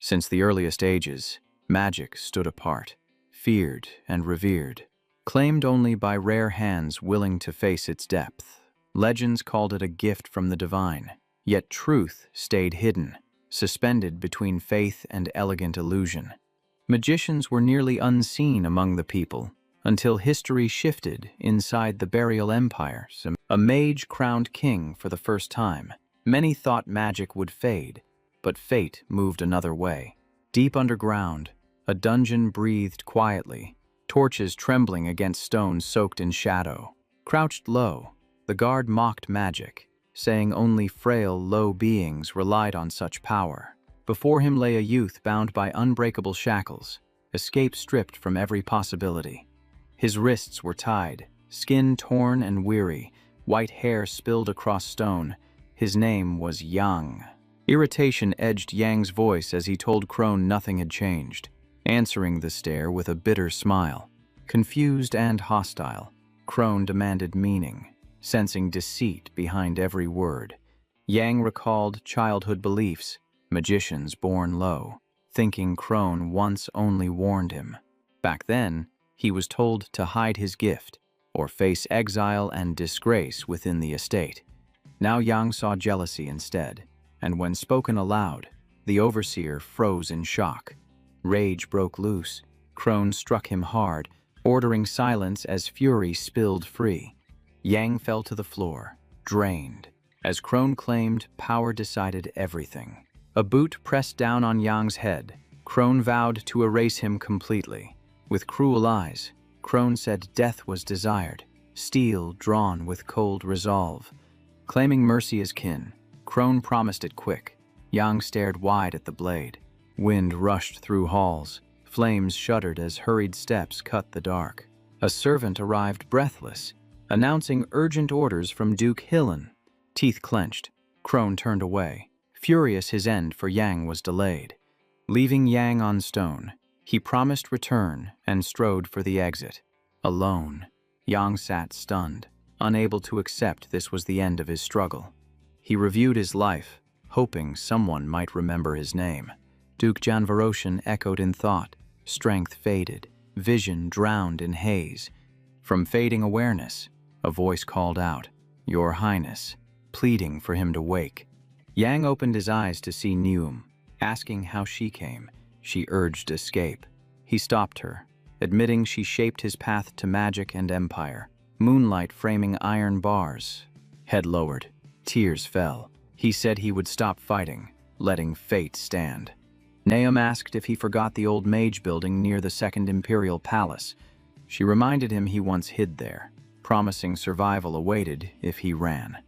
Since the earliest ages, magic stood apart, feared and revered, claimed only by rare hands willing to face its depth. Legends called it a gift from the divine, yet truth stayed hidden, suspended between faith and elegant illusion. Magicians were nearly unseen among the people, until history shifted inside the Burial Empire. A mage crowned king for the first time. Many thought magic would fade, but fate moved another way. Deep underground, a dungeon breathed quietly, torches trembling against stones soaked in shadow. Crouched low, the guard mocked magic, saying only frail, low beings relied on such power. Before him lay a youth bound by unbreakable shackles, escape stripped from every possibility. His wrists were tied, skin torn and weary, white hair spilled across stone. His name was Yang. Irritation edged Yang's voice as he told Crone nothing had changed, answering the stare with a bitter smile. Confused and hostile, Crone demanded meaning, sensing deceit behind every word. Yang recalled childhood beliefs, magicians born low, thinking Crone once only warned him. Back then, he was told to hide his gift, or face exile and disgrace within the estate. Now Yang saw jealousy instead, and when spoken aloud, the overseer froze in shock. Rage broke loose. Crone struck him hard, ordering silence as fury spilled free. Yang fell to the floor, drained. As Crone claimed, power decided everything. A boot pressed down on Yang's head. Crone vowed to erase him completely. With cruel eyes, Crone said death was desired, steel drawn with cold resolve. Claiming mercy as kin, Crone promised it quick. Yang stared wide at the blade. Wind rushed through halls. Flames shuddered as hurried steps cut the dark. A servant arrived breathless, announcing urgent orders from Duke Hillen. Teeth clenched, Crone turned away. Furious his end for Yang was delayed. Leaving Yang on stone, he promised return and strode for the exit. Alone, Yang sat stunned, unable to accept this was the end of his struggle. He reviewed his life, hoping someone might remember his name. Duke Janvaroshan echoed in thought. Strength faded, vision drowned in haze. From fading awareness, a voice called out, "Your Highness," pleading for him to wake. Yang opened his eyes to see Neum, asking how she came. She urged escape. He stopped her, admitting she shaped his path to magic and empire. Moonlight framing iron bars. Head lowered, tears fell. He said he would stop fighting, letting fate stand. Neum asked if he forgot the old mage building near the Second Imperial Palace. She reminded him he once hid there, promising survival awaited if he ran.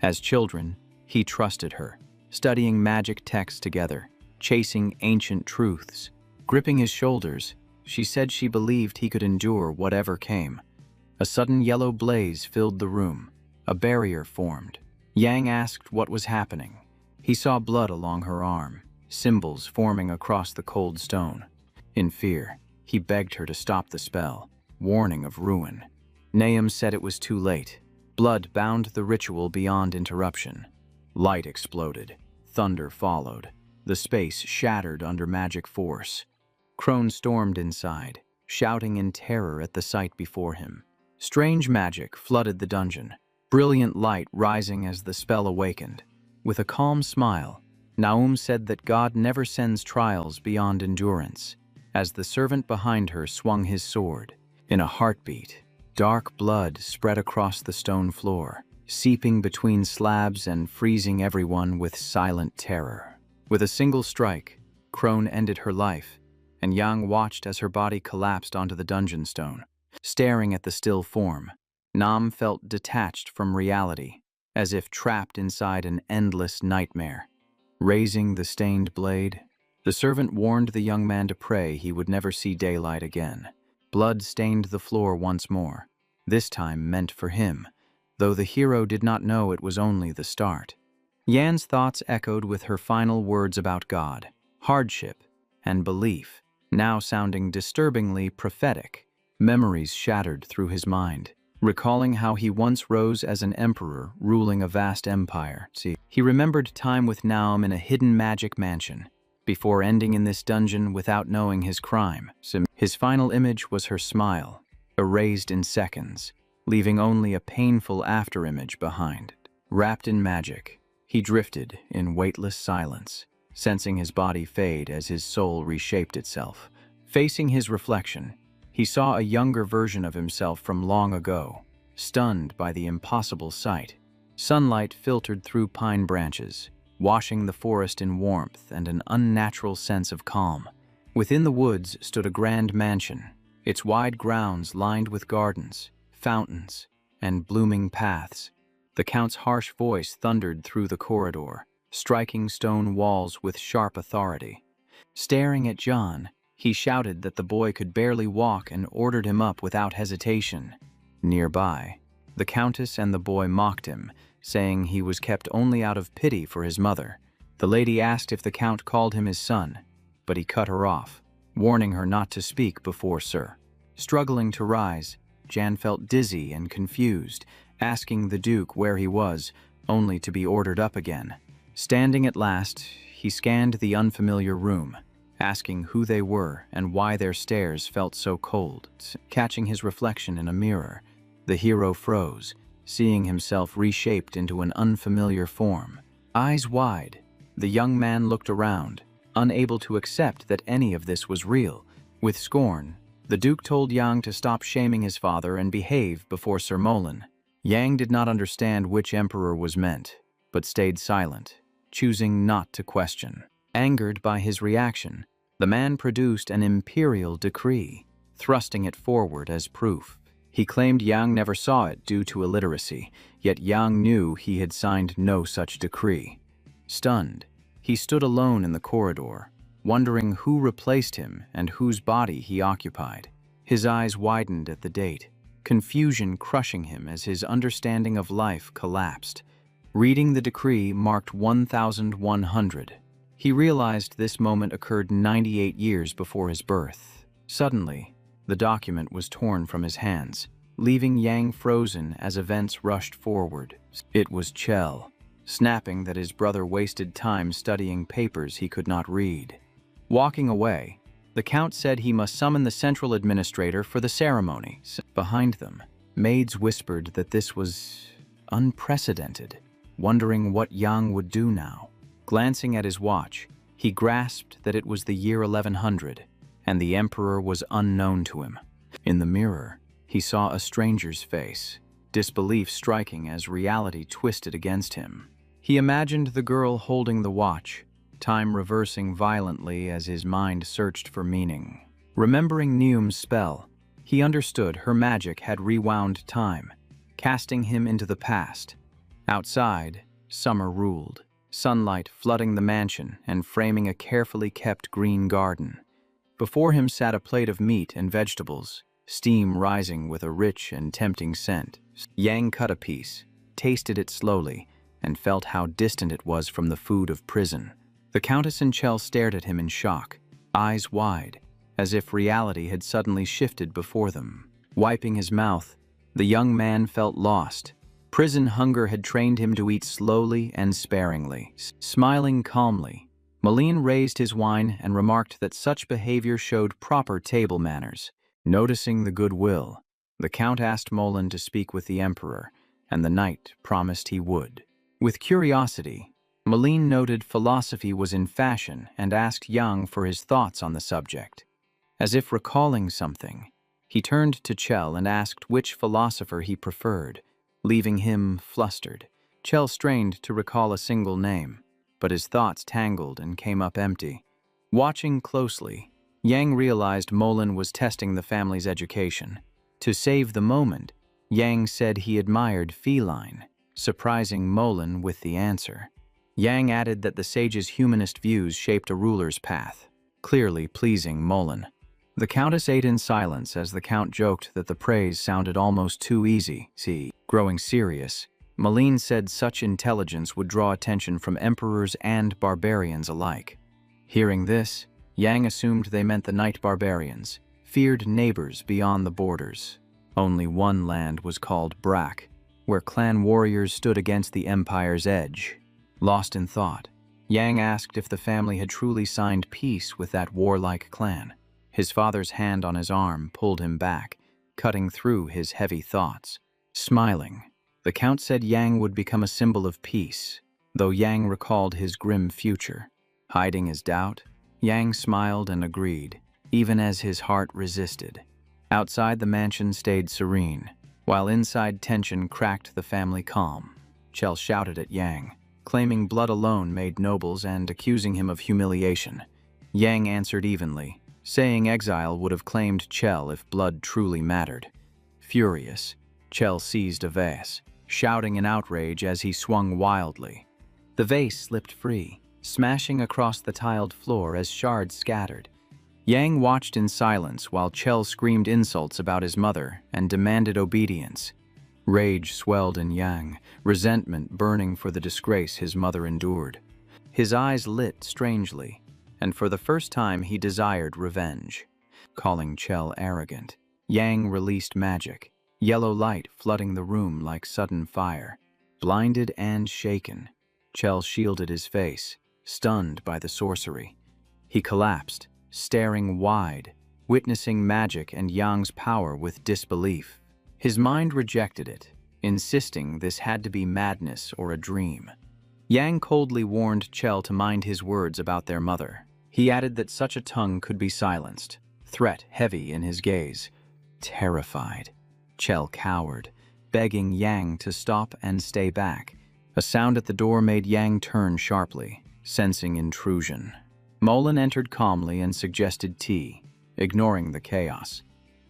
As children, he trusted her, studying magic texts together, chasing ancient truths. Gripping his shoulders, she said she believed he could endure whatever came. A sudden yellow blaze filled the room. A barrier formed. Yang asked what was happening. He saw blood along her arm, symbols forming across the cold stone. In fear, he begged her to stop the spell, warning of ruin. Neum said it was too late. Blood bound the ritual beyond interruption. Light exploded. Thunder followed. The space shattered under magic force. Crone stormed inside, shouting in terror at the sight before him. Strange magic flooded the dungeon, brilliant light rising as the spell awakened. With a calm smile, Naum said that God never sends trials beyond endurance. As the servant behind her swung his sword, in a heartbeat, dark blood spread across the stone floor, seeping between slabs and freezing everyone with silent terror. With a single strike, Crone ended her life, and Yang watched as her body collapsed onto the dungeon stone. Staring at the still form, Nam felt detached from reality, as if trapped inside an endless nightmare. Raising the stained blade, the servant warned the young man to pray he would never see daylight again. Blood stained the floor once more, this time meant for him, though the hero did not know it was only the start. Yan's thoughts echoed with her final words about God, hardship, and belief, now sounding disturbingly prophetic. Memories shattered through his mind, recalling how he once rose as an emperor ruling a vast empire. He remembered time with Naum in a hidden magic mansion, before ending in this dungeon without knowing his crime. His final image was her smile, erased in seconds, leaving only a painful afterimage behind. Wrapped in magic, he drifted in weightless silence, sensing his body fade as his soul reshaped itself. Facing his reflection, he saw a younger version of himself from long ago, stunned by the impossible sight. Sunlight filtered through pine branches, washing the forest in warmth and an unnatural sense of calm. Within the woods stood a grand mansion, its wide grounds lined with gardens, fountains, and blooming paths. The Count's harsh voice thundered through the corridor, striking stone walls with sharp authority. Staring at John, he shouted that the boy could barely walk and ordered him up without hesitation. Nearby, the Countess and the boy mocked him, saying he was kept only out of pity for his mother. The lady asked if the Count called him his son, but he cut her off, warning her not to speak before Sir. Struggling to rise, Jan felt dizzy and confused, asking the Duke where he was, only to be ordered up again. Standing at last, he scanned the unfamiliar room, asking who they were and why their stares felt so cold. Catching his reflection in a mirror, the hero froze, seeing himself reshaped into an unfamiliar form. Eyes wide, the young man looked around, unable to accept that any of this was real. With scorn, the Duke told Yang to stop shaming his father and behave before Sir Molan. Yang did not understand which emperor was meant, but stayed silent, choosing not to question. Angered by his reaction, the man produced an imperial decree, thrusting it forward as proof. He claimed Yang never saw it due to illiteracy, yet Yang knew he had signed no such decree. Stunned, he stood alone in the corridor, wondering who replaced him and whose body he occupied. His eyes widened at the date, confusion crushing him as his understanding of life collapsed. Reading the decree marked 1100. He realized this moment occurred 98 years before his birth. Suddenly, the document was torn from his hands, leaving Yang frozen as events rushed forward. It was Chell, snapping that his brother wasted time studying papers he could not read. Walking away, the Count said he must summon the central administrator for the ceremony. Behind them, maids whispered that this was unprecedented, wondering what Yang would do now. Glancing at his watch, he grasped that it was the year 1100, and the Emperor was unknown to him. In the mirror, he saw a stranger's face, disbelief striking as reality twisted against him. He imagined the girl holding the watch, time reversing violently as his mind searched for meaning. Remembering Neum's spell, he understood her magic had rewound time, casting him into the past. Outside, summer ruled, sunlight flooding the mansion and framing a carefully kept green garden. Before him sat a plate of meat and vegetables, steam rising with a rich and tempting scent. Yang cut a piece, tasted it slowly, and felt how distant it was from the food of prison. The Countess and Chell stared at him in shock, eyes wide, as if reality had suddenly shifted before them. Wiping his mouth, the young man felt lost. Prison hunger had trained him to eat slowly and sparingly. Smiling calmly, Moline raised his wine and remarked that such behavior showed proper table manners. Noticing the goodwill, the Count asked Molan to speak with the Emperor, and the knight promised he would. With curiosity, Moline noted philosophy was in fashion and asked Yang for his thoughts on the subject. As if recalling something, he turned to Chell and asked which philosopher he preferred, leaving him flustered. Chell strained to recall a single name, but his thoughts tangled and came up empty. Watching closely, Yang realized Molan was testing the family's education. To save the moment, Yang said he admired feline, surprising Molan with the answer. Yang added that the sage's humanist views shaped a ruler's path, clearly pleasing Molan. The Countess ate in silence as the Count joked that the praise sounded almost too easy. Growing serious, Moline said such intelligence would draw attention from emperors and barbarians alike. Hearing this, Yang assumed they meant the night barbarians, feared neighbors beyond the borders. Only one land was called Brack, where clan warriors stood against the empire's edge. Lost in thought, Yang asked if the family had truly signed peace with that warlike clan. His father's hand on his arm pulled him back, cutting through his heavy thoughts. Smiling, the Count said Yang would become a symbol of peace, though Yang recalled his grim future. Hiding his doubt, Yang smiled and agreed, even as his heart resisted. Outside, the mansion stayed serene, while inside tension cracked the family calm. Chell shouted at Yang, claiming blood alone made nobles and accusing him of humiliation. Yang answered evenly, saying exile would have claimed Chell if blood truly mattered. Furious, Chell seized a vase, shouting in outrage as he swung wildly. The vase slipped free, smashing across the tiled floor as shards scattered. Yang watched in silence while Chell screamed insults about his mother and demanded obedience. Rage swelled in Yang, resentment burning for the disgrace his mother endured. His eyes lit strangely, and for the first time he desired revenge. Calling Chell arrogant, Yang released magic, yellow light flooding the room like sudden fire. Blinded and shaken, Chell shielded his face, stunned by the sorcery. He collapsed, staring wide, witnessing magic and Yang's power with disbelief. His mind rejected it, insisting this had to be madness or a dream. Yang coldly warned Chell to mind his words about their mother. He added that such a tongue could be silenced, threat heavy in his gaze. Terrified, Chell cowered, begging Yang to stop and stay back. A sound at the door made Yang turn sharply, sensing intrusion. Molan entered calmly and suggested tea, ignoring the chaos.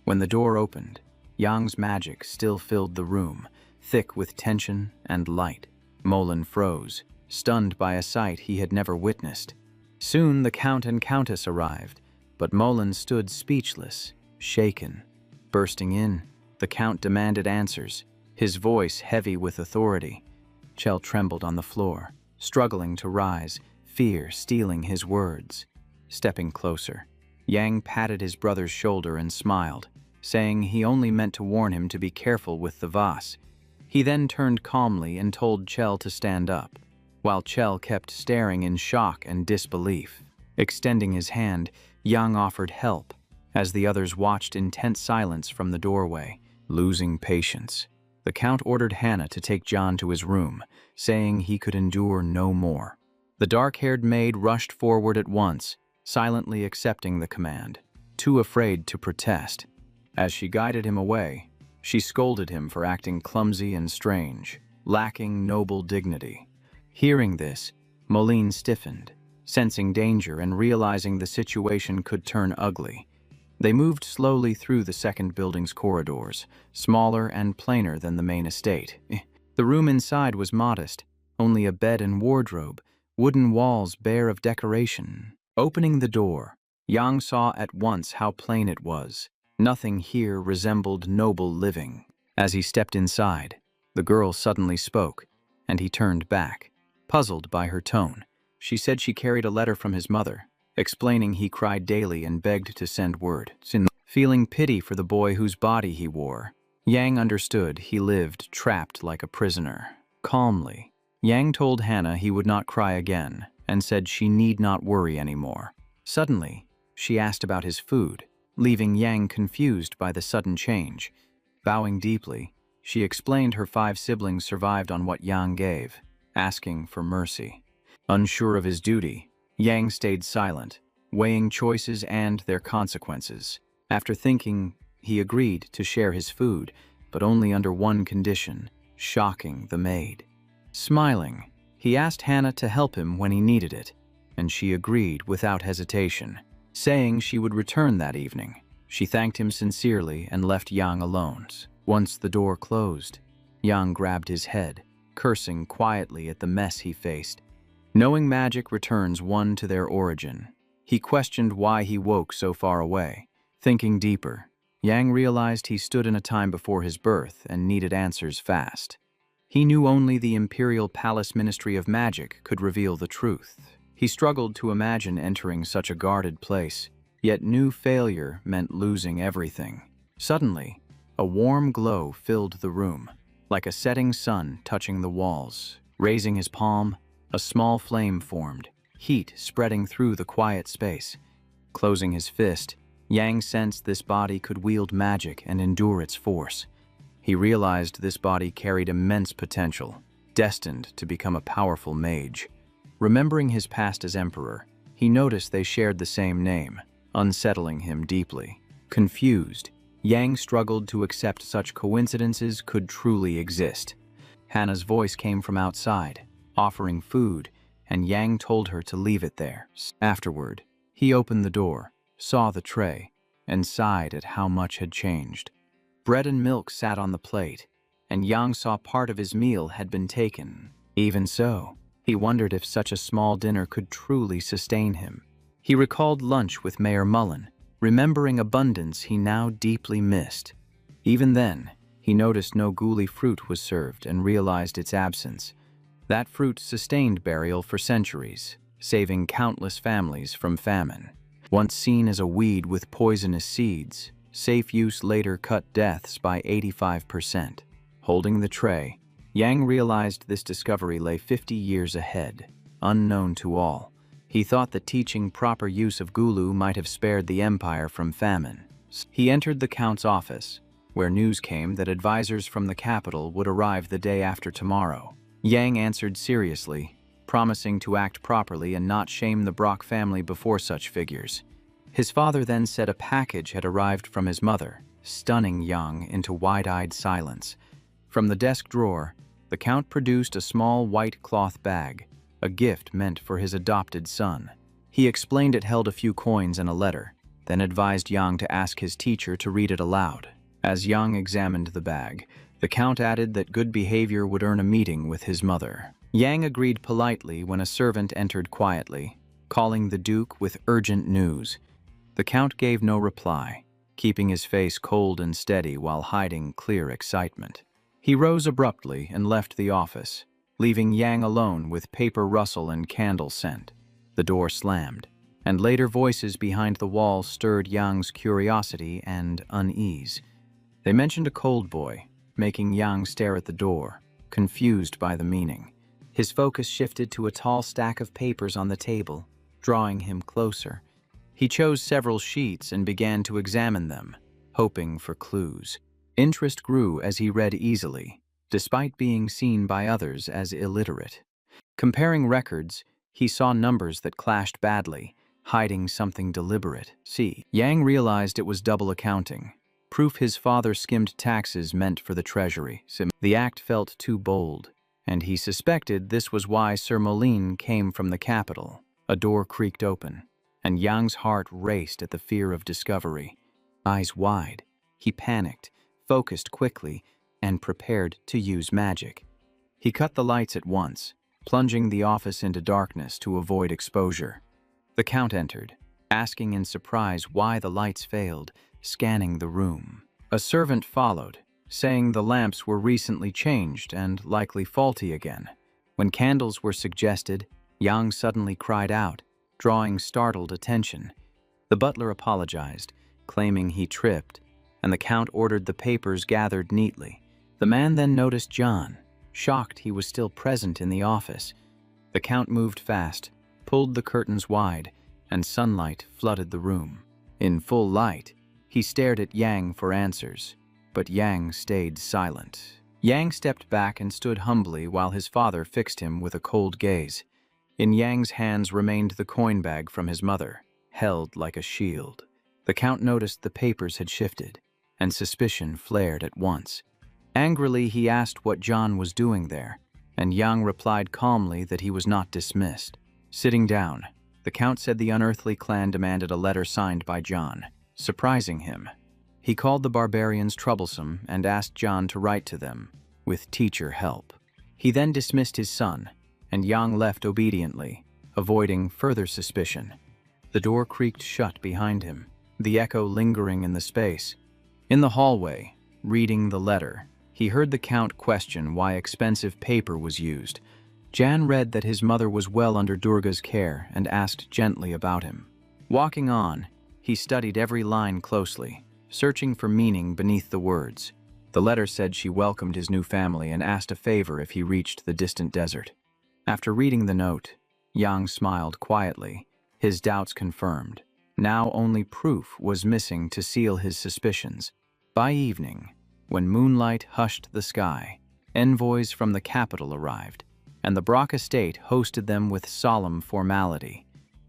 When the door opened, Yang's magic still filled the room, thick with tension and light. Molan froze, stunned by a sight he had never witnessed. Soon the Count and Countess arrived, but Molan stood speechless, shaken. Bursting in, the Count demanded answers, his voice heavy with authority. Chell trembled on the floor, struggling to rise, fear stealing his words. Stepping closer, Yang patted his brother's shoulder and smiled, saying he only meant to warn him to be careful with the vase. He then turned calmly and told Chell to stand up, while Chell kept staring in shock and disbelief. Extending his hand, Yang offered help, as the others watched in tense silence from the doorway. Losing patience, the Count ordered Hannah to take John to his room, saying he could endure no more. The dark-haired maid rushed forward at once, silently accepting the command, too afraid to protest. As she guided him away, she scolded him for acting clumsy and strange, lacking noble dignity. Hearing this, Moline stiffened, sensing danger and realizing the situation could turn ugly. They moved slowly through the second building's corridors, smaller and plainer than the main estate. The room inside was modest, only a bed and wardrobe, wooden walls bare of decoration. Opening the door, Yang saw at once how plain it was. Nothing here resembled noble living. As he stepped inside, the girl suddenly spoke, and he turned back, puzzled by her tone. She said she carried a letter from his mother, explaining he cried daily and begged to send word. Feeling pity for the boy whose body he wore, Yang understood he lived trapped like a prisoner. Calmly, Yang told Hannah he would not cry again and said she need not worry anymore. Suddenly, she asked about his food, leaving Yang confused by the sudden change. Bowing deeply, she explained her 5 siblings survived on what Yang gave, asking for mercy. Unsure of his duty, Yang stayed silent, weighing choices and their consequences. After thinking, he agreed to share his food, but only under one condition, shocking the maid. Smiling, he asked Hannah to help him when he needed it, and she agreed without hesitation, saying she would return that evening. She thanked him sincerely and left Yang alone. Once the door closed, Yang grabbed his head, cursing quietly at the mess he faced. Knowing magic returns one to their origin, he questioned why he woke so far away. Thinking deeper, Yang realized he stood in a time before his birth and needed answers fast. He knew only the Imperial Palace Ministry of Magic could reveal the truth. He struggled to imagine entering such a guarded place, yet knew failure meant losing everything. Suddenly, a warm glow filled the room, like a setting sun touching the walls. Raising his palm, A small flame formed, heat spreading through the quiet space. Closing his fist, Yang sensed this body could wield magic and endure its force. He realized this body carried immense potential, destined to become a powerful mage. Remembering his past as emperor, he noticed they shared the same name, unsettling him deeply. Confused, Yang struggled to accept such coincidences could truly exist. Hannah's voice came from outside, offering food, and Yang told her to leave it there. Afterward, he opened the door, saw the tray, and sighed at how much had changed. Bread and milk sat on the plate, and Yang saw part of his meal had been taken. Even so, he wondered if such a small dinner could truly sustain him. He recalled lunch with Mayor Mullen, remembering abundance he now deeply missed. Even then, he noticed no ghoulie fruit was served and realized its absence. That fruit sustained burial for centuries, saving countless families from famine. Once seen as a weed with poisonous seeds, safe use later cut deaths by 85%. Holding the tray, Yang realized this discovery lay 50 years ahead, unknown to all. He thought that teaching proper use of gulu might have spared the empire from famine. He entered the Count's office, where news came that advisors from the capital would arrive the day after tomorrow. Yang answered seriously, promising to act properly and not shame the Brock family before such figures. His father then said a package had arrived from his mother, stunning Yang into wide-eyed silence. From the desk drawer, the Count produced a small white cloth bag, a gift meant for his adopted son. He explained it held a few coins and a letter, then advised Yang to ask his teacher to read it aloud. As Yang examined the bag, the Count added that good behavior would earn a meeting with his mother. Yang agreed politely when a servant entered quietly, calling the Duke with urgent news. The Count gave no reply, keeping his face cold and steady while hiding clear excitement. He rose abruptly and left the office, leaving Yang alone with paper rustle and candle scent. The door slammed, and later voices behind the wall stirred Yang's curiosity and unease. They mentioned a cold boy, making Yang stare at the door, confused by the meaning. His focus shifted to a tall stack of papers on the table, drawing him closer. He chose several sheets and began to examine them, hoping for clues. Interest grew as he read easily, despite being seen by others as illiterate. Comparing records, he saw numbers that clashed badly, hiding something deliberate. Yang realized it was double accounting, proof his father skimmed taxes meant for the treasury. The act felt too bold, and he suspected this was why Sir Moline came from the capital. A door creaked open, and Yang's heart raced at the fear of discovery. Eyes wide, he panicked, focused quickly, and prepared to use magic. He cut the lights at once, plunging the office into darkness to avoid exposure. The Count entered, asking in surprise why the lights failed, scanning the room. A servant followed, saying the lamps were recently changed and likely faulty again. When candles were suggested, Yang suddenly cried out, drawing startled attention. The butler apologized, claiming he tripped, and the Count ordered the papers gathered neatly. The man then noticed John, shocked he was still present in the office. The Count moved fast, pulled the curtains wide, and sunlight flooded the room. In full light, he stared at Yang for answers, but Yang stayed silent. Yang stepped back and stood humbly while his father fixed him with a cold gaze. In Yang's hands remained the coin bag from his mother, held like a shield. The Count noticed the papers had shifted, and suspicion flared at once. Angrily, he asked what John was doing there, and Yang replied calmly that he was not dismissed. Sitting down, the Count said the unearthly clan demanded a letter signed by John, surprising him. He called the barbarians troublesome and asked John to write to them, with teacher help. He then dismissed his son, and Yang left obediently, avoiding further suspicion. The door creaked shut behind him, the echo lingering in the space. In the hallway, reading the letter, he heard the Count question why expensive paper was used. Jan read that his mother was well under Durga's care and asked gently about him. Walking on, he studied every line closely, searching for meaning beneath the words. The letter said she welcomed his new family and asked a favor if he reached the distant desert. After reading the note, Yang smiled quietly, his doubts confirmed. Now only proof was missing to seal his suspicions. By evening, when moonlight hushed the sky, envoys from the capital arrived, and the Brock estate hosted them with solemn formality.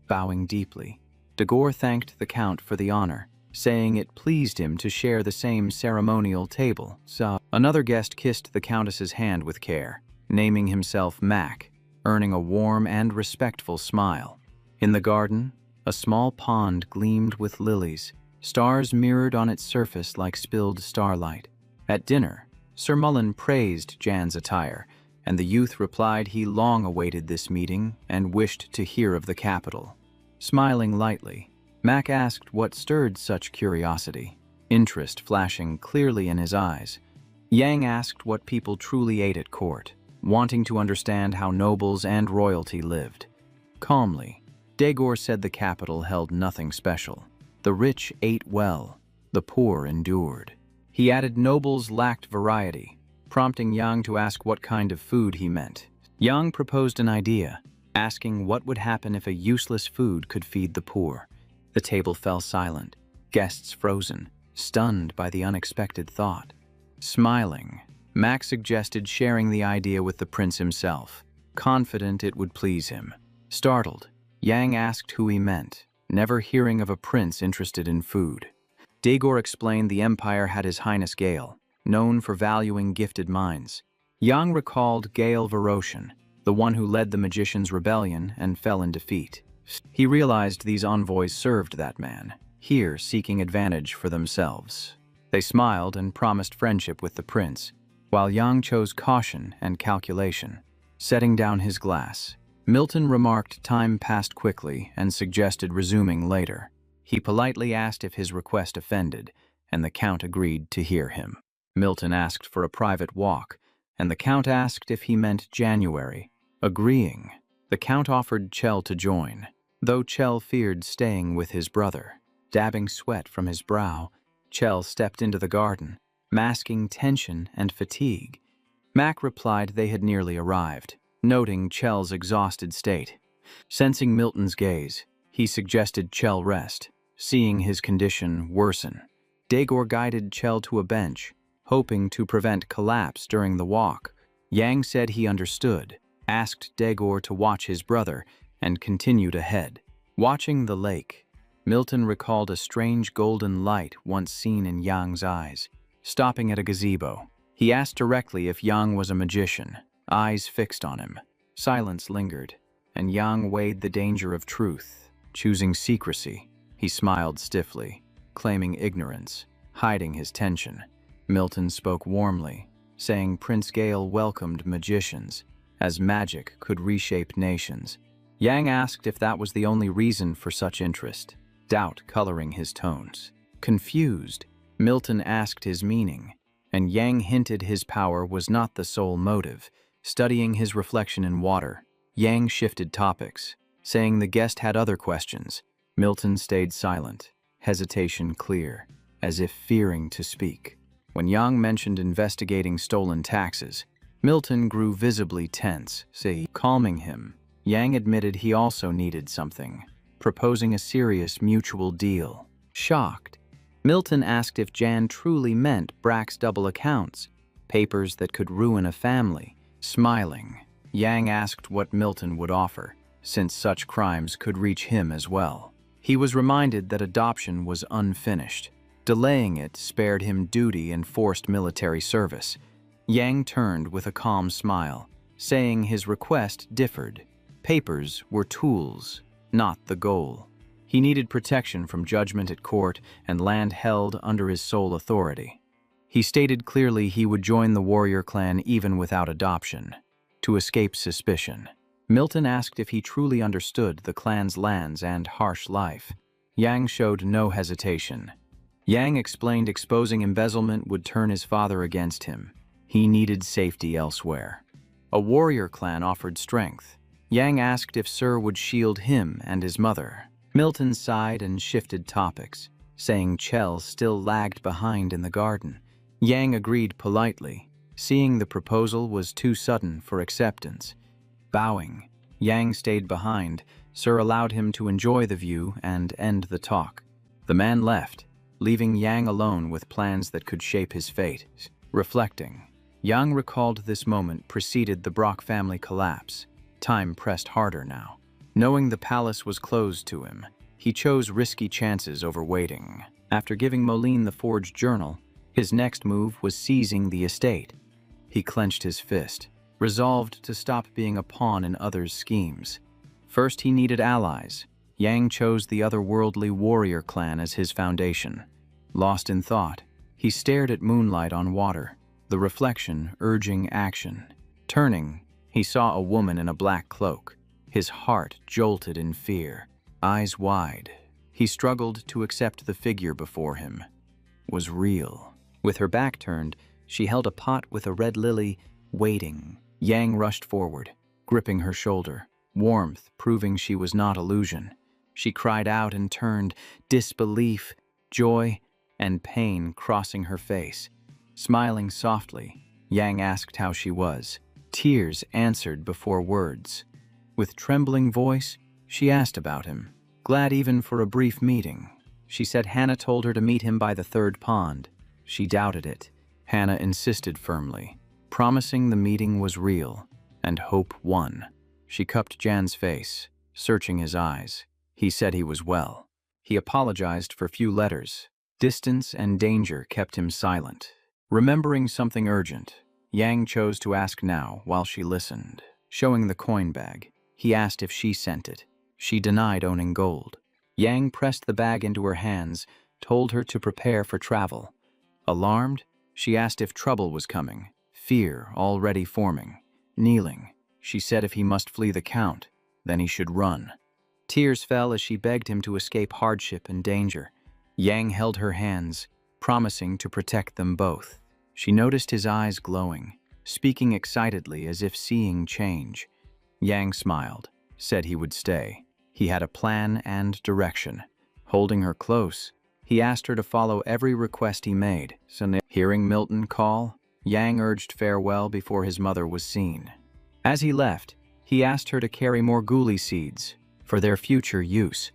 Bowing deeply, Dagor thanked the Count for the honor, saying it pleased him to share the same ceremonial table. So, another guest kissed the Countess's hand with care, naming himself Mac, earning a warm and respectful smile. In the garden, a small pond gleamed with lilies, stars mirrored on its surface like spilled starlight. At dinner, Sir Mullen praised Jan's attire, and the youth replied he long awaited this meeting and wished to hear of the capital. Smiling lightly, Mac asked what stirred such curiosity, interest flashing clearly in his eyes. Yang asked what people truly ate at court, wanting to understand how nobles and royalty lived. Calmly, Dagor said the capital held nothing special. The rich ate well, the poor endured. He added nobles lacked variety, prompting Yang to ask what kind of food he meant. Yang proposed an idea, asking what would happen if a useless food could feed the poor. The table fell silent, guests frozen, stunned by the unexpected thought. Smiling, Max suggested sharing the idea with the prince himself, confident it would please him. Startled, Yang asked who he meant, never hearing of a prince interested in food. Dagor explained the empire had His Highness Gale, known for valuing gifted minds. Yang recalled Gale Varoshan, the one who led the magician's rebellion and fell in defeat. He realized these envoys served that man, here seeking advantage for themselves. They smiled and promised friendship with the prince, while Yang chose caution and calculation. Setting down his glass, Milton remarked time passed quickly and suggested resuming later. He politely asked if his request offended, and the Count agreed to hear him. Milton asked for a private walk, and the Count asked if he meant January. Agreeing, the Count offered Chell to join, though Chell feared staying with his brother. Dabbing sweat from his brow, Chell stepped into the garden, masking tension and fatigue. Mac replied they had nearly arrived, noting Chell's exhausted state. Sensing Milton's gaze, he suggested Chell rest, seeing his condition worsen. Dagor guided Chell to a bench, hoping to prevent collapse during the walk. Yang said he understood, asked Dagor to watch his brother, and continued ahead. Watching the lake, Milton recalled a strange golden light once seen in Yang's eyes. Stopping at a gazebo, he asked directly if Yang was a magician, eyes fixed on him. Silence lingered, and Yang weighed the danger of truth, choosing secrecy. He smiled stiffly, claiming ignorance, hiding his tension. Milton spoke warmly, saying Prince Gale welcomed magicians, as magic could reshape nations. Yang asked if that was the only reason for such interest, doubt coloring his tones. Confused, Milton asked his meaning, and Yang hinted his power was not the sole motive. Studying his reflection in water, Yang shifted topics, saying the guest had other questions. Milton stayed silent, hesitation clear, as if fearing to speak. When Yang mentioned investigating stolen taxes, Milton grew visibly tense, calming him. Yang admitted he also needed something, proposing a serious mutual deal. Shocked, Milton asked if Jan truly meant Brack's double accounts, papers that could ruin a family. Smiling, Yang asked what Milton would offer, since such crimes could reach him as well. He was reminded that adoption was unfinished. Delaying it spared him duty and forced military service. Yang turned with a calm smile, saying his request differed. Papers were tools, not the goal. He needed protection from judgment at court and land held under his sole authority. He stated clearly he would join the warrior clan even without adoption, to escape suspicion. Milton asked if he truly understood the clan's lands and harsh life. Yang showed no hesitation. Yang explained exposing embezzlement would turn his father against him. He needed safety elsewhere. A warrior clan offered strength. Yang asked if Sir would shield him and his mother. Milton sighed and shifted topics, saying Chell still lagged behind in the garden. Yang agreed politely, seeing the proposal was too sudden for acceptance. Bowing, Yang stayed behind. Sir allowed him to enjoy the view and end the talk. The man left, leaving Yang alone with plans that could shape his fate. Reflecting, Yang recalled this moment preceded the Brock family collapse. Time pressed harder now. Knowing the palace was closed to him, he chose risky chances over waiting. After giving Moline the forged journal, his next move was seizing the estate. He clenched his fist, resolved to stop being a pawn in others' schemes. First, he needed allies. Yang chose the otherworldly warrior clan as his foundation. Lost in thought, he stared at moonlight on water, the reflection urging action. Turning, he saw a woman in a black cloak. His heart jolted in fear. Eyes wide, he struggled to accept the figure before him was real. With her back turned, she held a pot with a red lily, waiting. Yang rushed forward, gripping her shoulder, warmth proving she was not illusion. She cried out and turned, disbelief, joy, and pain crossing her face. Smiling softly, Yang asked how she was. Tears answered before words. With trembling voice, she asked about him. Glad even for a brief meeting. She said Hannah told her to meet him by the third pond. She doubted it. Hannah insisted firmly, promising the meeting was real, and hope won. She cupped Jan's face, searching his eyes. He said he was well. He apologized for few letters. Distance and danger kept him silent. Remembering something urgent, Yang chose to ask now while she listened. Showing the coin bag, he asked if she sent it. She denied owning gold. Yang pressed the bag into her hands, told her to prepare for travel. Alarmed, she asked if trouble was coming, fear already forming. Kneeling, she said if he must flee the Count, then he should run. Tears fell as she begged him to escape hardship and danger. Yang held her hands, promising to protect them both. She noticed his eyes glowing, speaking excitedly as if seeing change. Yang smiled, said he would stay. He had a plan and direction. Holding her close, he asked her to follow every request he made. Hearing Milton call, Yang urged farewell before his mother was seen. As he left, he asked her to carry more guli seeds for their future use.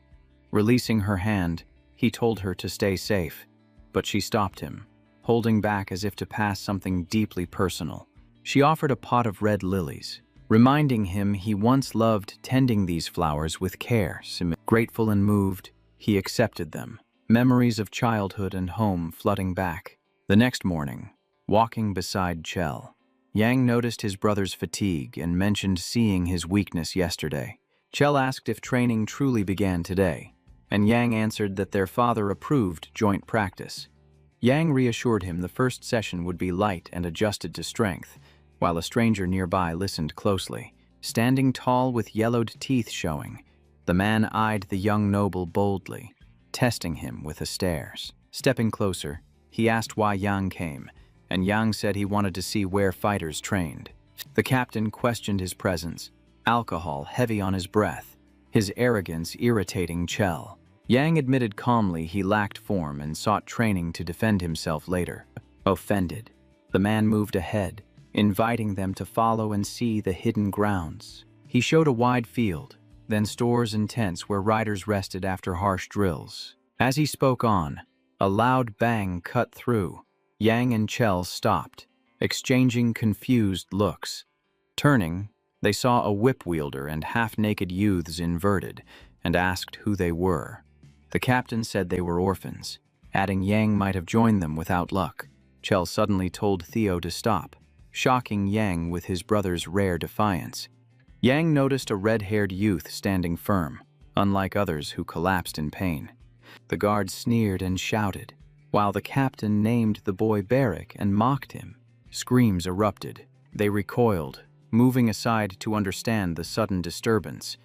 Releasing her hand, he told her to stay safe, but she stopped him, holding back as if to pass something deeply personal. She offered a pot of red lilies, reminding him he once loved tending these flowers with care. Grateful and moved, he accepted them, memories of childhood and home flooding back. The next morning, walking beside Chell, Yang noticed his brother's fatigue and mentioned seeing his weakness yesterday. Chell asked if training truly began today, and Yang answered that their father approved joint practice. Yang reassured him the first session would be light and adjusted to strength, while a stranger nearby listened closely. Standing tall with yellowed teeth showing, the man eyed the young noble boldly, testing him with a stare. Stepping closer, he asked why Yang came, and Yang said he wanted to see where fighters trained. The captain questioned his presence, alcohol heavy on his breath, his arrogance irritating Chell. Yang admitted calmly he lacked form and sought training to defend himself later. Offended, the man moved ahead, inviting them to follow and see the hidden grounds. He showed a wide field, then stores and tents where riders rested after harsh drills. As he spoke on, a loud bang cut through. Yang and Chell stopped, exchanging confused looks. Turning, they saw a whip wielder and half-naked youths inverted, and asked who they were. The captain said they were orphans, adding Yang might have joined them without luck. Chell suddenly told Theo to stop, shocking Yang with his brother's rare defiance. Yang noticed a red-haired youth standing firm, unlike others who collapsed in pain. The guards sneered and shouted, while the captain named the boy Barrick and mocked him. Screams erupted. They recoiled, moving aside to understand the sudden disturbance.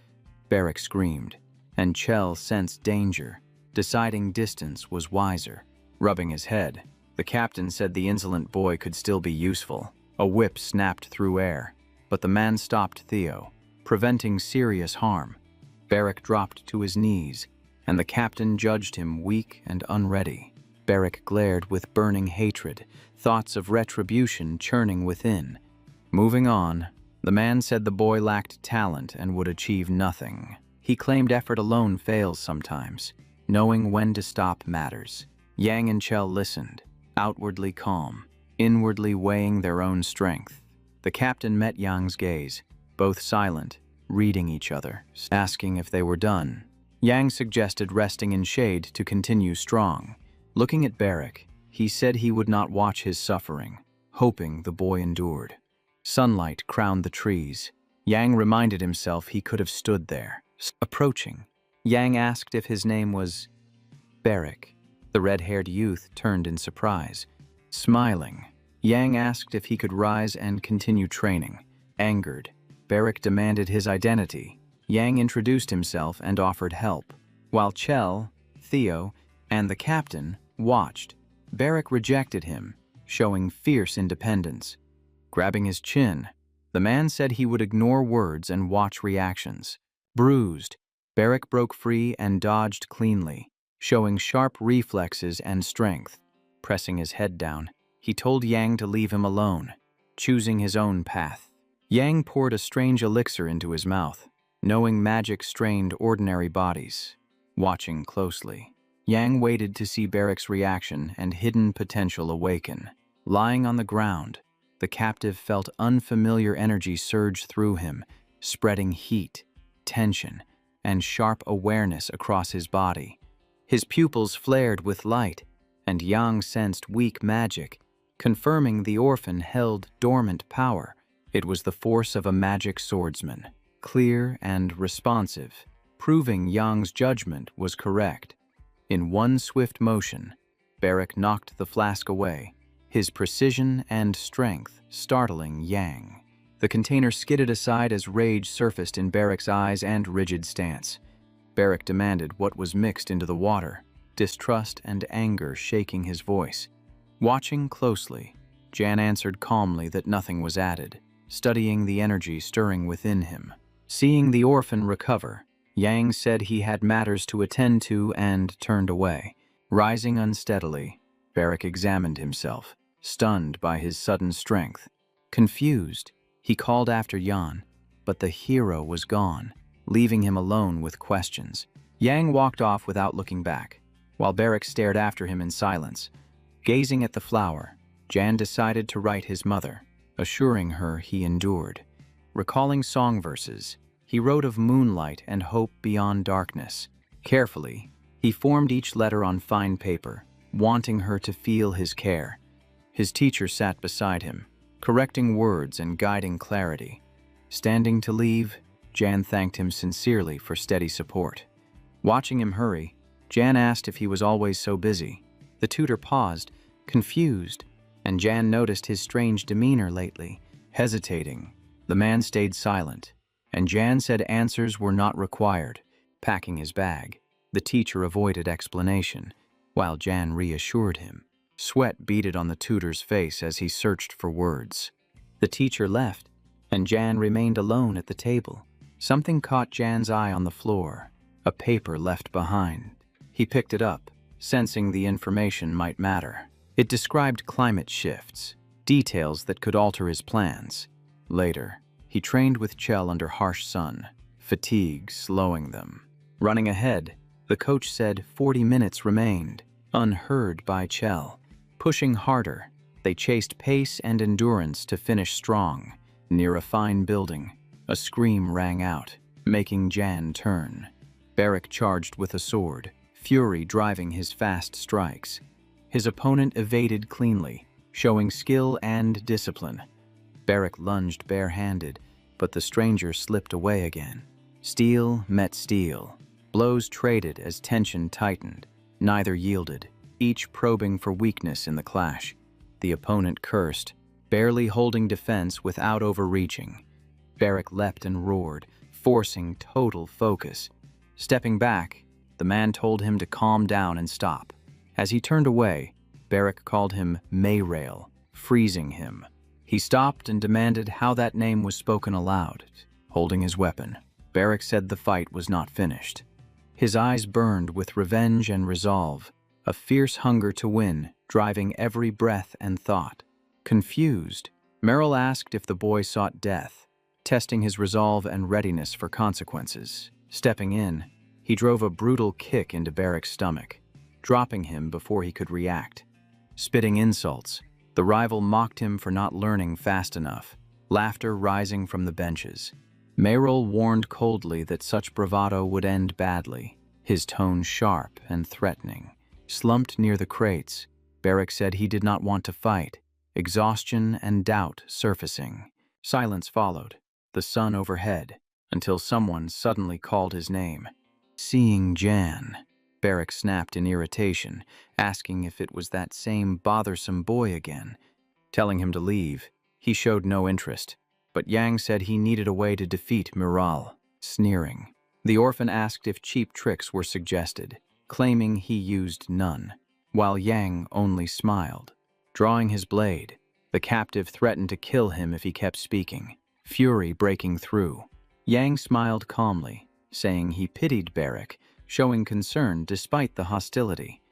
Barrick screamed, and Chell sensed danger, deciding distance was wiser. Rubbing his head, the captain said the insolent boy could still be useful. A whip snapped through air, but the man stopped Theo, preventing serious harm. Barrick dropped to his knees, and the captain judged him weak and unready. Barrick glared with burning hatred, thoughts of retribution churning within. Moving on, The man said the boy lacked talent and would achieve nothing. He claimed effort alone fails sometimes. Knowing when to stop matters. Yang and Chell listened, outwardly calm, inwardly weighing their own strength. The captain met Yang's gaze, both silent, reading each other, asking if they were done. Yang suggested resting in shade to continue strong. Looking at Barrick, he said he would not watch his suffering, hoping the boy endured. Sunlight crowned the trees. Yang reminded himself he could have stood there. Approaching, Yang asked if his name was Barrick. The red-haired youth turned in surprise. Smiling, Yang asked if he could rise and continue training. Angered, Barrick demanded his identity. Yang introduced himself and offered help. While Chell, Theo, and the captain watched, Barrick rejected him, showing fierce independence. Grabbing his chin, the man said he would ignore words and watch reactions. Bruised, Barrick broke free and dodged cleanly, showing sharp reflexes and strength. Pressing his head down, he told Yang to leave him alone, choosing his own path. Yang poured a strange elixir into his mouth, knowing magic strained ordinary bodies. Watching closely, Yang waited to see Barrick's reaction and hidden potential awaken. Lying on the ground, the captive felt unfamiliar energy surge through him, spreading heat, tension, and sharp awareness across his body. His pupils flared with light, and Yang sensed weak magic, confirming the orphan held dormant power. It was the force of a magic swordsman, clear and responsive, proving Yang's judgment was correct. In one swift motion, Barrick knocked the flask away, his precision and strength startling Yang. The container skidded aside as rage surfaced in Barrick's eyes and rigid stance. Barrick demanded what was mixed into the water, distrust and anger shaking his voice. Watching closely, Jan answered calmly that nothing was added, studying the energy stirring within him. Seeing the orphan recover, Yang said he had matters to attend to and turned away. Rising unsteadily, Barrick examined himself, stunned by his sudden strength. Confused, he called after Yan, but the hero was gone, leaving him alone with questions. Yang walked off without looking back, while Barrick stared after him in silence. Gazing at the flower, Jan decided to write his mother, assuring her he endured. Recalling song verses, he wrote of moonlight and hope beyond darkness. Carefully, he formed each letter on fine paper, wanting her to feel his care. His teacher sat beside him, correcting words and guiding clarity. Standing to leave, Jan thanked him sincerely for steady support. Watching him hurry, Jan asked if he was always so busy. The tutor paused, confused, and Jan noticed his strange demeanor lately. Hesitating, the man stayed silent, and Jan said answers were not required. Packing his bag, the teacher avoided explanation, while Jan reassured him. Sweat beaded on the tutor's face as he searched for words. The teacher left, and Jan remained alone at the table. Something caught Jan's eye on the floor, a paper left behind. He picked it up, sensing the information might matter. It described climate shifts, details that could alter his plans. Later, he trained with Chell under harsh sun, fatigue slowing them. Running ahead, the coach said 40 minutes remained, unheard by Chell. Pushing harder, they chased pace and endurance to finish strong. Near a fine building, a scream rang out, making Jan turn. Barrick charged with a sword, fury driving his fast strikes. His opponent evaded cleanly, showing skill and discipline. Barrick lunged barehanded, but the stranger slipped away again. Steel met steel. Blows traded as tension tightened. Neither yielded, each probing for weakness in the clash. The opponent cursed, barely holding defense without overreaching. Barrick leapt and roared, forcing total focus. Stepping back, the man told him to calm down and stop. As he turned away, Barrick called him Mayrail, freezing him. He stopped and demanded how that name was spoken aloud. Holding his weapon, Barrick said the fight was not finished. His eyes burned with revenge and resolve, a fierce hunger to win, driving every breath and thought. Confused, Merrill asked if the boy sought death. testing his resolve and readiness for consequences. Stepping in, he drove a brutal kick into Barrick's stomach, dropping him before he could react. Spitting insults, the rival mocked him for not learning fast enough, laughter rising from the benches. Mayroll warned coldly that such bravado would end badly, his tone sharp and threatening. Slumped near the crates, Barrick said he did not want to fight, exhaustion and doubt surfacing. Silence followed, the sun overhead, until someone suddenly called his name. Seeing Jan, Barrick snapped in irritation, asking if it was that same bothersome boy again. Telling him to leave, he showed no interest, but Yang said he needed a way to defeat Miral. Sneering, the orphan asked if cheap tricks were suggested, claiming he used none, while Yang only smiled. Drawing his blade, the captive threatened to kill him if he kept speaking, fury breaking through. Yang smiled calmly, saying he pitied Barrick, showing concern despite the hostility.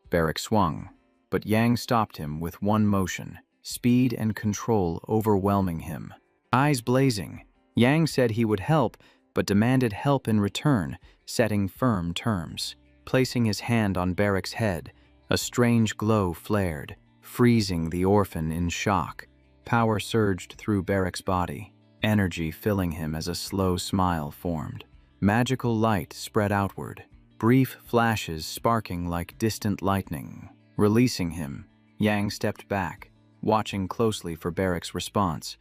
Barrick swung, but Yang stopped him with one motion, speed and control overwhelming him. Eyes blazing, Yang said he would help, but demanded help in return, setting firm terms. Placing his hand on Barrick's head, a strange glow flared, freezing the orphan in shock. Power surged through Barrick's body, energy filling him as a slow smile formed. Magical light spread outward, brief flashes sparking like distant lightning. Releasing him, Yang stepped back, watching closely for Barrick's response.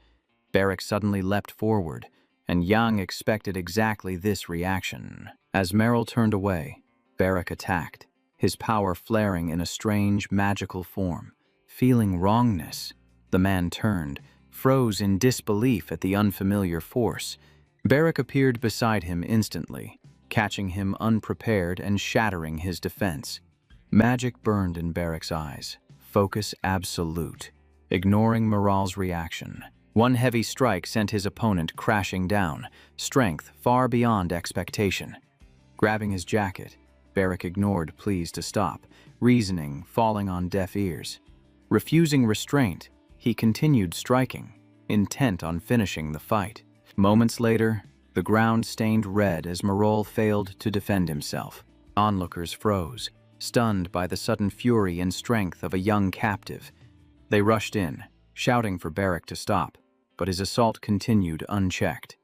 Barrick suddenly leapt forward, and Yang expected exactly this reaction. As Merrill turned away, Barrick attacked, his power flaring in a strange, magical form. Feeling wrongness, the man turned, froze in disbelief at the unfamiliar force. Barrick appeared beside him instantly, catching him unprepared and shattering his defense. Magic burned in Barrick's eyes, focus absolute, ignoring Miral's reaction. One heavy strike sent his opponent crashing down, strength far beyond expectation. Grabbing his jacket, Barrick ignored pleas to stop, reasoning falling on deaf ears. Refusing restraint, he continued striking, intent on finishing the fight. Moments later, the ground stained red as Miral failed to defend himself. Onlookers froze, stunned by the sudden fury and strength of a young captive. They rushed in, shouting for Barrick to stop, but his assault continued unchecked.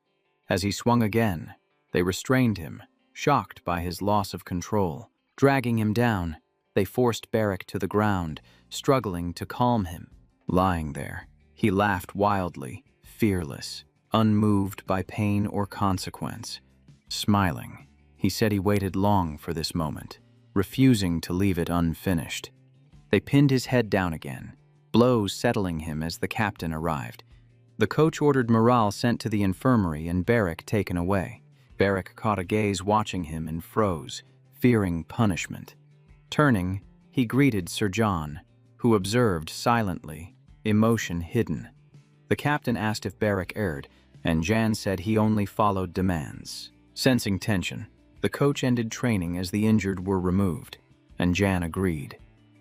As he swung again, they restrained him, shocked by his loss of control. Dragging him down, they forced Barrick to the ground, struggling to calm him. Lying there, he laughed wildly, fearless, unmoved by pain or consequence. Smiling, he said he waited long for this moment, refusing to leave it unfinished. They pinned his head down again, blows settling him as the captain arrived. The coach ordered Miral sent to the infirmary and Barrick taken away. Barrick caught a gaze watching him and froze, fearing punishment. Turning, he greeted Sir John, who observed silently, emotion hidden. The captain asked if Barrick erred, and Jan said he only followed demands. Sensing tension, the coach ended training as the injured were removed, and Jan agreed.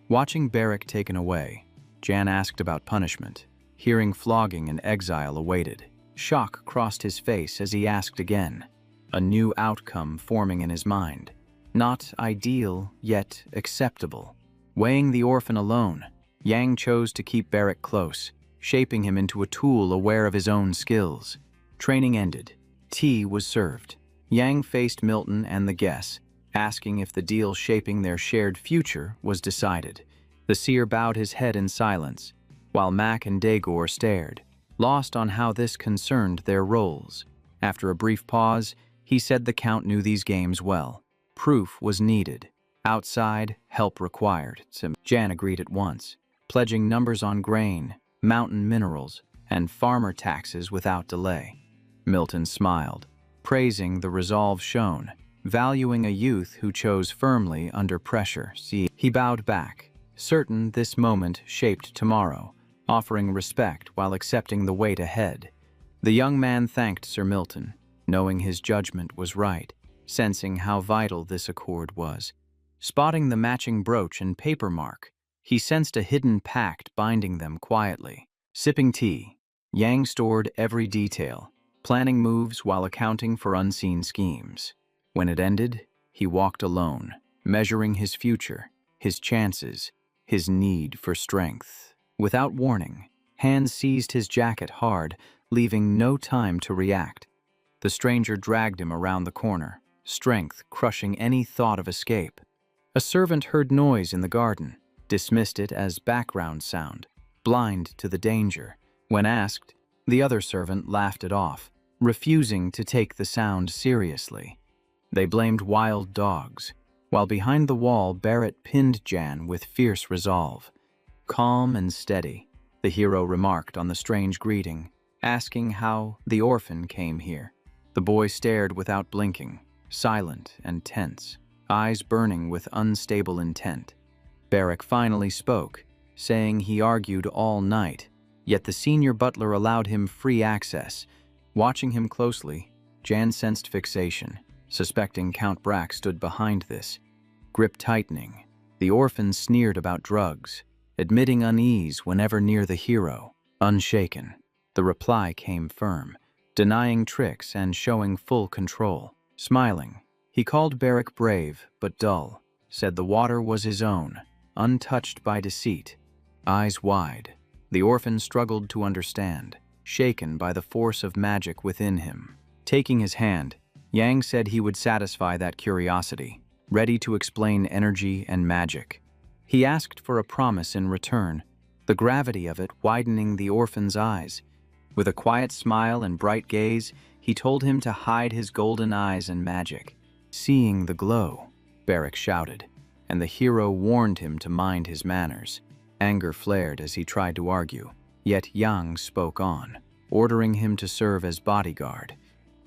Watching Barrick taken away, Jan asked about punishment. Hearing flogging and exile awaited, shock crossed his face as he asked again, a new outcome forming in his mind. Not ideal, yet acceptable. Weighing the orphan alone, Yang chose to keep Barrick close, shaping him into a tool aware of his own skills. Training ended. Tea was served. Yang faced Milton and the guests, asking if the deal shaping their shared future was decided. The seer bowed his head in silence, while Mac and Daegor stared, lost on how this concerned their roles. After a brief pause, he said the Count knew these games well. Proof was needed. Outside, help required. Jan agreed at once, pledging numbers on grain, mountain minerals, and farmer taxes without delay. Milton smiled, praising the resolve shown, valuing a youth who chose firmly under pressure. He bowed back, certain this moment shaped tomorrow, offering respect while accepting the weight ahead. The young man thanked Sir Milton, knowing his judgment was right, sensing how vital this accord was. Spotting the matching brooch and paper mark, he sensed a hidden pact binding them quietly. Sipping tea, Yang stored every detail, planning moves while accounting for unseen schemes. When it ended, he walked alone, measuring his future, his chances, his need for strength. Without warning, hands seized his jacket hard, leaving no time to react. The stranger dragged him around the corner, strength crushing any thought of escape. A servant heard noise in the garden, dismissed it as background sound, blind to the danger. When asked, the other servant laughed it off, refusing to take the sound seriously. They blamed wild dogs, while behind the wall Barrett pinned Jan with fierce resolve. Calm and steady, the hero remarked on the strange greeting, asking how the orphan came here. The boy stared without blinking, silent and tense, eyes burning with unstable intent. Barrack finally spoke, saying he argued all night, yet the senior butler allowed him free access. Watching him closely, Jan sensed fixation, suspecting Count Brack stood behind this. Grip tightening, the orphan sneered about drugs, admitting unease whenever near the hero. Unshaken, the reply came firm, denying tricks and showing full control. Smiling, he called Barrack brave but dull, said the water was his own, untouched by deceit. Eyes wide, the orphan struggled to understand, shaken by the force of magic within him. Taking his hand, Yang said he would satisfy that curiosity, ready to explain energy and magic. He asked for a promise in return, the gravity of it widening the orphan's eyes. With a quiet smile and bright gaze, he told him to hide his golden eyes and magic. Seeing the glow, Barrack shouted, and the hero warned him to mind his manners. Anger flared as he tried to argue, yet Yang spoke on, ordering him to serve as bodyguard.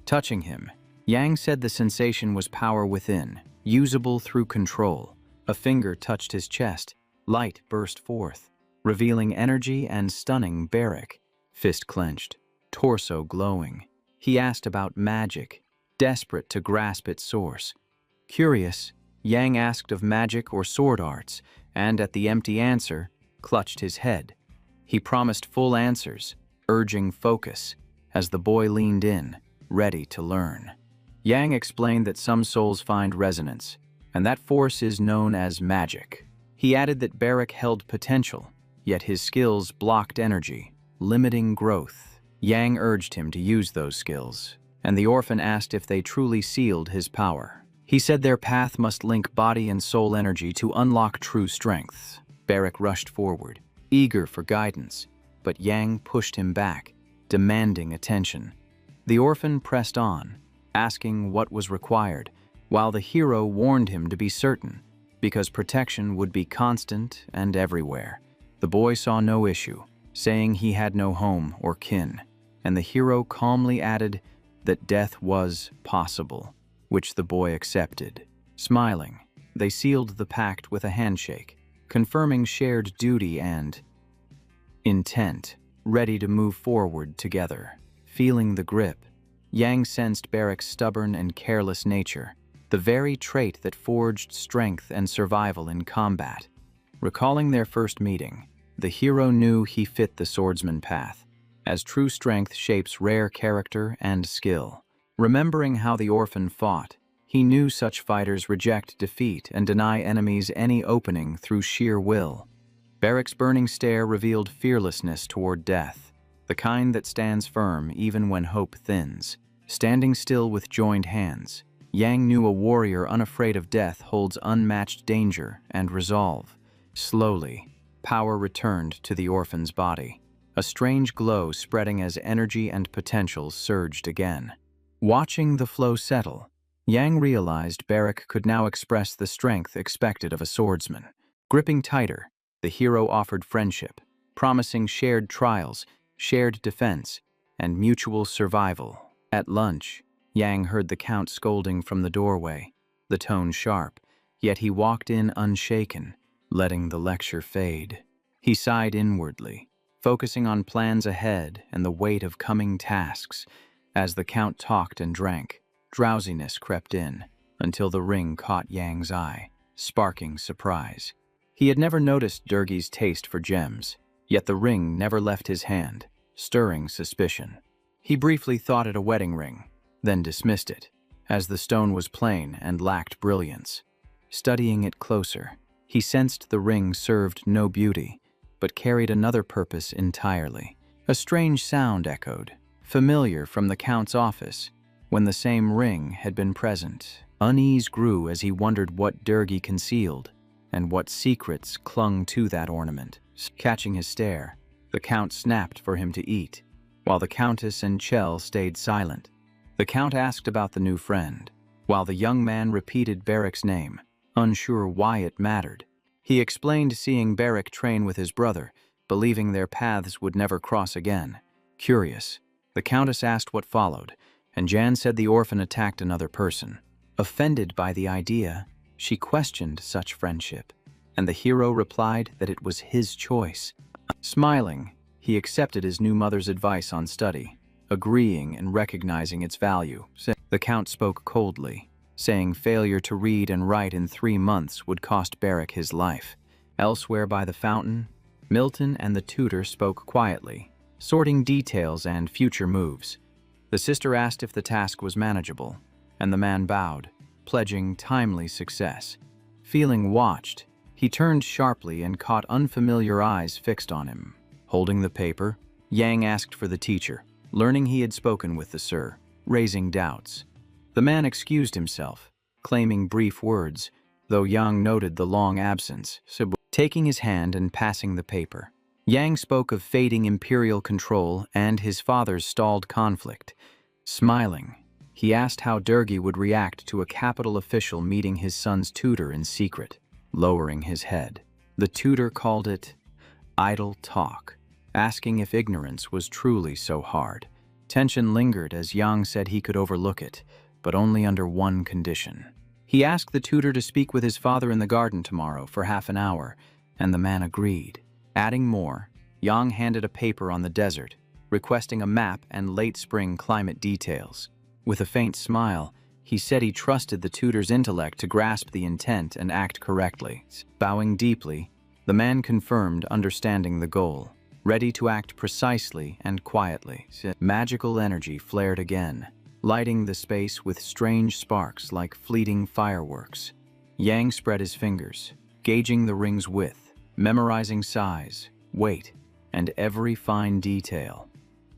Touching him, Yang said the sensation was power within, usable through control. A finger touched his chest, light burst forth, revealing energy and stunning Barrack. Fist clenched, torso glowing. He asked about magic, desperate to grasp its source. Curious, Yang asked of magic or sword arts, and at the empty answer, clutched his head. He promised full answers, urging focus, as the boy leaned in, ready to learn. Yang explained that some souls find resonance, and that force is known as magic. He added that Barrack held potential, yet his skills blocked energy, limiting growth. Yang urged him to use those skills, and the orphan asked if they truly sealed his power. He said their path must link body and soul energy to unlock true strength. Barrack rushed forward, eager for guidance, but Yang pushed him back, demanding attention. The orphan pressed on, asking what was required, while the hero warned him to be certain, because protection would be constant and everywhere. The boy saw no issue, saying he had no home or kin, and the hero calmly added that death was possible, which the boy accepted. Smiling, they sealed the pact with a handshake, confirming shared duty and intent, ready to move forward together. Feeling the grip, Yang sensed Barrack's stubborn and careless nature, the very trait that forged strength and survival in combat. Recalling their first meeting, the hero knew he fit the swordsman path, as true strength shapes rare character and skill. Remembering how the orphan fought, he knew such fighters reject defeat and deny enemies any opening through sheer will. Barrack's burning stare revealed fearlessness toward death, the kind that stands firm even when hope thins. Standing still with joined hands, Yang knew a warrior unafraid of death holds unmatched danger and resolve. Slowly, power returned to the orphan's body, a strange glow spreading as energy and potential surged again. Watching the flow settle, Yang realized Barrack could now express the strength expected of a swordsman. Gripping tighter, the hero offered friendship, promising shared trials, shared defense, and mutual survival. At lunch, Yang heard the Count scolding from the doorway, the tone sharp, yet he walked in unshaken, letting the lecture fade. He sighed inwardly, focusing on plans ahead and the weight of coming tasks. As the Count talked and drank, drowsiness crept in, until the ring caught Yang's eye, sparking surprise. He had never noticed Durgi's taste for gems, yet the ring never left his hand, stirring suspicion. He briefly thought it a wedding ring, then dismissed it, as the stone was plain and lacked brilliance. Studying it closer, he sensed the ring served no beauty, but carried another purpose entirely. A strange sound echoed, familiar from the Count's office, when the same ring had been present. Unease grew as he wondered what Durgi concealed, and what secrets clung to that ornament. Catching his stare, the Count snapped for him to eat, while the Countess and Chell stayed silent. The Count asked about the new friend, while the young man repeated Barrick's name, unsure why it mattered. He explained seeing Barrick train with his brother, believing their paths would never cross again. Curious, the Countess asked what followed, and Jan said the orphan attacked another person. Offended by the idea, she questioned such friendship, and the hero replied that it was his choice. Smiling, he accepted his new mother's advice on study, agreeing and recognizing its value. The Count spoke coldly, saying failure to read and write in 3 months would cost Barrick his life. Elsewhere by the fountain, Milton and the tutor spoke quietly, sorting details and future moves. The sister asked if the task was manageable, and the man bowed, pledging timely success. Feeling watched, he turned sharply and caught unfamiliar eyes fixed on him. Holding the paper, Yang asked for the teacher, learning he had spoken with the sir, raising doubts. The man excused himself, claiming brief words, though Yang noted the long absence. Taking his hand and passing the paper, Yang spoke of fading imperial control and his father's stalled conflict. Smiling, he asked how Durgi would react to a capital official meeting his son's tutor in secret. Lowering his head, the tutor called it idle talk, asking if ignorance was truly so hard. Tension lingered as Yang said he could overlook it, but only under one condition. He asked the tutor to speak with his father in the garden tomorrow for half an hour, and the man agreed. Adding more, Yang handed a paper on the desert, requesting a map and late spring climate details. With a faint smile, he said he trusted the tutor's intellect to grasp the intent and act correctly. Bowing deeply, the man confirmed understanding the goal, ready to act precisely and quietly. Magical energy flared again, lighting the space with strange sparks like fleeting fireworks. Yang spread his fingers, gauging the ring's width, memorizing size, weight, and every fine detail.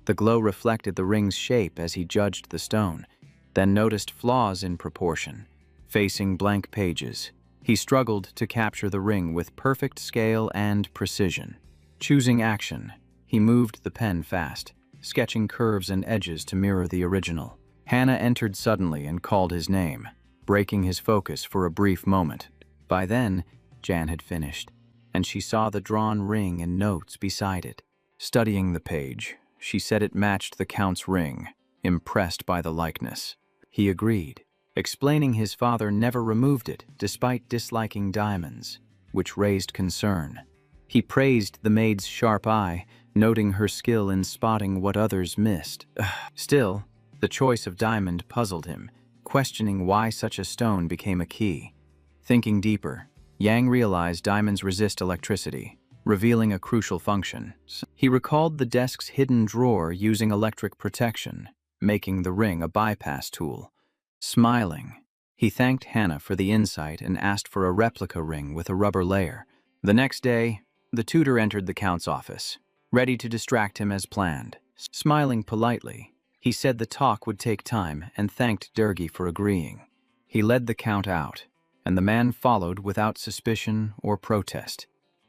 The glow reflected the ring's shape as he judged the stone, then noticed flaws in proportion. Facing blank pages, he struggled to capture the ring with perfect scale and precision. Choosing action, he moved the pen fast, sketching curves and edges to mirror the original. Hannah entered suddenly and called his name, breaking his focus for a brief moment. By then, Jan had finished, and she saw the drawn ring and notes beside it. Studying the page, she said it matched the Count's ring, impressed by the likeness. He agreed, explaining his father never removed it despite disliking diamonds, which raised concern. He praised the maid's sharp eye, noting her skill in spotting what others missed. Still, the choice of diamond puzzled him, questioning why such a stone became a key. Thinking deeper, Yang realized diamonds resist electricity, revealing a crucial function. He recalled the desk's hidden drawer using electric protection, making the ring a bypass tool. Smiling, he thanked Hannah for the insight and asked for a replica ring with a rubber layer. The next day, the tutor entered the Count's office, ready to distract him as planned. Smiling politely, he said the talk would take time and thanked Durgi for agreeing. He led the Count out, and the man followed without suspicion or protest.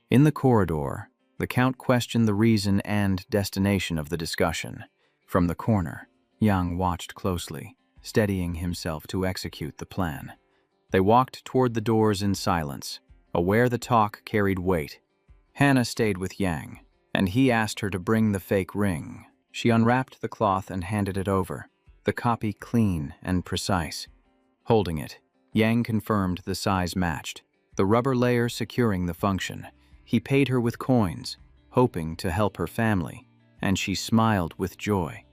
In the corridor, the Count questioned the reason and destination of the discussion. From the corner, Yang watched closely, steadying himself to execute the plan. They walked toward the doors in silence, aware the talk carried weight. Hannah stayed with Yang, and he asked her to bring the fake ring. She unwrapped the cloth and handed it over, the copy clean and precise. Holding it, Yang confirmed the size matched, the rubber layer securing the function. He paid her with coins, hoping to help her family, and she smiled with joy.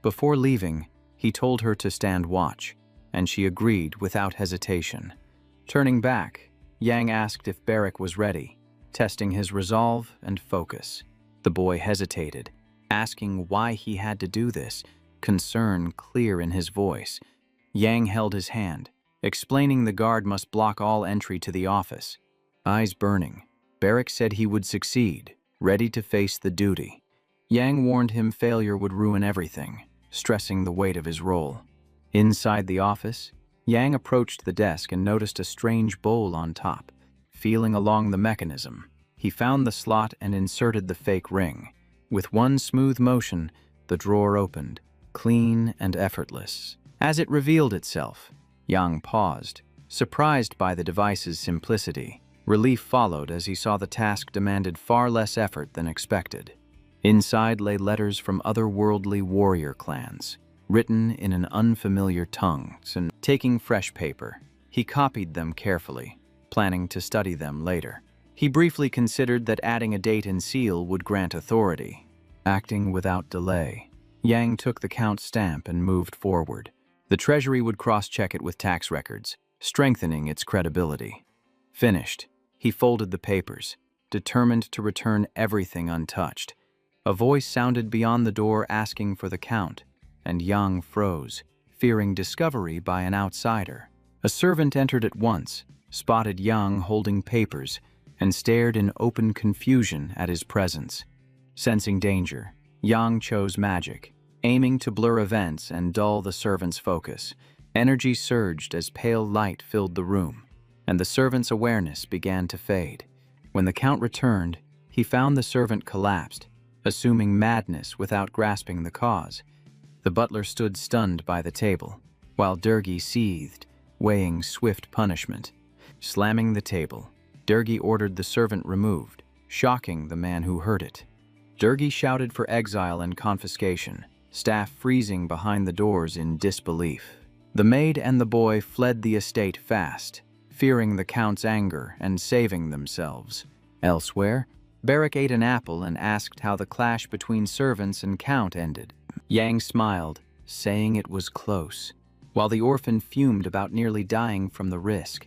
Before leaving, he told her to stand watch, and she agreed without hesitation. Turning back, Yang asked if Barrick was ready, testing his resolve and focus. The boy hesitated, asking why he had to do this, concern clear in his voice. Yang held his hand, explaining the guard must block all entry to the office. Eyes burning, Barrack said he would succeed, ready to face the duty. Yang warned him failure would ruin everything, stressing the weight of his role. Inside the office, Yang approached the desk and noticed a strange bowl on top. Feeling along the mechanism, he found the slot and inserted the fake ring. With one smooth motion, the drawer opened, clean and effortless. As it revealed itself, Yang paused, surprised by the device's simplicity. Relief followed as he saw the task demanded far less effort than expected. Inside lay letters from otherworldly warrior clans, written in an unfamiliar tongue, and taking fresh paper, he copied them carefully, planning to study them later. He briefly considered that adding a date and seal would grant authority. Acting without delay, Yang took the count stamp and moved forward. The Treasury would cross-check it with tax records, strengthening its credibility. Finished, he folded the papers, determined to return everything untouched. A voice sounded beyond the door asking for the count, and Yang froze, fearing discovery by an outsider. A servant entered at once, spotted Yang holding papers, and stared in open confusion at his presence. Sensing danger, Yang chose magic, aiming to blur events and dull the servant's focus. Energy surged as pale light filled the room, and the servant's awareness began to fade. When the count returned, he found the servant collapsed, assuming madness without grasping the cause. The butler stood stunned by the table, while Durgi seethed, weighing swift punishment. Slamming the table, Durgi ordered the servant removed, shocking the man who heard it. Durgi shouted for exile and confiscation, staff freezing behind the doors in disbelief. The maid and the boy fled the estate fast, fearing the count's anger and saving themselves. Elsewhere, Barrack ate an apple and asked how the clash between servants and count ended. Yang smiled, saying it was close, while the orphan fumed about nearly dying from the risk.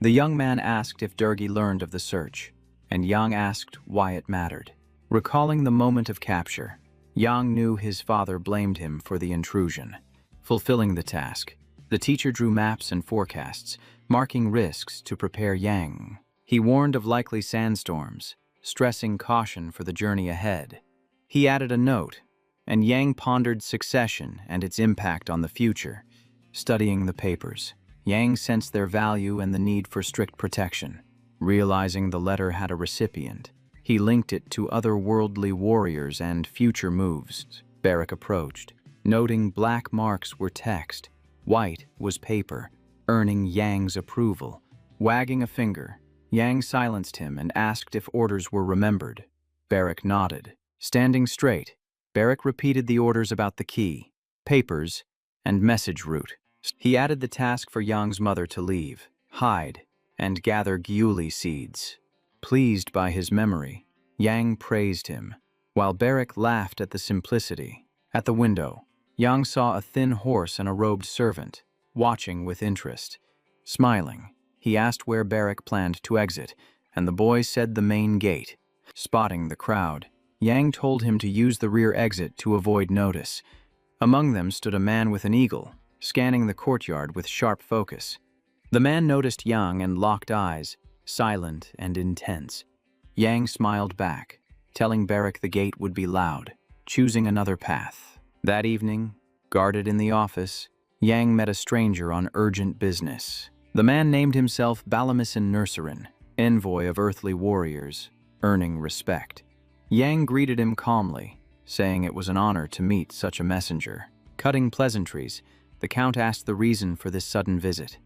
The young man asked if Durgi learned of the search, and Yang asked why it mattered. Recalling the moment of capture, Yang knew his father blamed him for the intrusion. Fulfilling the task, the teacher drew maps and forecasts, marking risks to prepare Yang. He warned of likely sandstorms, stressing caution for the journey ahead. He added a note, and Yang pondered succession and its impact on the future. Studying the papers, Yang sensed their value and the need for strict protection. Realizing the letter had a recipient, he linked it to otherworldly warriors and future moves. Barrack approached, noting black marks were text, white was paper, earning Yang's approval. Wagging a finger, Yang silenced him and asked if orders were remembered. Barrack nodded. Standing straight, Barrack repeated the orders about the key, papers, and message route. He added the task for Yang's mother to leave, hide, and gather gyuli seeds. Pleased by his memory, Yang praised him, while Barrack laughed at the simplicity. At the window, Yang saw a thin horse and a robed servant, watching with interest. Smiling, he asked where Barrack planned to exit, and the boy said the main gate. Spotting the crowd, Yang told him to use the rear exit to avoid notice. Among them stood a man with an eagle, scanning the courtyard with sharp focus. The man noticed Yang and locked eyes, silent and intense. Yang smiled back, telling Barrack the gate would be loud, choosing another path. That evening, guarded in the office, Yang met a stranger on urgent business. The man named himself Balamisen Nurserin, envoy of earthly warriors, earning respect. Yang greeted him calmly, saying it was an honor to meet such a messenger. Cutting pleasantries, the Count asked the reason for this sudden visit.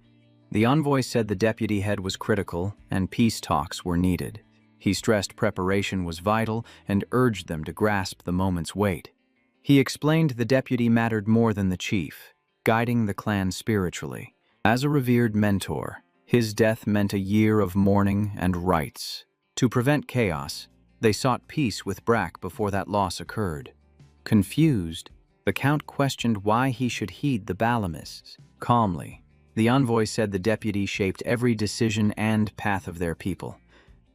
The envoy said the deputy head was critical and peace talks were needed. He stressed preparation was vital and urged them to grasp the moment's weight. He explained the deputy mattered more than the chief, guiding the clan spiritually. As a revered mentor, his death meant a year of mourning and rites. To prevent chaos, they sought peace with Brack before that loss occurred. Confused, the Count questioned why he should heed the Balamists. Calmly, the envoy said the deputy shaped every decision and path of their people.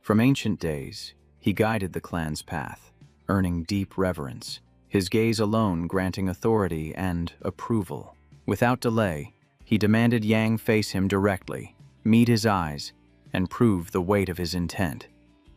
From ancient days, he guided the clan's path, earning deep reverence. his gaze alone granting authority and approval. Without delay, he demanded Yang face him directly, meet his eyes, and prove the weight of his intent.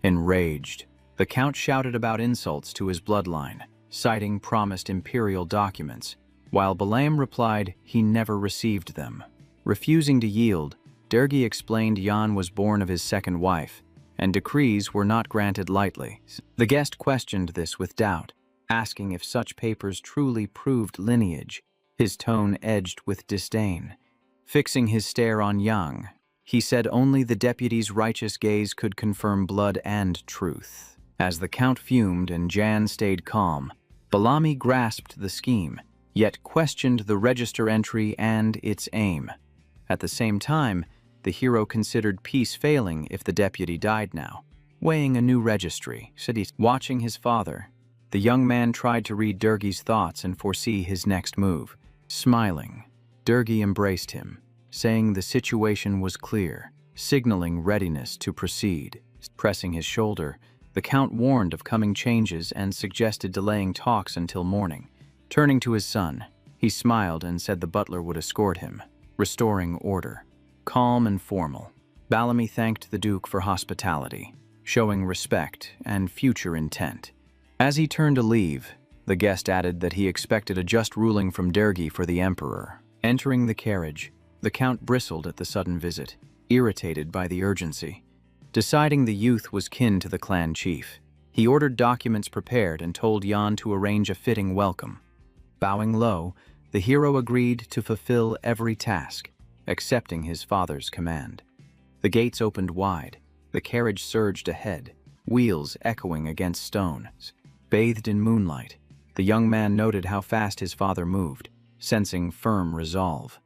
Enraged, the Count shouted about insults to his bloodline, citing promised imperial documents, while Balaam replied he never received them. Refusing to yield, Dergi explained Yan was born of his second wife, and decrees were not granted lightly. The guest questioned this with doubt, asking if such papers truly proved lineage, his tone edged with disdain. Fixing his stare on Yang, he said only the deputy's righteous gaze could confirm blood and truth. As the Count fumed and Jan stayed calm, Bellamy grasped the scheme, yet questioned the register entry and its aim. At the same time, the hero considered peace failing if the deputy died now, weighing a new registry. Watching his father, the young man tried to read Dergi's thoughts and foresee his next move. Smiling, Dergi embraced him, saying the situation was clear, signaling readiness to proceed. Pressing his shoulder, the Count warned of coming changes and suggested delaying talks until morning. Turning to his son, he smiled and said the butler would escort him, restoring order. Calm and formal, Bellamy thanked the Duke for hospitality, showing respect and future intent. As he turned to leave, the guest added that he expected a just ruling from Dergi for the Emperor. Entering the carriage, the Count bristled at the sudden visit, irritated by the urgency. Deciding the youth was kin to the clan chief, he ordered documents prepared and told Yan to arrange a fitting welcome. Bowing low, the hero agreed to fulfill every task, accepting his father's command. The gates opened wide, the carriage surged ahead, wheels echoing against stone. Bathed in moonlight, the young man noted how fast his father moved, sensing firm resolve.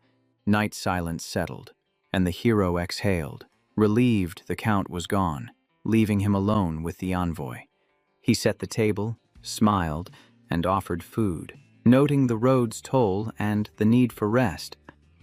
Night silence settled, and the hero exhaled, relieved the Count was gone, leaving him alone with the envoy. He set the table, smiled, and offered food, noting the road's toll and the need for rest.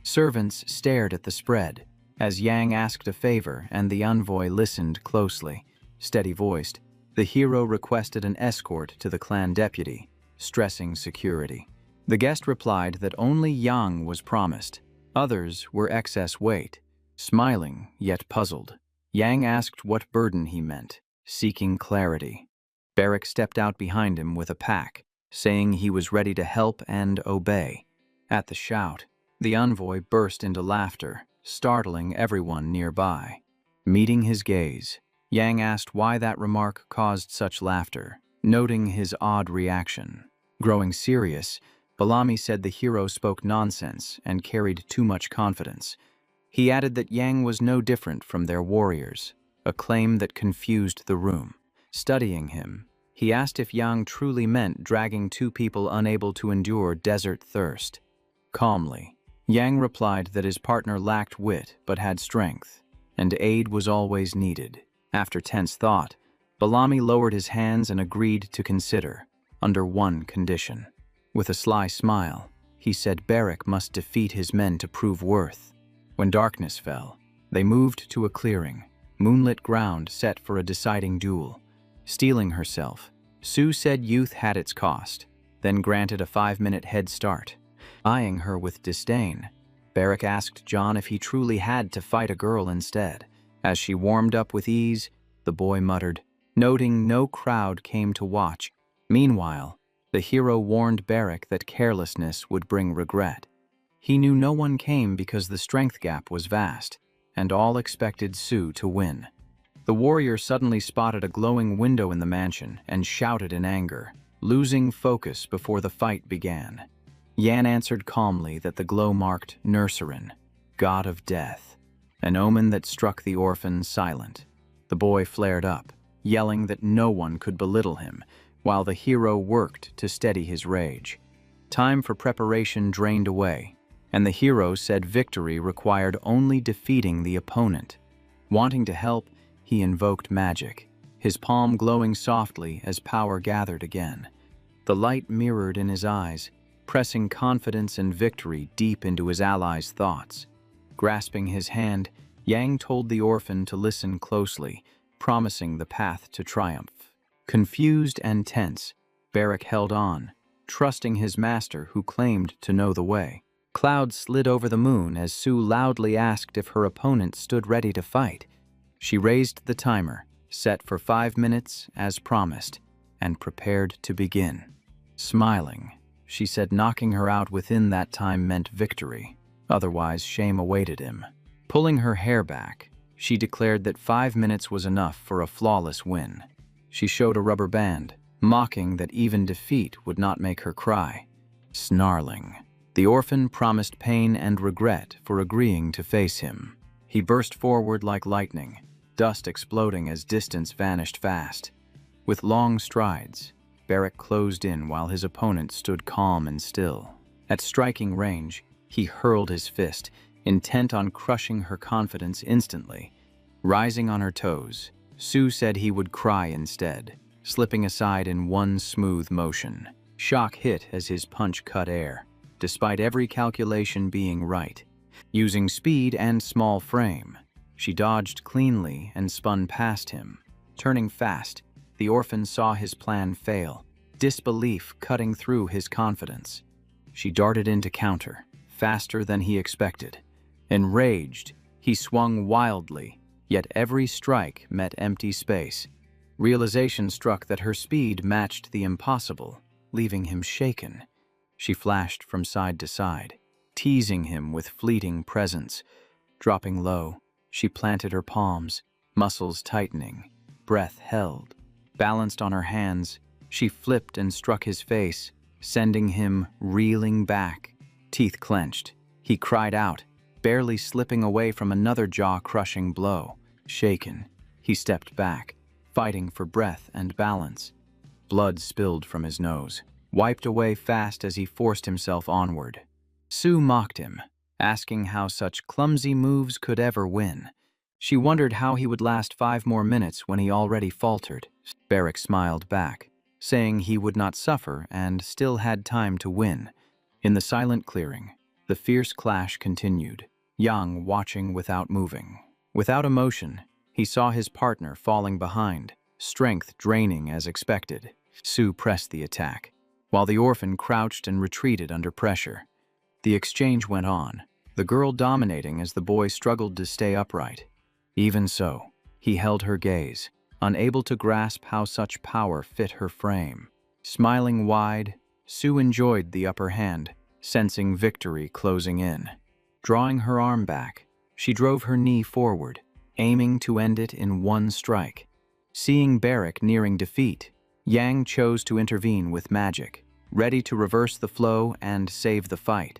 Servants stared at the spread, as Yang asked a favor and the envoy listened closely. Steady-voiced, the hero requested an escort to the clan deputy, stressing security. The guest replied that only Yang was promised. Others were excess weight. Smiling, yet puzzled, Yang asked what burden he meant, seeking clarity. Barrack stepped out behind him with a pack, saying he was ready to help and obey. At the shout, the envoy burst into laughter, startling everyone nearby. Meeting his gaze, Yang asked why that remark caused such laughter, noting his odd reaction. Growing serious, Bellamy said the hero spoke nonsense and carried too much confidence. He added that Yang was no different from their warriors, a claim that confused the room. Studying him, he asked if Yang truly meant dragging two people unable to endure desert thirst. Calmly, Yang replied that his partner lacked wit but had strength, and aid was always needed. After tense thought, Bellamy lowered his hands and agreed to consider, under one condition. With a sly smile, he said Barrack must defeat his men to prove worth. When darkness fell, they moved to a clearing, moonlit ground set for a deciding duel. Steeling herself, Sue said youth had its cost, then granted a 5-minute head start. Eyeing her with disdain, Barrack asked John if he truly had to fight a girl instead. As she warmed up with ease, the boy muttered, noting no crowd came to watch. Meanwhile, the hero warned Barrack that carelessness would bring regret. He knew no one came because the strength gap was vast, and all expected Sue to win. The warrior suddenly spotted a glowing window in the mansion and shouted in anger, losing focus before the fight began. Yan answered calmly that the glow marked Nurserin, god of death, an omen that struck the orphan silent. The boy flared up, yelling that no one could belittle him, while the hero worked to steady his rage. Time for preparation drained away, and the hero said victory required only defeating the opponent. Wanting to help, he invoked magic, his palm glowing softly as power gathered again. The light mirrored in his eyes, pressing confidence and victory deep into his ally's thoughts. Grasping his hand, Yang told the orphan to listen closely, promising the path to triumph. Confused and tense, Barrack held on, trusting his master who claimed to know the way. Clouds slid over the moon as Su loudly asked if her opponent stood ready to fight. She raised the timer, set for 5 minutes as promised, and prepared to begin. Smiling, she said knocking her out within that time meant victory. Otherwise, shame awaited him. Pulling her hair back, she declared that 5 minutes was enough for a flawless win. She showed a rubber band, mocking that even defeat would not make her cry. Snarling, the orphan promised pain and regret for agreeing to face him. He burst forward like lightning, dust exploding as distance vanished fast. With long strides, Barrack closed in while his opponent stood calm and still. At striking range, he hurled his fist, intent on crushing her confidence instantly. Rising on her toes, Su said he would cry instead, slipping aside in one smooth motion. Shock hit as his punch cut air, despite every calculation being right. Using speed and small frame, she dodged cleanly and spun past him. Turning fast, the orphan saw his plan fail, disbelief cutting through his confidence. She darted in to counter, faster than he expected. Enraged, he swung wildly, yet every strike met empty space. Realization struck that her speed matched the impossible, leaving him shaken. She flashed from side to side, teasing him with fleeting presence. Dropping low, she planted her palms, muscles tightening, breath held. Balanced on her hands, she flipped and struck his face, sending him reeling back. Teeth clenched, he cried out, barely slipping away from another jaw-crushing blow. Shaken, he stepped back, fighting for breath and balance. Blood spilled from his nose, wiped away fast as he forced himself onward. Su mocked him, asking how such clumsy moves could ever win. She wondered how he would last 5 more minutes when he already faltered. Barrack smiled back, saying he would not suffer and still had time to win. In the silent clearing, the fierce clash continued, Yang watching without moving. Without emotion, he saw his partner falling behind, strength draining as expected. Su pressed the attack, while the orphan crouched and retreated under pressure. The exchange went on, the girl dominating as the boy struggled to stay upright. Even so, he held her gaze, unable to grasp how such power fit her frame. Smiling wide, Su enjoyed the upper hand, sensing victory closing in. Drawing her arm back, she drove her knee forward, aiming to end it in one strike. Seeing Barrack nearing defeat, Yang chose to intervene with magic, ready to reverse the flow and save the fight.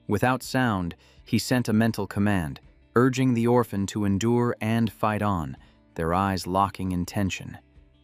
Without sound, he sent a mental command, urging the orphan to endure and fight on, their eyes locking in tension.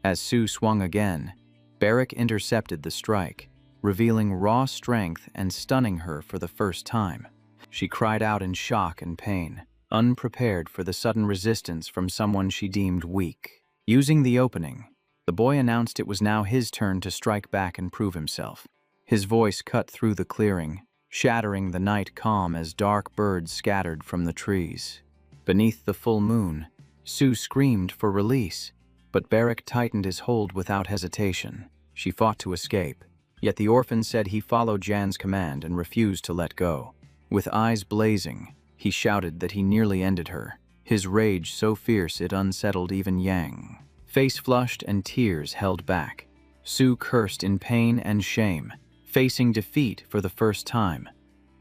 As Su swung again, Barrack intercepted the strike, revealing raw strength and stunning her for the first time. She cried out in shock and pain, unprepared for the sudden resistance from someone she deemed weak. Using the opening, the boy announced it was now his turn to strike back and prove himself. His voice cut through the clearing, shattering the night calm as dark birds scattered from the trees. Beneath the full moon, Su screamed for release, but Barrack tightened his hold without hesitation. She fought to escape, yet the orphan said he followed Jan's command and refused to let go. With eyes blazing, he shouted that he nearly ended her, his rage so fierce it unsettled even Yang. Face flushed and tears held back, Su cursed in pain and shame, facing defeat for the first time.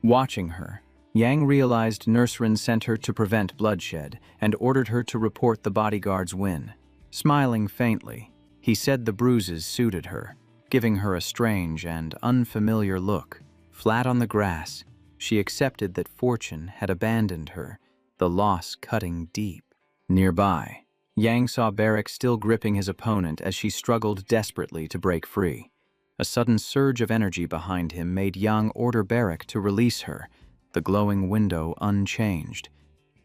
Watching her, Yang realized Nurserin sent her to prevent bloodshed and ordered her to report the bodyguard's win. Smiling faintly, he said the bruises suited her, giving her a strange and unfamiliar look. Flat on the grass, she accepted that fortune had abandoned her, the loss cutting deep. Nearby, Yang saw Barrack still gripping his opponent as she struggled desperately to break free. A sudden surge of energy behind him made Yang order Barrack to release her, the glowing window unchanged.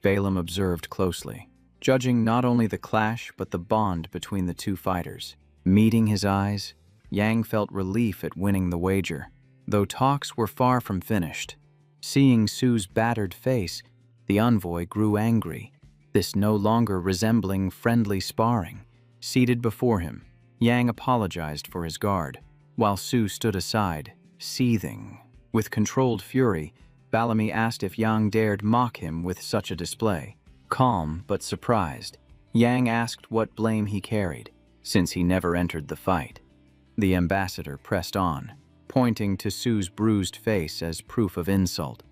Balaam observed closely, judging not only the clash but the bond between the two fighters. Meeting his eyes, Yang felt relief at winning the wager, though talks were far from finished. Seeing Su's battered face, the envoy grew angry, this no longer resembling friendly sparring. Seated before him, Yang apologized for his guard, while Su stood aside, Seething with controlled fury, Bellamy asked if Yang dared mock him with such a display. Calm but surprised, Yang asked what blame he carried, since he never entered the fight. The ambassador pressed on, pointing to Sue's bruised face as proof of insult.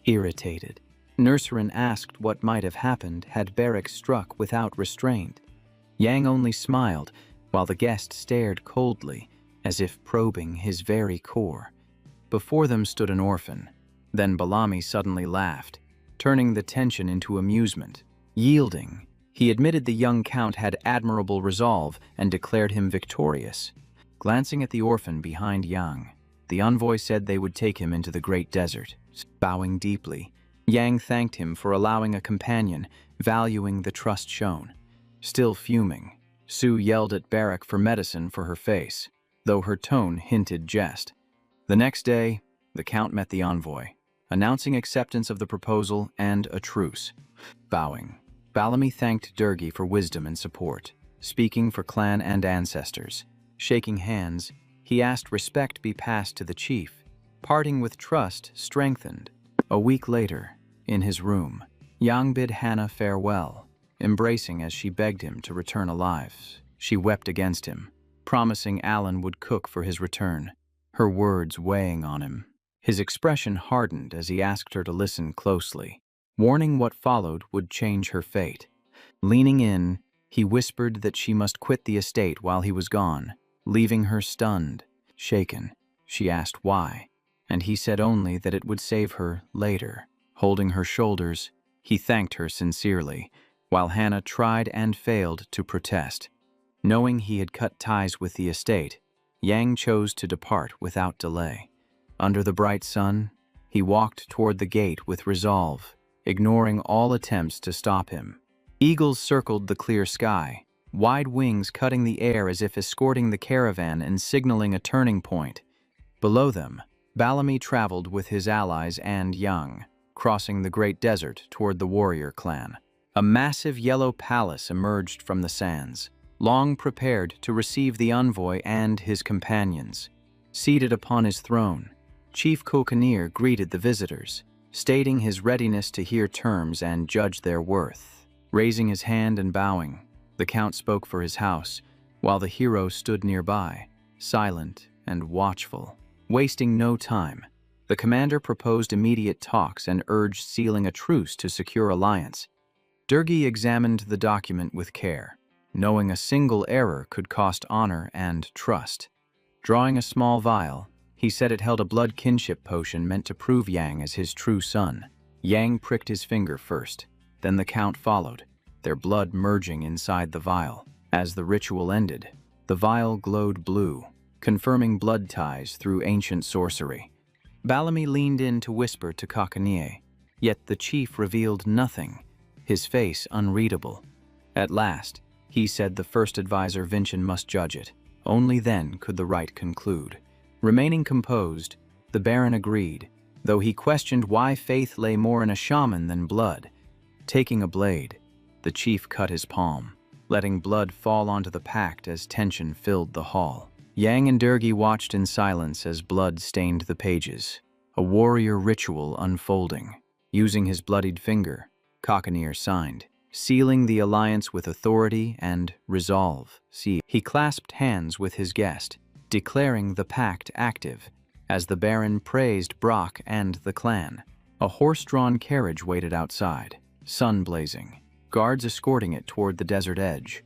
Irritated, Nurserin asked what might have happened had Barrack struck without restraint. Yang only smiled, while the guest stared coldly, as if probing his very core. Before them stood an orphan. Then Bellamy suddenly laughed, turning the tension into amusement. Yielding, he admitted the young count had admirable resolve and declared him victorious. Glancing at the orphan behind Yang, the envoy said they would take him into the great desert. Bowing deeply, Yang thanked him for allowing a companion, valuing the trust shown. Still fuming, Sue yelled at Barrack for medicine for her face, though her tone hinted jest. The next day, the count met the envoy, announcing acceptance of the proposal and a truce. Bowing, Bellamy thanked Durgi for wisdom and support, speaking for clan and ancestors. Shaking hands, he asked respect be passed to the chief, parting with trust strengthened. A week later, in his room, Yang bid Hannah farewell, embracing as she begged him to return alive. She wept against him, promising Alan would cook for his return, her words weighing on him. His expression hardened as he asked her to listen closely, warning what followed would change her fate. Leaning in, he whispered that she must quit the estate while he was gone, leaving her stunned. Shaken, she asked why, and he said only that it would save her later. Holding her shoulders, he thanked her sincerely, while Hannah tried and failed to protest. Knowing he had cut ties with the estate, Yang chose to depart without delay. Under the bright sun, he walked toward the gate with resolve, ignoring all attempts to stop him. Eagles circled the clear sky, wide wings cutting the air as if escorting the caravan and signaling a turning point. Below them, Bellamy traveled with his allies and Yang, crossing the great desert toward the warrior clan. A massive yellow palace emerged from the sands, long prepared to receive the envoy and his companions. Seated upon his throne, Chief Kokanir greeted the visitors, stating his readiness to hear terms and judge their worth. Raising his hand and bowing, the count spoke for his house, while the hero stood nearby, silent and watchful. Wasting no time, the commander proposed immediate talks and urged sealing a truce to secure alliance. Durgi examined the document with care, knowing a single error could cost honor and trust. Drawing a small vial, he said it held a blood kinship potion meant to prove Yang as his true son. Yang pricked his finger first, then the count followed, their blood merging inside the vial. As the ritual ended, the vial glowed blue, confirming blood ties through ancient sorcery. Bellamy leaned in to whisper to Kokanir, yet the chief revealed nothing, his face unreadable. At last, he said the first advisor Vincent must judge it. Only then could the rite conclude. Remaining composed, the Baron agreed, though he questioned why faith lay more in a shaman than blood. Taking a blade, the chief cut his palm, letting blood fall onto the pact as tension filled the hall. Yang and Durgi watched in silence as blood stained the pages, a warrior ritual unfolding. Using his bloodied finger, Kokanir signed, sealing the alliance with authority and resolve. He clasped hands with his guest, declaring the pact active, as the Baron praised Brock and the clan. A horse-drawn carriage waited outside, sun blazing, guards escorting it toward the desert edge.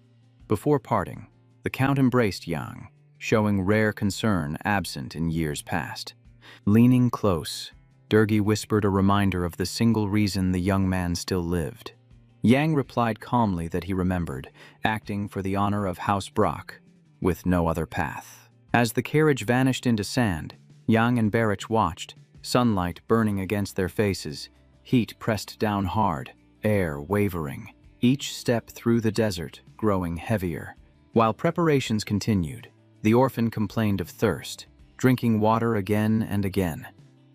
Before parting, the count embraced Yang, showing rare concern absent in years past. Leaning close, Durgi whispered a reminder of the single reason the young man still lived. Yang replied calmly that he remembered, acting for the honor of House Brock, with no other path. As the carriage vanished into sand, Yang and Barrach watched, sunlight burning against their faces, heat pressed down hard, air wavering, each step through the desert growing heavier. While preparations continued, the orphan complained of thirst, drinking water again and again.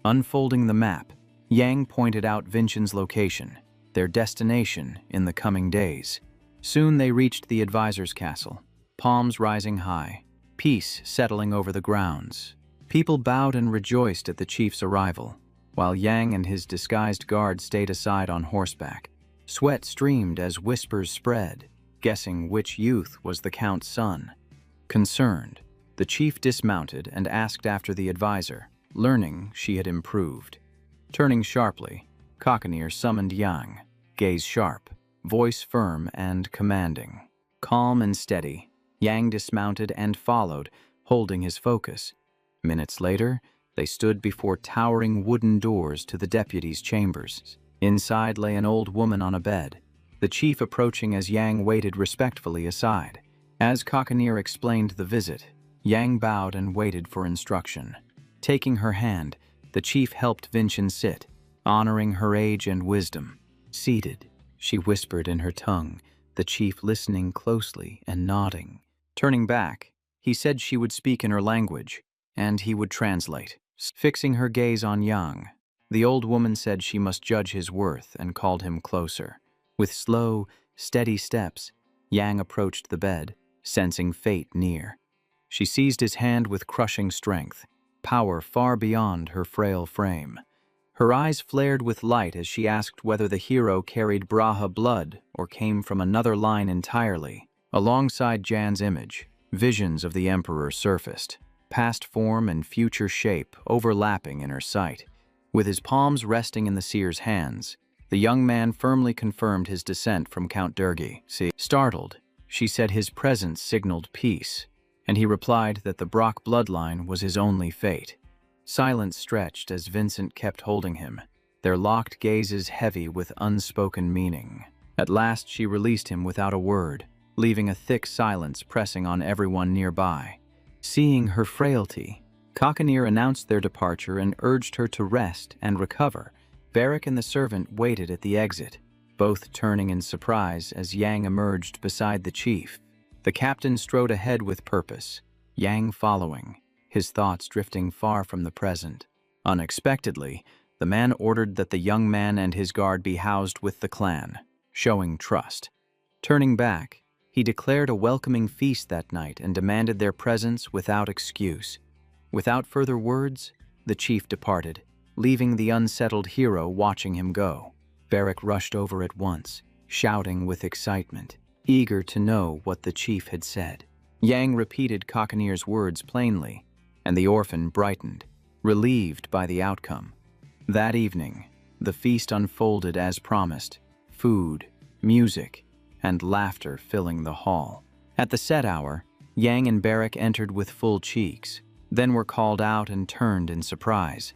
Unfolding the map, Yang pointed out Vincent's location, their destination in the coming days. Soon they reached the advisor's castle, palms rising high, peace settling over the grounds. People bowed and rejoiced at the chief's arrival, while Yang and his disguised guard stayed aside on horseback. Sweat streamed as whispers spread, guessing which youth was the count's son. Concerned, the chief dismounted and asked after the advisor, learning she had improved. Turning sharply, Cockanier summoned Yang, gaze sharp, voice firm and commanding. Calm and steady, Yang dismounted and followed, holding his focus. Minutes later, they stood before towering wooden doors to the deputy's chambers. Inside lay an old woman on a bed, the chief approaching as Yang waited respectfully aside. As Cockanier explained the visit, Yang bowed and waited for instruction. Taking her hand, the chief helped Vincent sit, honoring her age and wisdom. Seated, she whispered in her tongue, the chief listening closely and nodding. Turning back, he said she would speak in her language, and he would translate. Fixing her gaze on Yang, the old woman said she must judge his worth and called him closer. With slow, steady steps, Yang approached the bed, sensing fate near. She seized his hand with crushing strength, power far beyond her frail frame. Her eyes flared with light as she asked whether the hero carried Braha blood or came from another line entirely. Alongside Jan's image, visions of the Emperor surfaced, past form and future shape overlapping in her sight. With his palms resting in the seer's hands, the young man firmly confirmed his descent from Count Durgi. Startled, she said his presence signaled peace, and he replied that the Brock bloodline was his only fate. Silence stretched as Vincent kept holding him, their locked gazes heavy with unspoken meaning. At last she released him without a word, leaving a thick silence pressing on everyone nearby. Seeing her frailty, Cockanier announced their departure and urged her to rest and recover. Barrack and the servant waited at the exit, both turning in surprise as Yang emerged beside the chief. The captain strode ahead with purpose, Yang following, his thoughts drifting far from the present. Unexpectedly, the man ordered that the young man and his guard be housed with the clan, showing trust. Turning back, he declared a welcoming feast that night and demanded their presence without excuse. Without further words, the chief departed, leaving the unsettled hero watching him go. Barrack rushed over at once, shouting with excitement, eager to know what the chief had said. Yang repeated Cockanier's words plainly, and the orphan brightened, relieved by the outcome. That evening, the feast unfolded as promised, food, music, and laughter filling the hall. At the set hour, Yang and Barrack entered with full cheeks, then were called out and turned in surprise.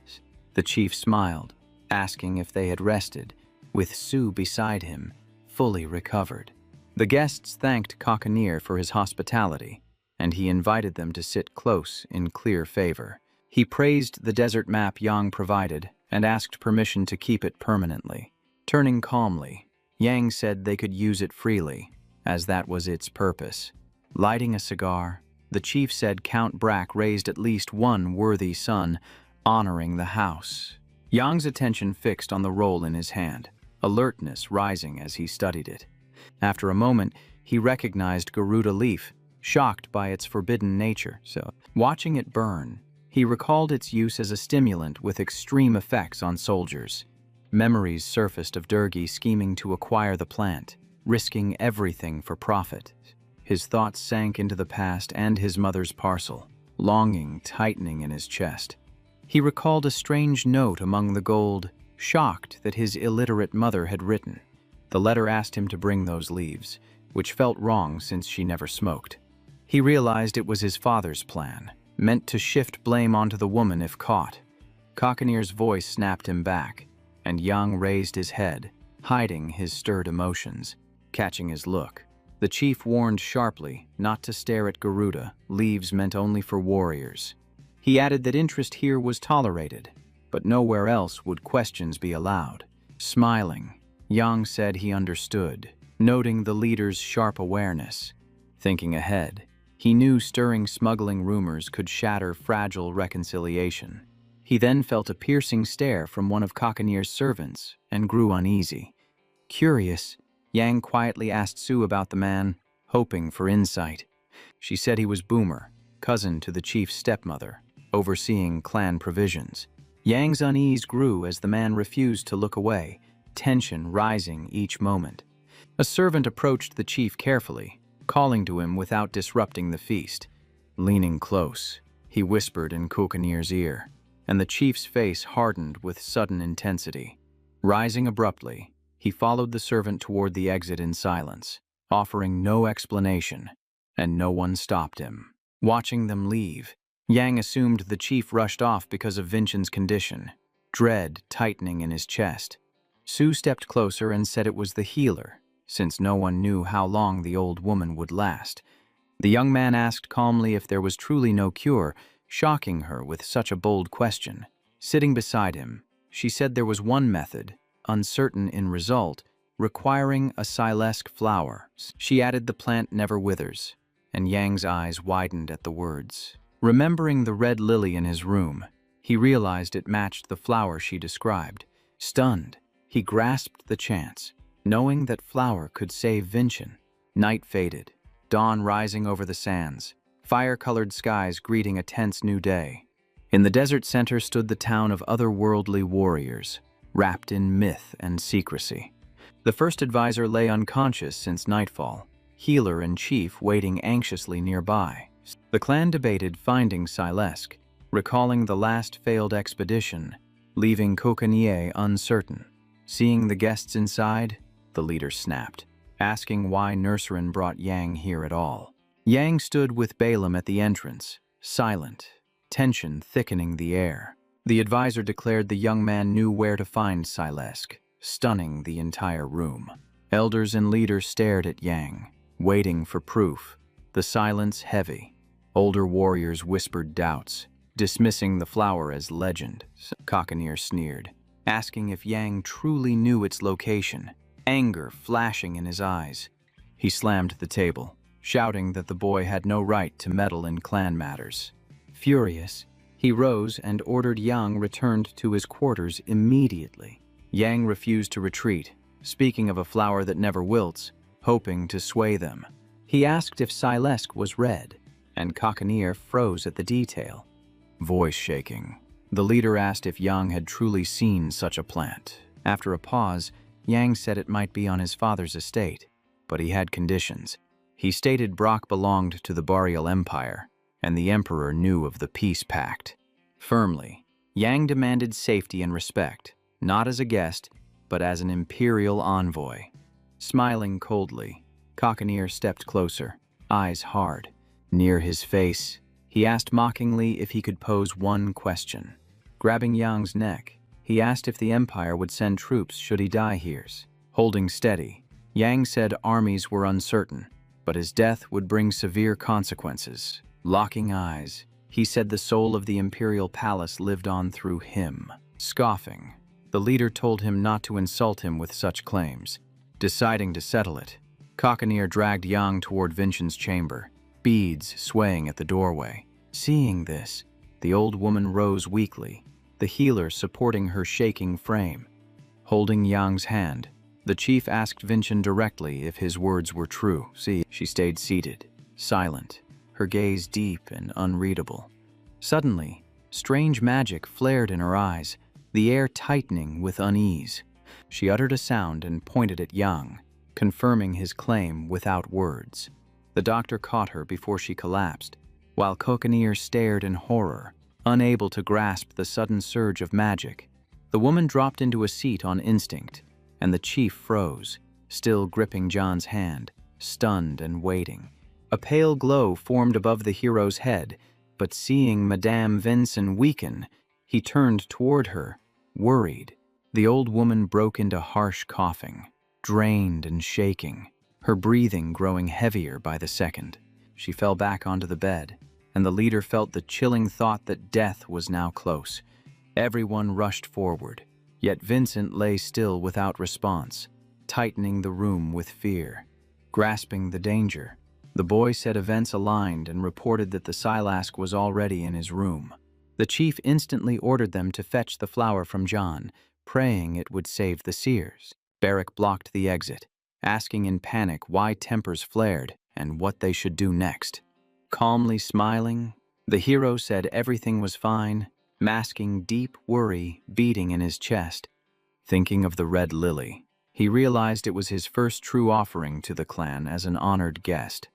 The chief smiled, asking if they had rested, with Sue beside him, fully recovered. The guests thanked Cockanier for his hospitality, and he invited them to sit close in clear favor. He praised the desert map Yang provided and asked permission to keep it permanently. Turning calmly, Yang said they could use it freely, as that was its purpose. Lighting a cigar, the chief said Count Brack raised at least one worthy son, honoring the house. Yang's attention fixed on the roll in his hand, alertness rising as he studied it. After a moment, he recognized Garuda leaf, shocked by its forbidden nature. Watching it burn, he recalled its use as a stimulant with extreme effects on soldiers. Memories surfaced of Durgi scheming to acquire the plant, risking everything for profit. His thoughts sank into the past and his mother's parcel, longing tightening in his chest. He recalled a strange note among the gold, shocked that his illiterate mother had written. The letter asked him to bring those leaves, which felt wrong since she never smoked. He realized it was his father's plan, meant to shift blame onto the woman if caught. Cockanier's voice snapped him back, and Yang raised his head, hiding his stirred emotions. Catching his look, the chief warned sharply not to stare at Garuda, leaves meant only for warriors. He added that interest here was tolerated, but nowhere else would questions be allowed. Smiling, Yang said he understood, noting the leader's sharp awareness. Thinking ahead, he knew stirring smuggling rumors could shatter fragile reconciliation. He then felt a piercing stare from one of Cockanier's servants and grew uneasy. Curious, Yang quietly asked Sue about the man, hoping for insight. She said he was Boomer, cousin to the chief's stepmother, overseeing clan provisions. Yang's unease grew as the man refused to look away, tension rising each moment. A servant approached the chief carefully, calling to him without disrupting the feast. Leaning close, he whispered in Kokanir's ear, and the chief's face hardened with sudden intensity. Rising abruptly, he followed the servant toward the exit in silence, offering no explanation, and no one stopped him. Watching them leave, Yang assumed the chief rushed off because of Vincent's condition, dread tightening in his chest. Sue stepped closer and said it was the healer, since no one knew how long the old woman would last. The young man asked calmly if there was truly no cure, shocking her with such a bold question. Sitting beside him, she said there was one method, uncertain in result, requiring a silesque flower. She added the plant never withers, and Yang's eyes widened at the words. Remembering the red lily in his room, he realized it matched the flower she described. Stunned, he grasped the chance, knowing that flower could save Vincent. Night faded, dawn rising over the sands, fire-colored skies greeting a tense new day. In the desert center stood the town of otherworldly warriors, wrapped in myth and secrecy. The first advisor lay unconscious since nightfall, healer and chief waiting anxiously nearby. The clan debated finding Silesque, recalling the last failed expedition, leaving Kokanier uncertain. Seeing the guests inside, the leader snapped, asking why Nurserin brought Yang here at all. Yang stood with Balaam at the entrance, silent, tension thickening the air. The advisor declared the young man knew where to find Silesque, stunning the entire room. Elders and leaders stared at Yang, waiting for proof, the silence heavy. Older warriors whispered doubts, dismissing the flower as legend. Kokanier sneered, asking if Yang truly knew its location, anger flashing in his eyes. He slammed the table, shouting that the boy had no right to meddle in clan matters. Furious, he rose and ordered Yang returned to his quarters immediately. Yang refused to retreat, speaking of a flower that never wilts, hoping to sway them. He asked if Silesque was red, and Kokanier froze at the detail. Voice shaking, the leader asked if Yang had truly seen such a plant. After a pause, Yang said it might be on his father's estate, but he had conditions. He stated Brock belonged to the Boreal Empire, and the Emperor knew of the peace pact. Firmly, Yang demanded safety and respect, not as a guest, but as an imperial envoy. Smiling coldly, Kokanier stepped closer, eyes hard. Near his face, he asked mockingly if he could pose one question. Grabbing Yang's neck, he asked if the Empire would send troops should he die here. Holding steady, Yang said armies were uncertain, but his death would bring severe consequences. Locking eyes, he said the soul of the imperial palace lived on through him. Scoffing, the leader told him not to insult him with such claims. Deciding to settle it, Kokanier dragged Yang toward Vincent's chamber, beads swaying at the doorway. Seeing this, the old woman rose weakly, the healer supporting her shaking frame. Holding Yang's hand, the chief asked Vincent directly if his words were true. She stayed seated, silent, her gaze deep and unreadable. Suddenly, strange magic flared in her eyes, the air tightening with unease. She uttered a sound and pointed at Yang, confirming his claim without words. The doctor caught her before she collapsed, while Kokanier stared in horror, unable to grasp the sudden surge of magic. The woman dropped into a seat on instinct, and the chief froze, still gripping John's hand, stunned and waiting. A pale glow formed above the hero's head, but seeing Madame Vincent weaken, he turned toward her, worried. The old woman broke into harsh coughing, drained and shaking, her breathing growing heavier by the second. She fell back onto the bed, and the leader felt the chilling thought that death was now close. Everyone rushed forward, yet Vincent lay still without response, tightening the room with fear. Grasping the danger, the boy said events aligned and reported that the Silesque was already in his room. The chief instantly ordered them to fetch the flower from John, praying it would save the seers. Barrack blocked the exit, asking in panic why tempers flared and what they should do next. Calmly smiling, The hero said everything was fine, masking deep worry beating in his chest. Thinking of the red lily, he realized it was his first true offering to the clan as an honored guest.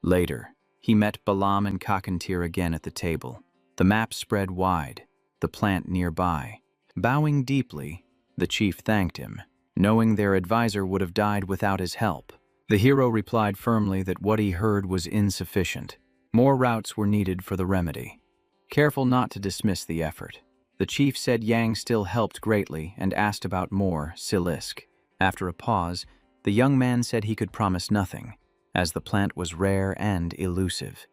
Later, he met Balam and Kakantir again at the table. The map spread wide, the plant nearby. Bowing deeply, the chief thanked him, knowing their advisor would have died without his help. The hero replied firmly that what he heard was insufficient. More routes were needed for the remedy. Careful not to dismiss the effort, the chief said Yang still helped greatly and asked about more silisk. After a pause, the young man said he could promise nothing, as the plant was rare and elusive.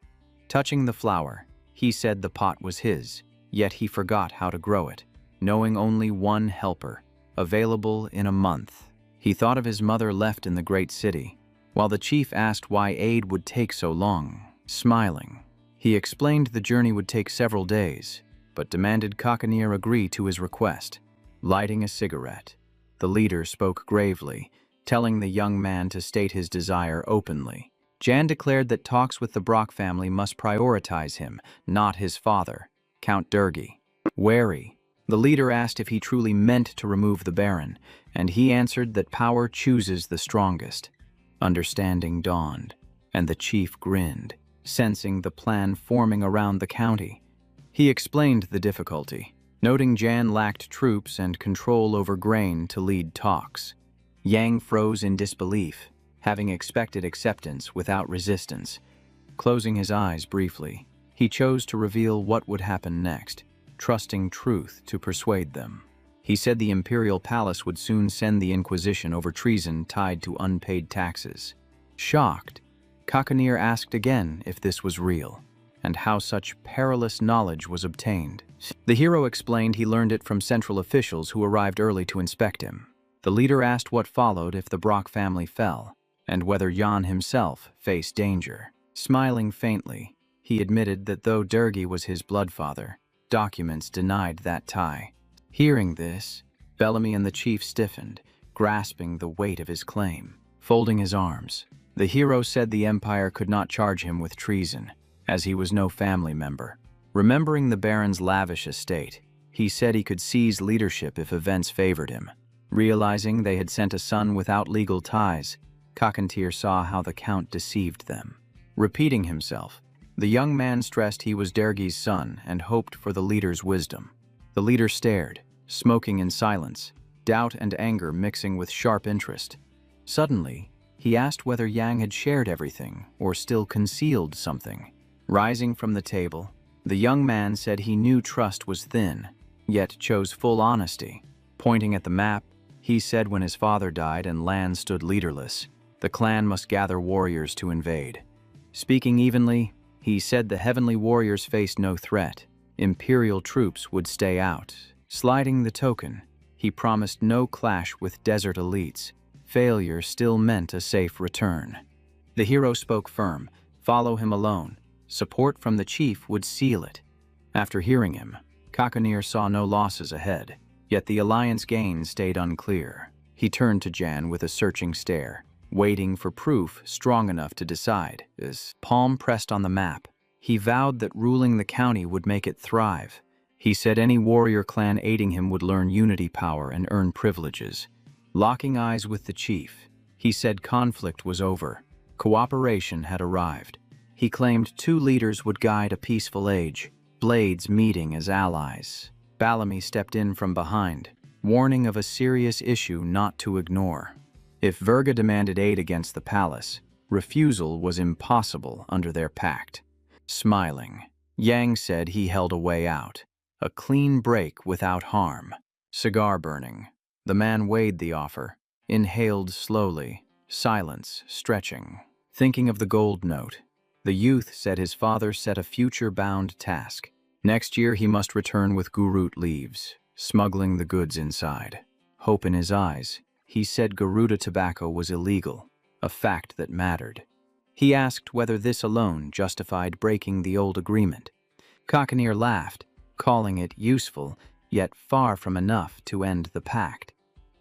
Touching the flower, he said the pot was his, yet he forgot how to grow it, knowing only one helper, available in a month. He thought of his mother left in the great city, while the chief asked why aid would take so long. Smiling, he explained the journey would take several days, but demanded Kakanir agree to his request. Lighting a cigarette, the leader spoke gravely, telling the young man to state his desire openly. Jan declared that talks with the Brock family must prioritize him, not his father, Count Durgi. Wary, the leader asked if he truly meant to remove the Baron, and he answered that power chooses the strongest. Understanding dawned, and the chief grinned, sensing the plan forming around the county. He explained the difficulty, noting Jan lacked troops and control over grain to lead talks. Yang froze in disbelief, having expected acceptance without resistance. Closing his eyes briefly, he chose to reveal what would happen next, trusting truth to persuade them. He said the imperial palace would soon send the Inquisition over treason tied to unpaid taxes. Shocked, Kakanir asked again if this was real, and how such perilous knowledge was obtained. The hero explained he learned it from central officials who arrived early to inspect him. The leader asked what followed if the Brock family fell, and whether Jan himself faced danger. Smiling faintly, he admitted that though Durgi was his bloodfather, documents denied that tie. Hearing this, Bellamy and the chief stiffened, grasping the weight of his claim. Folding his arms, the hero said the Empire could not charge him with treason, as he was no family member. Remembering the Baron's lavish estate, he said he could seize leadership if events favored him. Realizing they had sent a son without legal ties, Kakantir saw how the Count deceived them. Repeating himself, the young man stressed he was Dergi's son and hoped for the leader's wisdom. The leader stared, smoking in silence, doubt and anger mixing with sharp interest. Suddenly, he asked whether Yang had shared everything or still concealed something. Rising from the table, the young man said he knew trust was thin, yet chose full honesty. Pointing at the map, he said when his father died and land stood leaderless, the clan must gather warriors to invade. Speaking evenly, he said the heavenly warriors faced no threat. Imperial troops would stay out. Sliding the token, he promised no clash with desert elites. Failure still meant a safe return. The hero spoke firm, follow him alone. Support from the chief would seal it. After hearing him, Kakanir saw no losses ahead, yet the alliance gain stayed unclear. He turned to Jan with a searching stare, waiting for proof strong enough to decide. His palm pressed on the map. He vowed that ruling the county would make it thrive. He said any warrior clan aiding him would learn unity power and earn privileges. Locking eyes with the chief, he said conflict was over. Cooperation had arrived. He claimed 2 leaders would guide a peaceful age, blades meeting as allies. Bellamy stepped in from behind, warning of a serious issue not to ignore. If Verga demanded aid against the palace, refusal was impossible under their pact. Smiling, Yang said he held a way out, a clean break without harm. Cigar burning, the man weighed the offer, inhaled slowly, silence stretching. Thinking of the gold note, the youth said his father set a future-bound task. Next year he must return with Gurut leaves, smuggling the goods inside. Hope in his eyes, he said Garuda tobacco was illegal, a fact that mattered. He asked whether this alone justified breaking the old agreement. Kakanir laughed, calling it useful, yet far from enough to end the pact.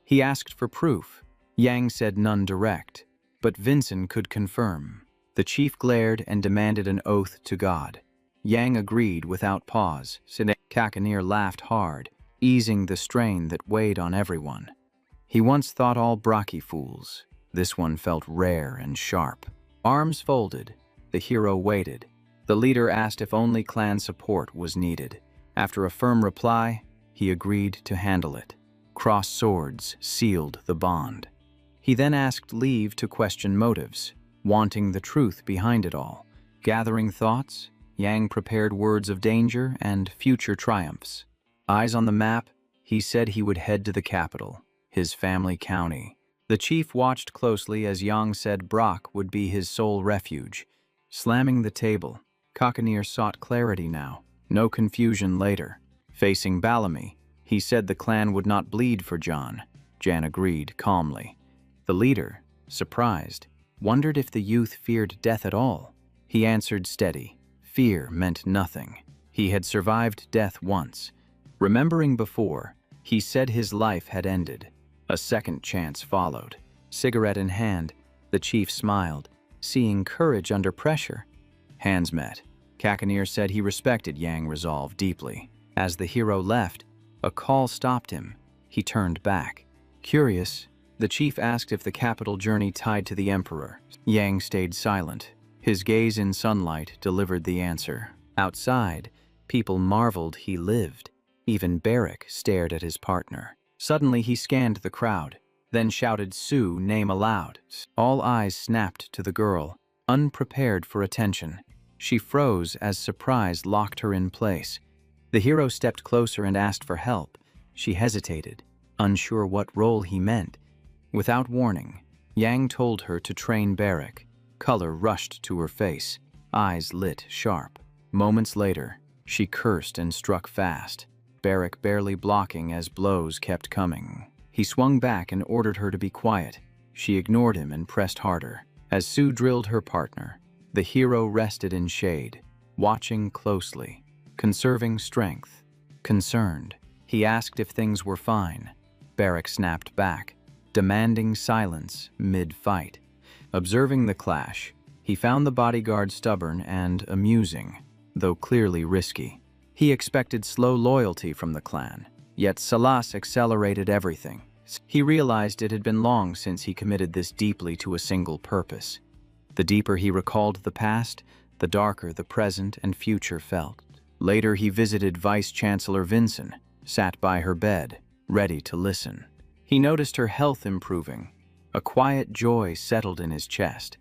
He asked for proof. Yang said none direct, but Vincent could confirm. The chief glared and demanded an oath to God. Yang agreed without pause. Kakanir laughed hard, easing the strain that weighed on everyone. He once thought all Braki fools. This one felt rare and sharp. Arms folded, the hero waited. The leader asked if only clan support was needed. After a firm reply, he agreed to handle it. Crossed swords sealed the bond. He then asked leave to question motives, wanting the truth behind it all. Gathering thoughts, Yang prepared words of danger and future triumphs. Eyes on the map, he said he would head to the capital, his family county. The chief watched closely as Yang said Brock would be his sole refuge. Slamming the table, Kakanir sought clarity now, no confusion later. Facing Bellamy, he said the clan would not bleed for John. Jan agreed calmly. The leader, surprised, wondered if the youth feared death at all. He answered steady. Fear meant nothing. He had survived death once. Remembering before, he said his life had ended. A second chance followed. Cigarette in hand, the chief smiled, seeing courage under pressure. Hands met. Kakanir said he respected Yang resolve deeply. As the hero left, a call stopped him. He turned back. Curious, the chief asked if the capital journey tied to the emperor. Yang stayed silent. His gaze in sunlight delivered the answer. Outside, people marveled he lived. Even Barrick stared at his partner. Suddenly he scanned the crowd, then shouted Sue's name aloud. All eyes snapped to the girl, unprepared for attention. She froze as surprise locked her in place. The hero stepped closer and asked for help. She hesitated, unsure what role he meant. Without warning, Yang told her to train Barrick. Color rushed to her face, eyes lit sharp. Moments later, she cursed and struck fast, Barrick barely blocking as blows kept coming. He swung back and ordered her to be quiet. She ignored him and pressed harder. As Sue drilled her partner, the hero rested in shade, watching closely, conserving strength. Concerned, he asked if things were fine. Barrick snapped back, demanding silence mid-fight. Observing the clash, he found the bodyguard stubborn and amusing, though clearly risky. He expected slow loyalty from the clan, yet Salas accelerated everything. He realized it had been long since he committed this deeply to a single purpose. The deeper he recalled the past, the darker the present and future felt. Later he visited Vice-Chancellor Vincent, sat by her bed, ready to listen. He noticed her health improving. A quiet joy settled in his chest.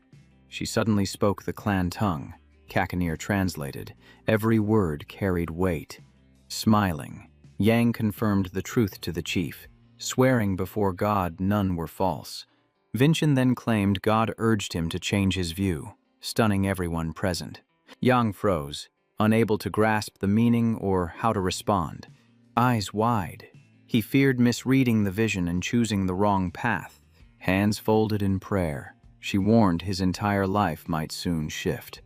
She suddenly spoke the clan tongue. Kakanir translated. Every word carried weight. Smiling, Yang confirmed the truth to the chief, swearing before God none were false. Vincent then claimed God urged him to change his view, stunning everyone present. Yang froze, unable to grasp the meaning or how to respond. Eyes wide, he feared misreading the vision and choosing the wrong path. Hands folded in prayer, she warned his entire life might soon shift.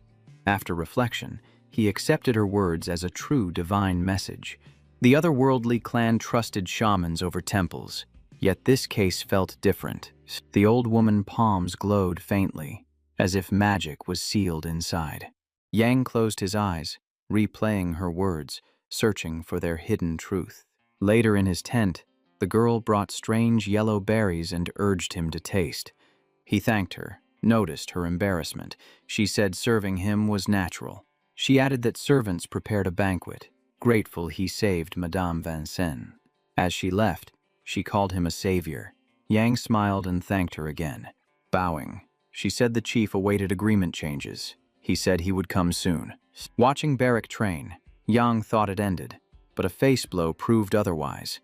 After reflection, he accepted her words as a true divine message. The otherworldly clan trusted shamans over temples, yet this case felt different. The old woman's palms glowed faintly, as if magic was sealed inside. Yang closed his eyes, replaying her words, searching for their hidden truth. Later in his tent, the girl brought strange yellow berries and urged him to taste. He thanked her, noticed her embarrassment. She said serving him was natural. She added that servants prepared a banquet, grateful he saved Madame Vincent. As she left, she called him a savior. Yang smiled and thanked her again. Bowing, she said the chief awaited agreement changes. He said he would come soon. Watching Barrick train, Yang thought it ended, but a face blow proved otherwise.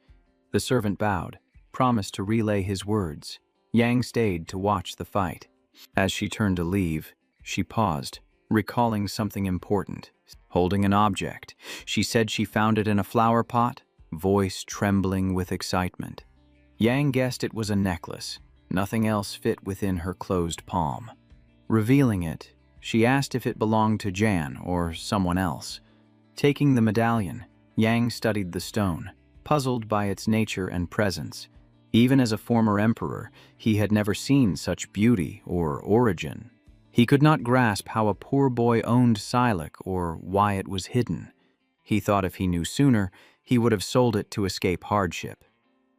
The servant bowed, promised to relay his words. Yang stayed to watch the fight. As she turned to leave, she paused, recalling something important. Holding an object, she said she found it in a flower pot, voice trembling with excitement. Yang guessed it was a necklace. Nothing else fit within her closed palm. Revealing it, she asked if it belonged to Jan or someone else. Taking the medallion, Yang studied the stone, puzzled by its nature and presence. Even as a former emperor, he had never seen such beauty or origin. He could not grasp how a poor boy owned Silac or why it was hidden. He thought if he knew sooner, he would have sold it to escape hardship.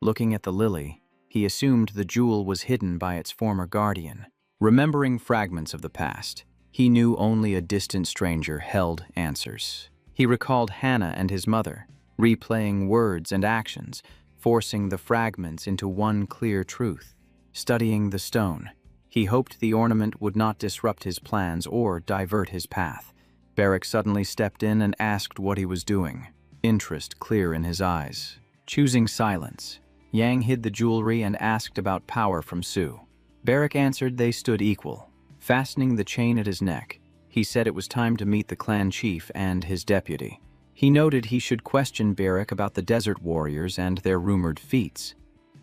Looking at the lily, he assumed the jewel was hidden by its former guardian. Remembering fragments of the past, he knew only a distant stranger held answers. He recalled Hannah and his mother, replaying words and actions, forcing the fragments into one clear truth. Studying the stone, he hoped the ornament would not disrupt his plans or divert his path. Barrack suddenly stepped in and asked what he was doing, interest clear in his eyes. Choosing silence, Yang hid the jewelry and asked about power from Sue. Barrack answered they stood equal. Fastening the chain at his neck, he said it was time to meet the clan chief and his deputy. He noted he should question Barrack about the desert warriors and their rumored feats.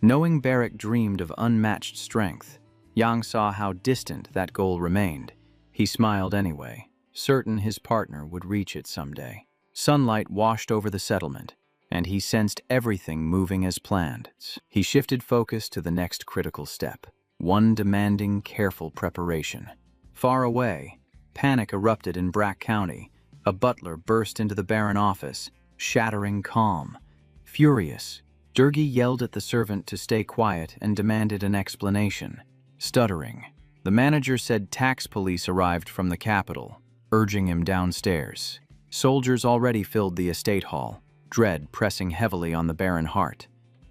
Knowing Barrack dreamed of unmatched strength, Yang saw how distant that goal remained. He smiled anyway, certain his partner would reach it someday. Sunlight washed over the settlement, and he sensed everything moving as planned. He shifted focus to the next critical step, one demanding careful preparation. Far away, panic erupted in Brack County. A butler burst into the Baron office, shattering calm. Furious, Durgi yelled at the servant to stay quiet and demanded an explanation. Stuttering, the manager said tax police arrived from the capital, urging him downstairs. Soldiers already filled the estate hall, dread pressing heavily on the barren heart.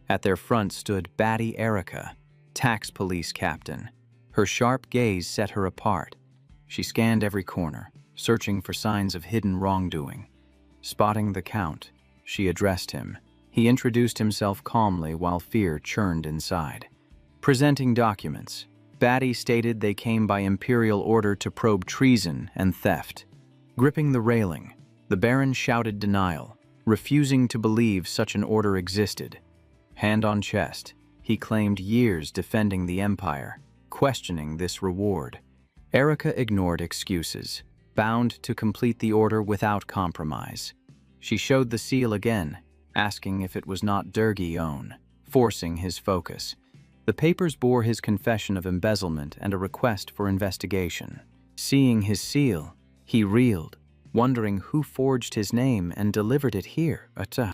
At their front stood Batty Erica, tax police captain. Her sharp gaze set her apart. She scanned every corner, searching for signs of hidden wrongdoing. Spotting the Count, she addressed him. He introduced himself calmly while fear churned inside. Presenting documents, Batty stated they came by imperial order to probe treason and theft. Gripping the railing, the Baron shouted denial, refusing to believe such an order existed. Hand on chest, he claimed years defending the Empire, questioning this reward. Erica ignored excuses, bound to complete the order without compromise. She showed the seal again, asking if it was not Durgi's own, forcing his focus. The papers bore his confession of embezzlement and a request for investigation. Seeing his seal, he reeled, wondering who forged his name and delivered it here.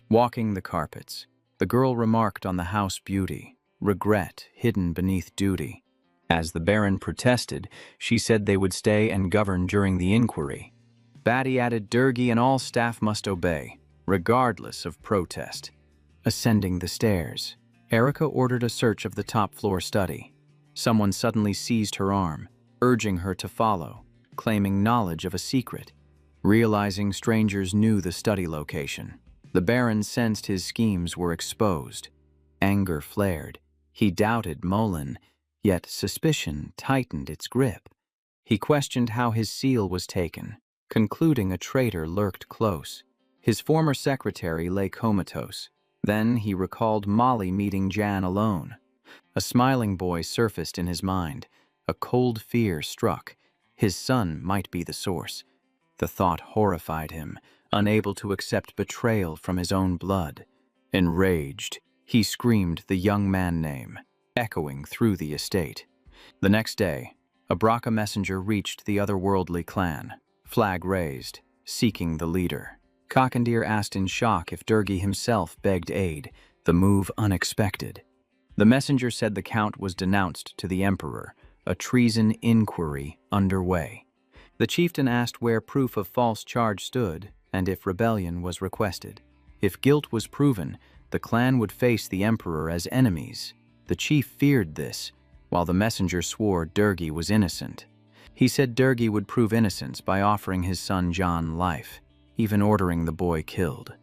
Walking the carpets, the girl remarked on the house beauty, regret hidden beneath duty. As the Baron protested, she said they would stay and govern during the inquiry. Batty added Durgi and all staff must obey, regardless of protest. Ascending the stairs, Erica ordered a search of the top-floor study. Someone suddenly seized her arm, urging her to follow, claiming knowledge of a secret. Realizing strangers knew the study location, the Baron sensed his schemes were exposed. Anger flared. He doubted Mullen, yet suspicion tightened its grip. He questioned how his seal was taken, concluding a traitor lurked close. His former secretary lay comatose. Then he recalled Molly meeting Jan alone. A smiling boy surfaced in his mind. A cold fear struck. His son might be the source. The thought horrified him, unable to accept betrayal from his own blood. Enraged, he screamed the young man name, echoing through the estate. The next day, a Braca messenger reached the otherworldly clan, flag raised, seeking the leader. Cockandeer asked in shock if Durgi himself begged aid, the move unexpected. The messenger said the Count was denounced to the Emperor, a treason inquiry underway. The chieftain asked where proof of false charge stood and if rebellion was requested. If guilt was proven, the clan would face the Emperor as enemies. The chief feared this, while the messenger swore Durgi was innocent. He said Durgi would prove innocence by offering his son John life, even ordering the boy killed.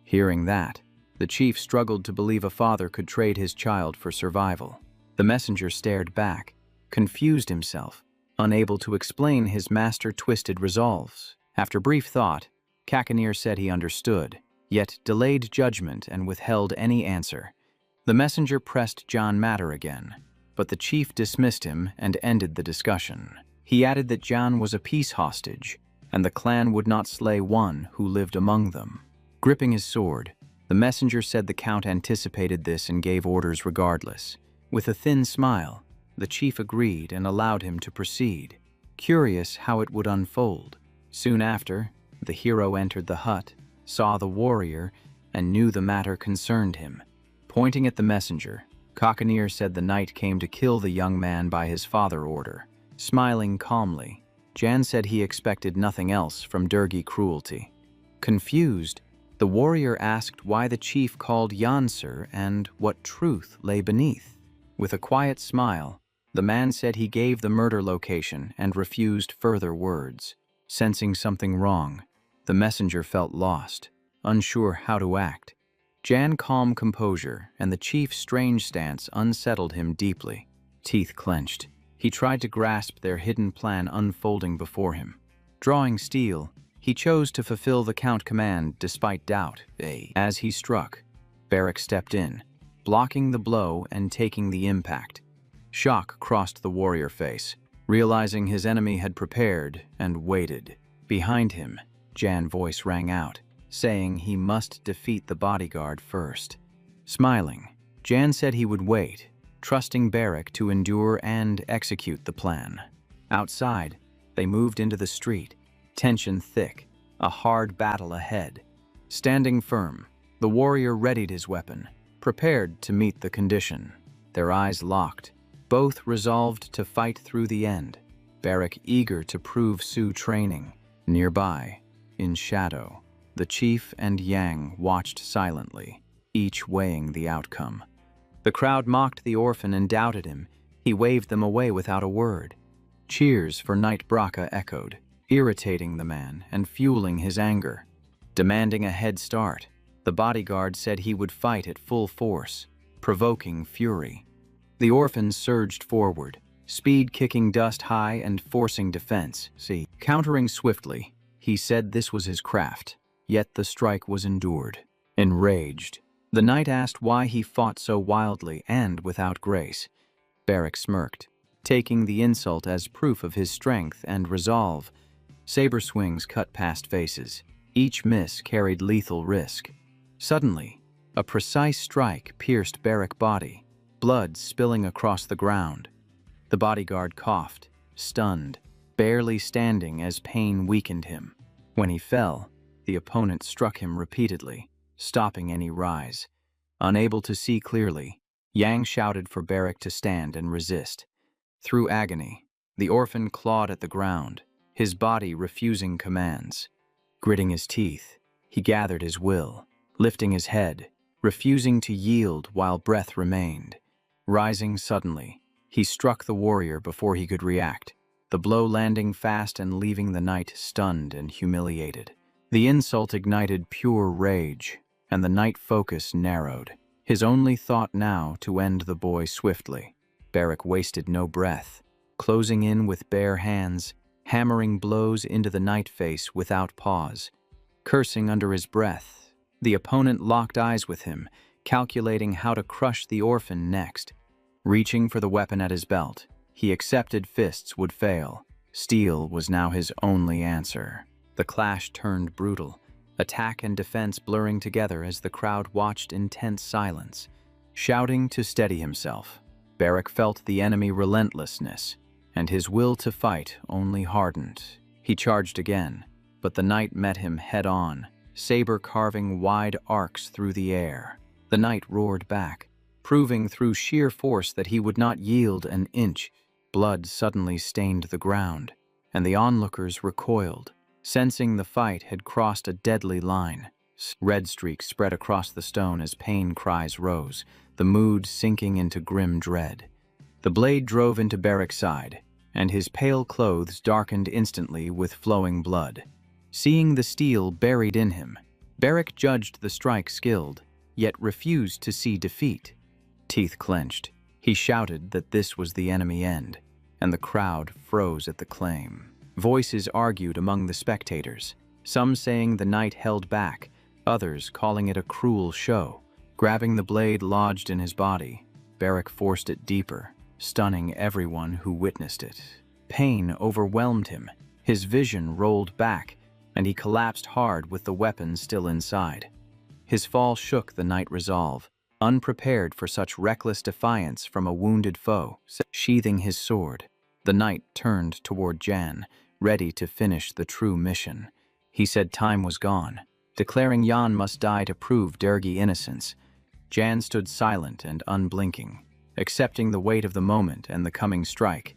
Hearing that, the chief struggled to believe a father could trade his child for survival. The messenger stared back, confused himself, unable to explain his master-twisted resolves. After brief thought, Cockandeer said he understood, yet delayed judgment and withheld any answer. The messenger pressed John Matter again, but the chief dismissed him and ended the discussion. He added that John was a peace hostage, and the clan would not slay one who lived among them. Gripping his sword, the messenger said the Count anticipated this and gave orders regardless. With a thin smile, the chief agreed and allowed him to proceed. curious how it would unfold. Soon after, the hero entered the hut, saw the warrior, and knew the matter concerned him. Pointing at the messenger, Cockanier said the knight came to kill the young man by his father order. Smiling calmly, Jan said he expected nothing else from Durgi cruelty. Confused, the warrior asked why the chief called Yansur and what truth lay beneath. With a quiet smile, the man said he gave the murder location and refused further words. Sensing something wrong, the messenger felt lost, unsure how to act. Jan's calm composure and the chief's strange stance unsettled him deeply. Teeth clenched, he tried to grasp their hidden plan unfolding before him. Drawing steel, he chose to fulfill the count command despite doubt. As he struck, Barrack stepped in, blocking the blow and taking the impact. Shock crossed the warrior face, realizing his enemy had prepared and waited. Behind him, Jan's voice rang out, saying he must defeat the bodyguard first. Smiling, Jan said he would wait, trusting Barrack to endure and execute the plan. Outside, they moved into the street, tension thick, a hard battle ahead. Standing firm, the warrior readied his weapon, prepared to meet the condition. Their eyes locked, both resolved to fight through the end. Barrack eager to prove Su training. Nearby, in shadow, the chief and Yang watched silently, each weighing the outcome. The crowd mocked the orphan and doubted him. He waved them away without a word. Cheers for Knight Braca echoed, irritating the man and fueling his anger. Demanding a head start, the bodyguard said he would fight at full force, provoking fury. The orphan surged forward, speed kicking dust high and forcing defense. Countering swiftly, he said this was his craft, yet the strike was endured. Enraged, the knight asked why he fought so wildly and without grace. Barrack smirked, taking the insult as proof of his strength and resolve. Saber swings cut past faces. Each miss carried lethal risk. Suddenly, a precise strike pierced Barrack's body, blood spilling across the ground. The bodyguard coughed, stunned, barely standing as pain weakened him. When he fell, the opponent struck him repeatedly, stopping any rise. Unable to see clearly, Yang shouted for Barrack to stand and resist. Through agony, the orphan clawed at the ground, his body refusing commands. Gritting his teeth, he gathered his will, lifting his head, refusing to yield while breath remained. Rising suddenly, he struck the warrior before he could react, the blow landing fast and leaving the knight stunned and humiliated. The insult ignited pure rage, and the knight's focus narrowed, his only thought now to end the boy swiftly. Barrack wasted no breath, closing in with bare hands, hammering blows into the knight face without pause. Cursing under his breath, the opponent locked eyes with him, calculating how to crush the orphan next. Reaching for the weapon at his belt, he accepted fists would fail. Steel was now his only answer. The clash turned brutal, attack and defense blurring together as the crowd watched in tense silence. Shouting to steady himself, Barrack felt the enemy relentlessness, and his will to fight only hardened. He charged again, but the knight met him head-on, saber carving wide arcs through the air. The knight roared back, proving through sheer force that he would not yield an inch. Blood suddenly stained the ground, and the onlookers recoiled, sensing the fight had crossed a deadly line. Red streaks spread across the stone as pain cries rose, the mood sinking into grim dread. The blade drove into Barrack's side, and his pale clothes darkened instantly with flowing blood. Seeing the steel buried in him, Barrack judged the strike skilled, yet refused to see defeat. Teeth clenched, he shouted that this was the enemy end, and the crowd froze at the claim. Voices argued among the spectators, some saying the knight held back, others calling it a cruel show. Grabbing the blade lodged in his body, Barrack forced it deeper, stunning everyone who witnessed it. Pain overwhelmed him, his vision rolled back, and he collapsed hard with the weapon still inside. His fall shook the knight's resolve, unprepared for such reckless defiance from a wounded foe. Sheathing his sword, The knight turned toward Jan, ready to finish the true mission. He said time was gone, declaring Jan must die to prove Dergi innocence. Jan stood silent and unblinking, accepting the weight of the moment and the coming strike.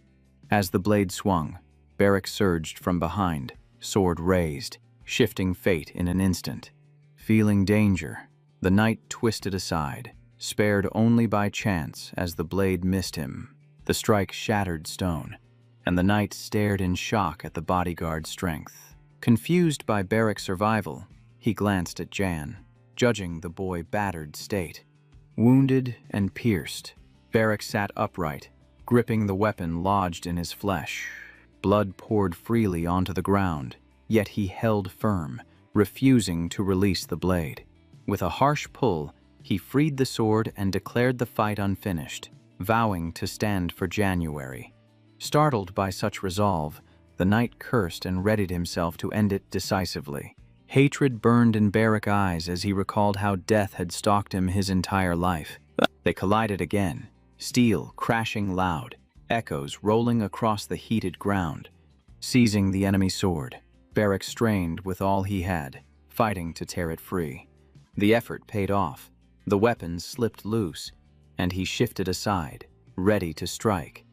As the blade swung, Beric surged from behind, sword raised, shifting fate in an instant. Feeling danger, the knight twisted aside, spared only by chance as the blade missed him. The strike shattered stone, and the knight stared in shock at the bodyguard's strength. Confused by Beric's survival, he glanced at Jan, judging the boy's battered state. Wounded and pierced, Beric sat upright, gripping the weapon lodged in his flesh. Blood poured freely onto the ground, yet he held firm, refusing to release the blade. With a harsh pull, he freed the sword and declared the fight unfinished, vowing to stand for January. Startled by such resolve, the knight cursed and readied himself to end it decisively. Hatred burned in Beric's eyes as he recalled how death had stalked him his entire life. They collided again, steel crashing loud, echoes rolling across the heated ground. Seizing the enemy sword, Beric strained with all he had, fighting to tear it free. The effort paid off. The weapon slipped loose, and he shifted aside, ready to strike.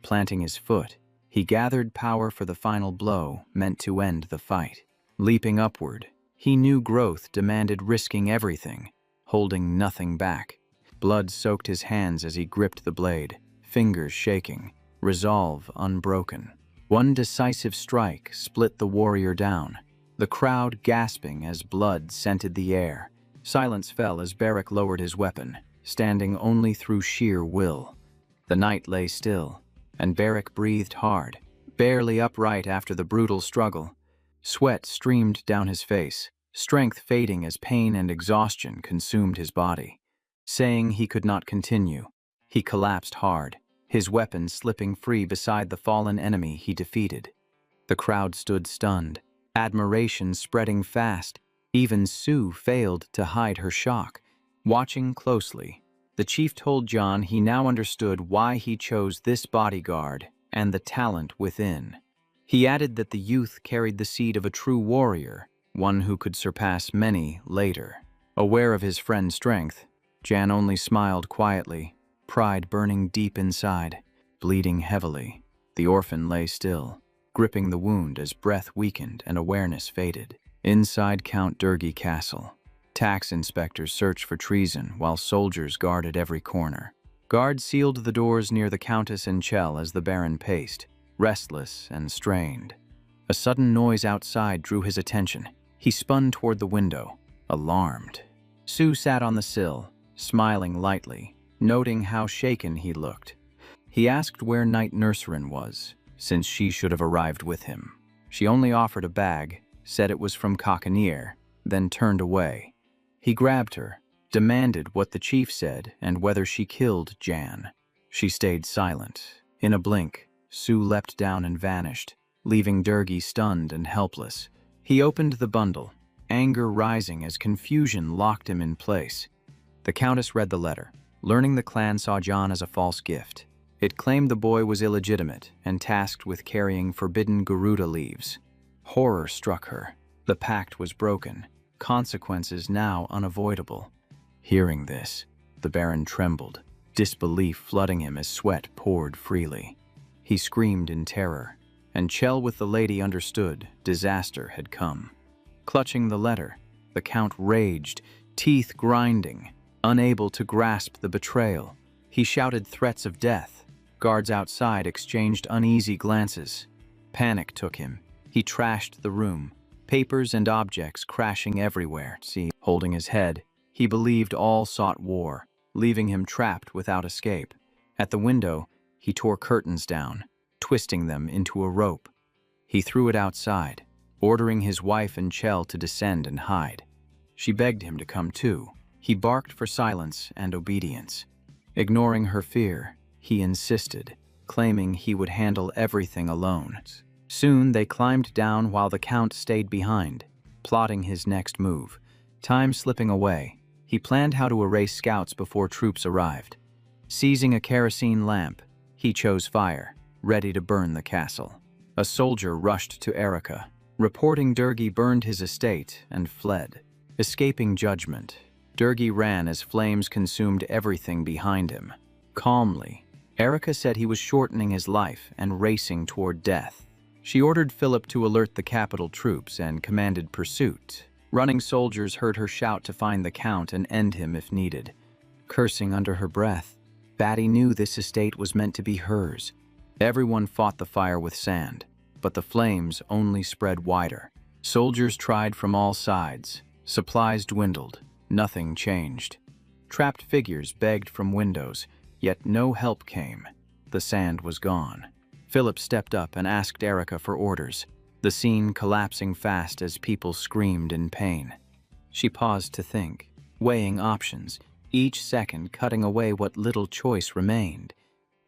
Planting his foot, he gathered power for the final blow meant to end the fight. Leaping upward, he knew growth demanded risking everything, holding nothing back. Blood soaked his hands as he gripped the blade, fingers shaking, resolve unbroken. One decisive strike split the warrior down, the crowd gasping as blood scented the air. Silence fell as Beric lowered his weapon, standing only through sheer will. The knight lay still, and Beric breathed hard, barely upright after the brutal struggle. Sweat streamed down his face, strength fading as pain and exhaustion consumed his body. Saying he could not continue, he collapsed hard, his weapon slipping free beside the fallen enemy he defeated. The crowd stood stunned, admiration spreading fast. Even Sue failed to hide her shock. Watching closely, the chief told John he now understood why he chose this bodyguard and the talent within. He added that the youth carried the seed of a true warrior, one who could surpass many later. Aware of his friend's strength, Jan only smiled quietly, pride burning deep inside. Bleeding heavily, the orphan lay still, gripping the wound as breath weakened and awareness faded. Inside Count Dergi Castle, tax inspectors searched for treason while soldiers guarded every corner. Guards sealed the doors near the Countess and Chell as the Baron paced, restless and strained. A sudden noise outside drew his attention. He spun toward the window, alarmed. Sue sat on the sill, smiling lightly, noting how shaken he looked. He asked where Knight Nurserin was, since she should have arrived with him. She only offered a bag, said it was from Cockanier, then turned away. He grabbed her, demanded what the chief said and whether she killed Jan. She stayed silent. In a blink, Sue leapt down and vanished, leaving Dergi stunned and helpless. He opened the bundle, anger rising as confusion locked him in place. The Countess read the letter, learning the clan saw Jan as a false gift. It claimed the boy was illegitimate and tasked with carrying forbidden Garuda leaves. Horror struck her. The pact was broken, consequences now unavoidable. Hearing this, the Baron trembled, disbelief flooding him as sweat poured freely. He screamed in terror, and Chell with the lady understood disaster had come. Clutching the letter, the Count raged, teeth grinding, unable to grasp the betrayal. He shouted threats of death. Guards outside exchanged uneasy glances. Panic took him. He trashed the room, papers and objects crashing everywhere. Holding his head, he believed all sought war, leaving him trapped without escape. At the window, he tore curtains down, twisting them into a rope. He threw it outside, ordering his wife and Chell to descend and hide. She begged him to come too. He barked for silence and obedience. Ignoring her fear, he insisted, claiming he would handle everything alone. Soon they climbed down while the Count stayed behind, plotting his next move. Time slipping away, he planned how to erase scouts before troops arrived. Seizing a kerosene lamp, he chose fire, ready to burn the castle. A soldier rushed to Erica, reporting Durgi burned his estate and fled. Escaping judgment, Durgi ran as flames consumed everything behind him. Calmly, Erica said he was shortening his life and racing toward death. She ordered Philip to alert the capital troops and commanded pursuit. Running soldiers heard her shout to find the Count and end him if needed. Cursing under her breath, Batty knew this estate was meant to be hers. Everyone fought the fire with sand, but the flames only spread wider. Soldiers tried from all sides. Supplies dwindled. Nothing changed. Trapped figures begged from windows, yet no help came. The sand was gone. Philip stepped up and asked Erica for orders, the scene collapsing fast as people screamed in pain. She paused to think, weighing options, each second cutting away what little choice remained.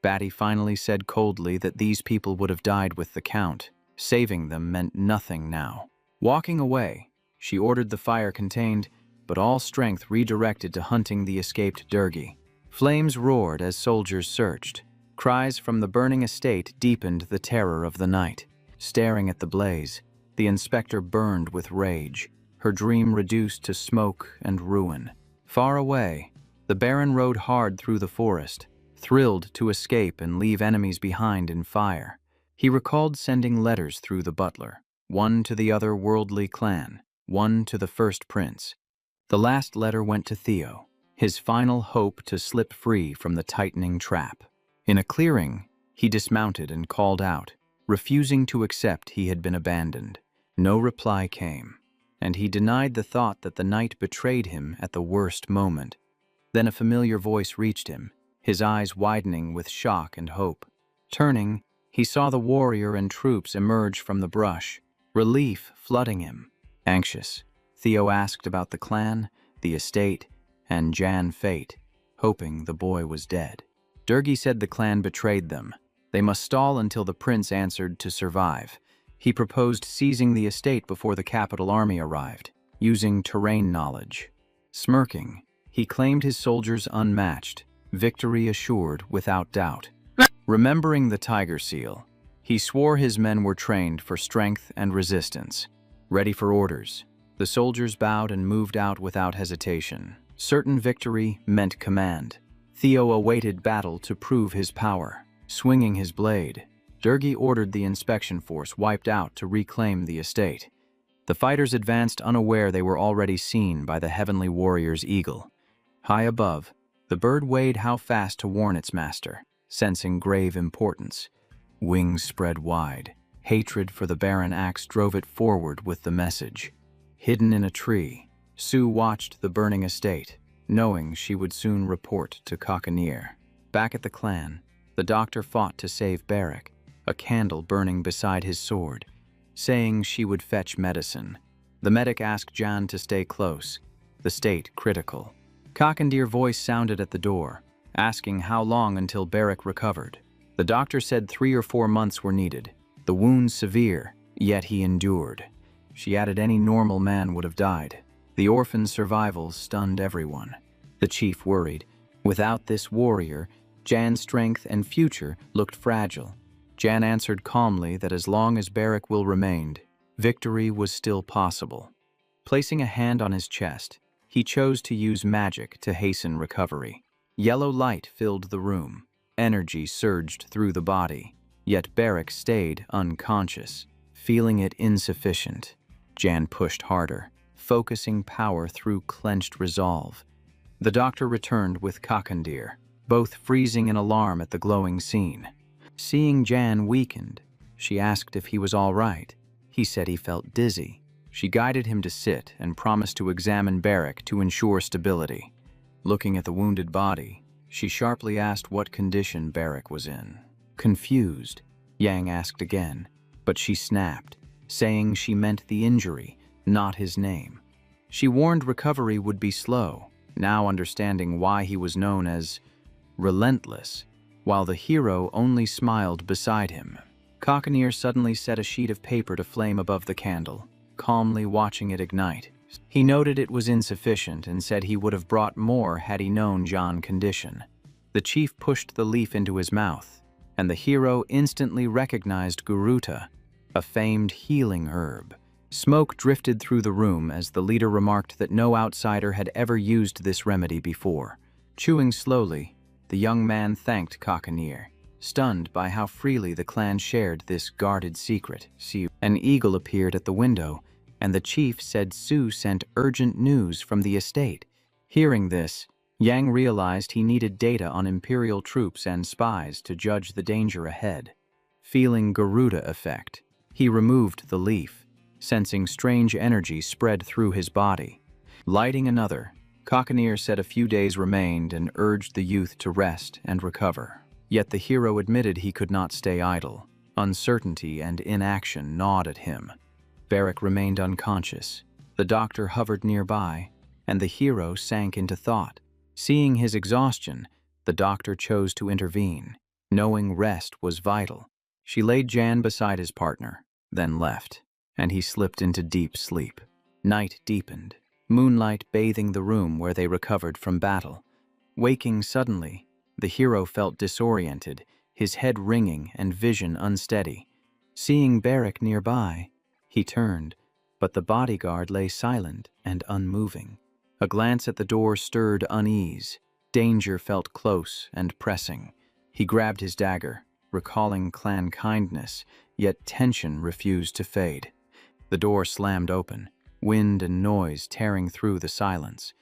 Batty finally said coldly that these people would have died with the Count. Saving them meant nothing now. Walking away, she ordered the fire contained, but all strength redirected to hunting the escaped Durgi. Flames roared as soldiers searched. Cries from the burning estate deepened the terror of the night. Staring at the blaze, the inspector burned with rage, her dream reduced to smoke and ruin. Far away, the Baron rode hard through the forest, thrilled to escape and leave enemies behind in fire. He recalled sending letters through the butler, one to the other worldly clan, one to the first prince. The last letter went to Theo, his final hope to slip free from the tightening trap. In a clearing, he dismounted and called out, refusing to accept he had been abandoned. No reply came, and he denied the thought that the night betrayed him at the worst moment. Then a familiar voice reached him, his eyes widening with shock and hope. Turning, he saw the warrior and troops emerge from the brush, relief flooding him. Anxious, Theo asked about the clan, the estate, and Jan's fate, hoping the boy was dead. Durgi said the clan betrayed them. They must stall until the prince answered to survive. He proposed seizing the estate before the capital army arrived, using terrain knowledge. Smirking, he claimed his soldiers unmatched, victory assured without doubt. Remembering the tiger seal, he swore his men were trained for strength and resistance. Ready for orders, the soldiers bowed and moved out without hesitation. Certain victory meant command. Theo awaited battle to prove his power. Swinging his blade, Durgi ordered the inspection force wiped out to reclaim the estate. The fighters advanced unaware they were already seen by the heavenly warrior's eagle. High above, the bird weighed how fast to warn its master, sensing grave importance. Wings spread wide. Hatred for the barren axe drove it forward with the message. Hidden in a tree, Sue watched the burning estate, knowing she would soon report to Cockanier. Back at the clan, the doctor fought to save Barrack, a candle burning beside his sword, saying she would fetch medicine. The medic asked Jan to stay close, the state critical. Cockandier's voice sounded at the door, asking how long until Barrack recovered. The doctor said 3 or 4 months were needed. The wounds severe, yet he endured. She added any normal man would have died. The orphan's survival stunned everyone. The chief worried. Without this warrior, Jan's strength and future looked fragile. Jan answered calmly that as long as Barrack will remained, victory was still possible. Placing a hand on his chest, he chose to use magic to hasten recovery. Yellow light filled the room. Energy surged through the body, yet Barrack stayed unconscious. Feeling it insufficient, Jan pushed harder, focusing power through clenched resolve. The doctor returned with Cockandier's, both freezing in alarm at the glowing scene. Seeing Jan weakened, she asked if he was all right. He said he felt dizzy. She guided him to sit and promised to examine Barrack to ensure stability. Looking at the wounded body, she sharply asked what condition Barrack was in. Confused, Yang asked again, but she snapped, saying she meant the injury, not his name. She warned recovery would be slow, now understanding why he was known as relentless, while the hero only smiled beside him. Cockanier suddenly set a sheet of paper to flame above the candle, calmly watching it ignite. He noted it was insufficient and said he would have brought more had he known Jan's condition. The chief pushed the leaf into his mouth, and the hero instantly recognized Guruta, a famed healing herb. Smoke drifted through the room as the leader remarked that no outsider had ever used this remedy before. Chewing slowly, the young man thanked Kakanir, stunned by how freely the clan shared this guarded secret. An eagle appeared at the window, and the chief said Su sent urgent news from the estate. Hearing this, Yang realized he needed data on imperial troops and spies to judge the danger ahead. Feeling Garuda effect, he removed the leaf, sensing strange energy spread through his body. Lighting another, Kakanir said a few days remained and urged the youth to rest and recover. Yet the hero admitted he could not stay idle. Uncertainty and inaction gnawed at him. Barrack remained unconscious. The doctor hovered nearby, and the hero sank into thought. Seeing his exhaustion, the doctor chose to intervene, knowing rest was vital. She laid Jan beside his partner, then left, and he slipped into deep sleep. Night deepened, moonlight bathing the room where they recovered from battle. Waking suddenly, the hero felt disoriented, his head ringing and vision unsteady. Seeing Barrack nearby, he turned, but the bodyguard lay silent and unmoving. A glance at the door stirred unease. Danger felt close and pressing. He grabbed his dagger, recalling clan kindness, yet tension refused to fade. The door slammed open, wind and noise tearing through the silence.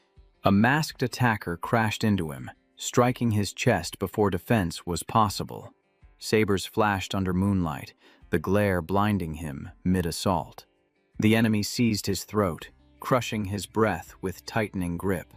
A masked attacker crashed into him, striking his chest before defense was possible. Sabers flashed under moonlight, the glare blinding him mid-assault. The enemy seized his throat, crushing his breath with tightening grip.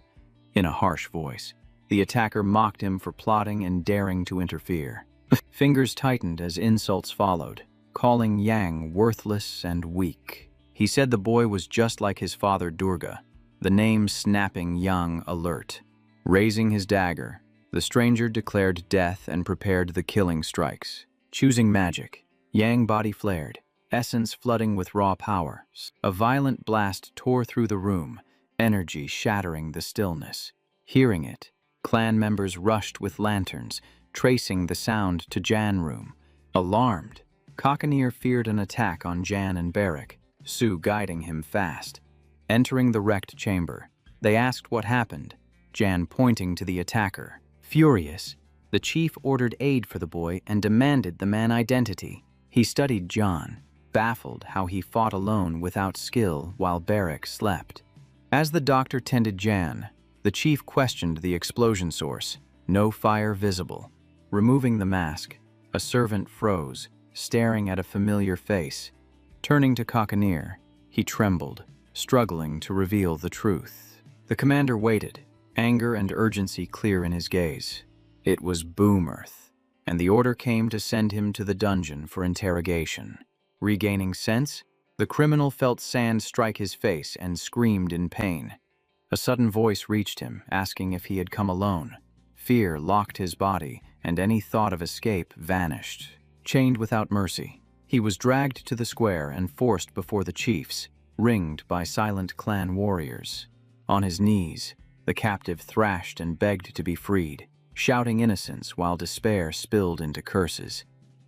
In a harsh voice, the attacker mocked him for plotting and daring to interfere. Fingers tightened as insults followed, calling Yang worthless and weak. He said the boy was just like his father Durga, the name snapping Yang alert. Raising his dagger, the stranger declared death and prepared the killing strikes. Choosing magic, Yang body flared, essence flooding with raw power. A violent blast tore through the room, energy shattering the stillness. Hearing it, clan members rushed with lanterns, tracing the sound to Jan room. Alarmed, Kakanir feared an attack on Jan and Barrack, Su guiding him fast. Entering the wrecked chamber, they asked what happened, Jan pointing to the attacker. Furious, the chief ordered aid for the boy and demanded the man identity. He studied John, baffled how he fought alone without skill while Barrack slept. As the doctor tended Jan, the chief questioned the explosion source. No fire visible. Removing the mask, a servant froze, staring at a familiar face. Turning to Kakanir, he trembled, struggling to reveal the truth. The commander waited, anger and urgency clear in his gaze. It was Boomerth, and the order came to send him to the dungeon for interrogation. Regaining sense, the criminal felt sand strike his face and screamed in pain. A sudden voice reached him, asking if he had come alone. Fear locked his body, and any thought of escape vanished. Chained without mercy, he was dragged to the square and forced before the chiefs, ringed by silent clan warriors. On his knees, the captive thrashed and begged to be freed, shouting innocence while despair spilled into curses.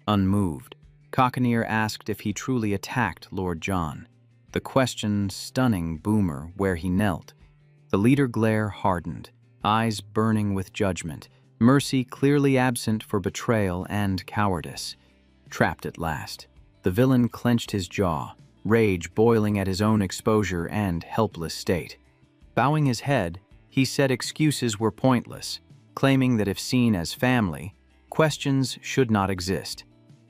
Unmoved, Kakanir asked if he truly attacked Lord John, the question stunning Boomer where he knelt. The leader glare hardened, eyes burning with judgment, mercy clearly absent for betrayal and cowardice. Trapped at last, the villain clenched his jaw, rage boiling at his own exposure and helpless state. Bowing his head, he said excuses were pointless, claiming that if seen as family, questions should not exist.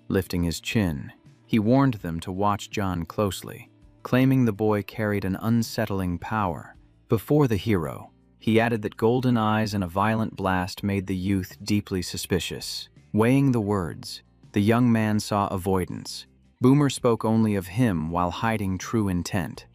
Lifting his chin, he warned them to watch John closely, claiming the boy carried an unsettling power. Before the hero, he added that golden eyes and a violent blast made the youth deeply suspicious. Weighing the words, the young man saw avoidance. Boomer spoke only of him while hiding true intent.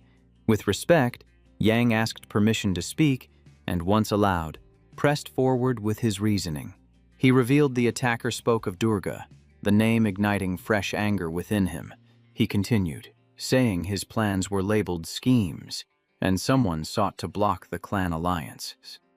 With respect, Yang asked permission to speak, and once allowed, pressed forward with his reasoning. He revealed the attacker spoke of Durga, the name igniting fresh anger within him. He continued, saying his plans were labeled schemes, and someone sought to block the clan alliance.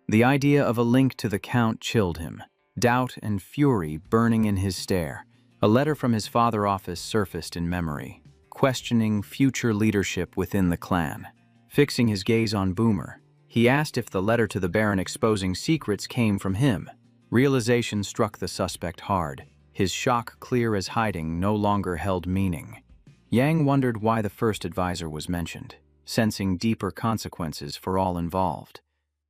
The idea of a link to the Count chilled him. doubt and fury burning in his stare. A letter from his father's office surfaced in memory, questioning future leadership within the clan. Fixing his gaze on Boomer, he asked if the letter to the Baron exposing secrets came from him. Realization struck the suspect hard. His shock, clear as hiding, no longer held meaning. Yang wondered why the first advisor was mentioned, sensing deeper consequences for all involved.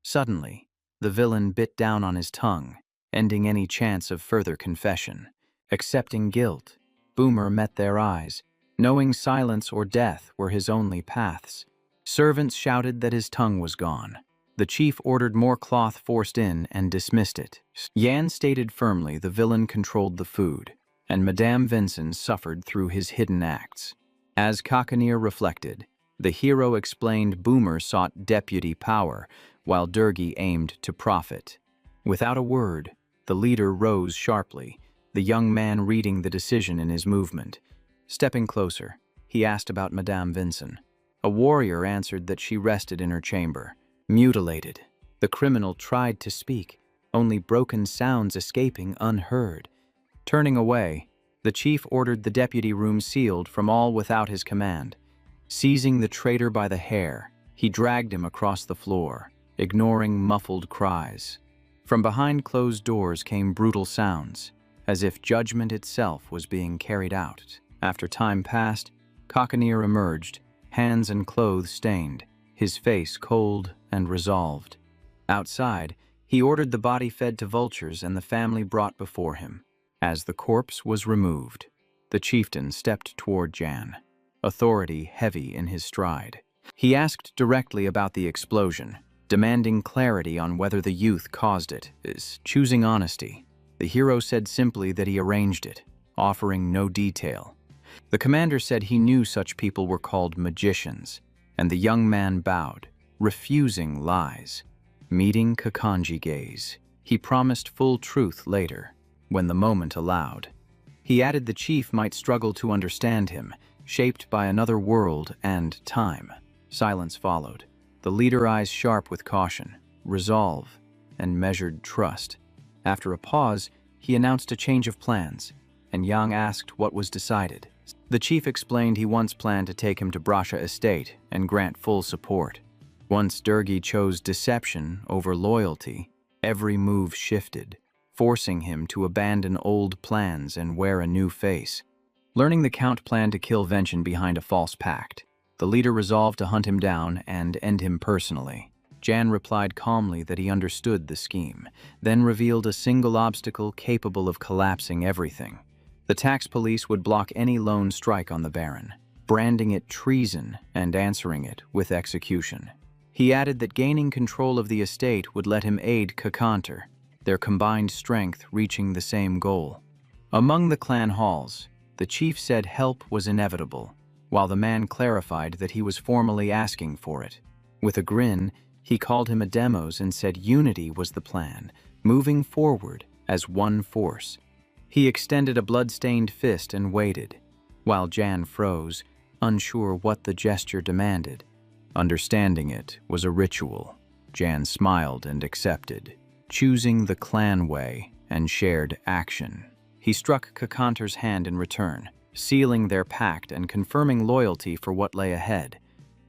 Suddenly, the villain bit down on his tongue, ending any chance of further confession. Accepting guilt, Boomer met their eyes, knowing silence or death were his only paths. Servants shouted that his tongue was gone. The chief ordered more cloth forced in and dismissed it. Yan stated firmly the villain controlled the food, and Madame Vincent suffered through his hidden acts. As Kakanir reflected, the hero explained Boomer sought deputy power, while Durgi aimed to profit. Without a word, the leader rose sharply, the young man reading the decision in his movement. Stepping closer, he asked about Madame Vincent. A warrior answered that she rested in her chamber, mutilated. The criminal tried to speak, only broken sounds escaping unheard. Turning away, the chief ordered the deputy room sealed from all without his command. Seizing the traitor by the hair, he dragged him across the floor, ignoring muffled cries. From behind closed doors came brutal sounds, as if judgment itself was being carried out. After time passed, Kakanir emerged, hands and clothes stained, his face cold and resolved. Outside, he ordered the body fed to vultures and the family brought before him. As the corpse was removed, the chieftain stepped toward Jan, authority heavy in his stride. He asked directly about the explosion, demanding clarity on whether the youth caused it. Choosing honesty, the hero said simply that he arranged it, offering no detail. The commander said he knew such people were called magicians, and the young man bowed, refusing lies. Meeting Kakanji gaze, he promised full truth later, when the moment allowed. He added the chief might struggle to understand him, shaped by another world and time. Silence followed, the leader eyes sharp with caution, resolve, and measured trust. After a pause, he announced a change of plans, and Yang asked what was decided. The chief explained he once planned to take him to Brasha Estate and grant full support. Once Durgi chose deception over loyalty, every move shifted, forcing him to abandon old plans and wear a new face. Learning the Count planned to kill Vention behind a false pact, the leader resolved to hunt him down and end him personally. Jan replied calmly that he understood the scheme, then revealed a single obstacle capable of collapsing everything. The tax police would block any lone strike on the Baron, branding it treason and answering it with execution. He added that gaining control of the estate would let him aid Kakanter, their combined strength reaching the same goal. Among the clan halls, the chief said help was inevitable, while the man clarified that he was formally asking for it. With a grin, he called him a demos and said unity was the plan, moving forward as one force. He extended a blood-stained fist and waited, while Jan froze, unsure what the gesture demanded. Understanding it was a ritual. Jan smiled and accepted, choosing the clan way and shared action. He struck Kakanter's hand in return, sealing their pact and confirming loyalty for what lay ahead.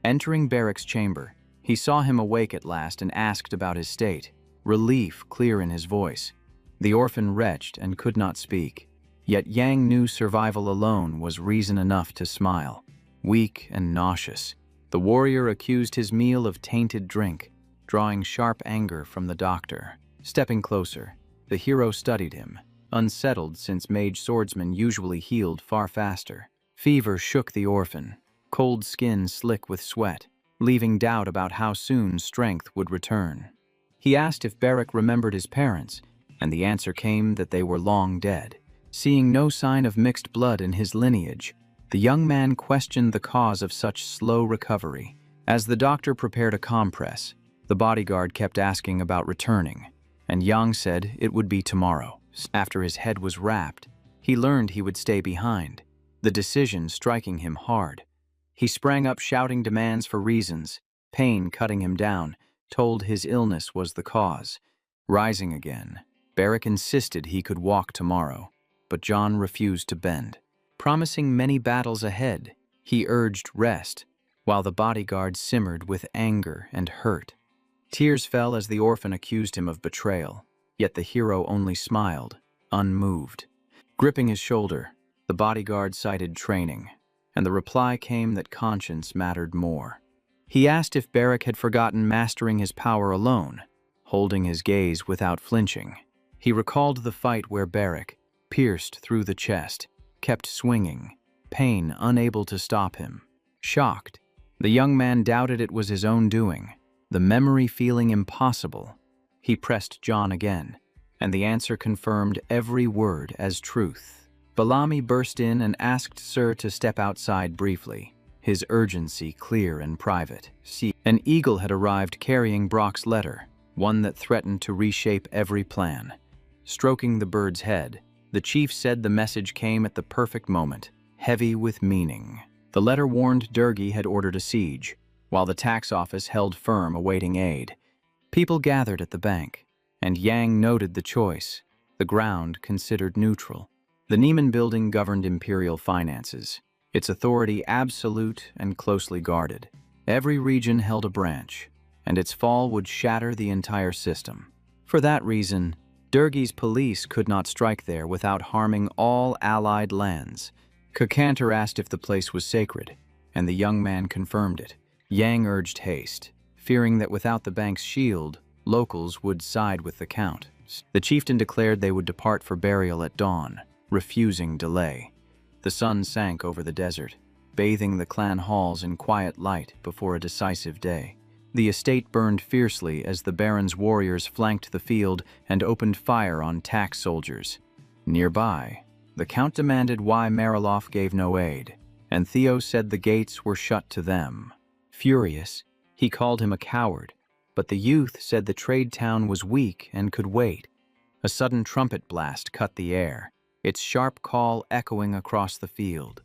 Entering Barrack's chamber, he saw him awake at last and asked about his state, relief clear in his voice. The orphan retched and could not speak, yet Yang knew survival alone was reason enough to smile. Weak and nauseous, the warrior accused his meal of tainted drink, drawing sharp anger from the doctor. Stepping closer, the hero studied him, unsettled since mage swordsmen usually healed far faster. Fever shook the orphan, cold skin slick with sweat, leaving doubt about how soon strength would return. He asked if Barrack remembered his parents, and the answer came that they were long dead. Seeing no sign of mixed blood in his lineage, the young man questioned the cause of such slow recovery. As the doctor prepared a compress, the bodyguard kept asking about returning, and Yang said it would be tomorrow. After his head was wrapped, he learned he would stay behind, the decision striking him hard. He sprang up shouting demands for reasons, pain cutting him down, told his illness was the cause. Rising again, Barrack insisted he could walk tomorrow, but John refused to bend. Promising many battles ahead, he urged rest, while the bodyguard simmered with anger and hurt. Tears fell as the orphan accused him of betrayal, yet the hero only smiled, unmoved. Gripping his shoulder, the bodyguard cited training, and the reply came that conscience mattered more. He asked if Barrack had forgotten mastering his power alone, holding his gaze without flinching. He recalled the fight where Barrack, pierced through the chest, kept swinging, pain unable to stop him. Shocked, the young man doubted it was his own doing, the memory feeling impossible. He pressed John again, and the answer confirmed every word as truth. Bellamy burst in and asked Sir to step outside briefly, his urgency clear and private. An eagle had arrived carrying Brock's letter, one that threatened to reshape every plan. Stroking the bird's head, the chief said the message came at the perfect moment, heavy with meaning. The letter warned Durgi had ordered a siege, while the tax office held firm awaiting aid. People gathered at the bank, and Yang noted the choice, the ground considered neutral. The Neiman building governed imperial finances, its authority absolute and closely guarded. Every region held a branch, and its fall would shatter the entire system. For that reason, Durgi's police could not strike there without harming all allied lands. Kakantar asked if the place was sacred, and the young man confirmed it. Yang urged haste, fearing that without the bank's shield, locals would side with the count. The chieftain declared they would depart for burial at dawn, refusing delay. The sun sank over the desert, bathing the clan halls in quiet light before a decisive day. The estate burned fiercely as the Baron's warriors flanked the field and opened fire on tax soldiers. Nearby, the Count demanded why Mariloff gave no aid, and Theo said the gates were shut to them. Furious, he called him a coward, but the youth said the trade town was weak and could wait. A sudden trumpet blast cut the air, its sharp call echoing across the field.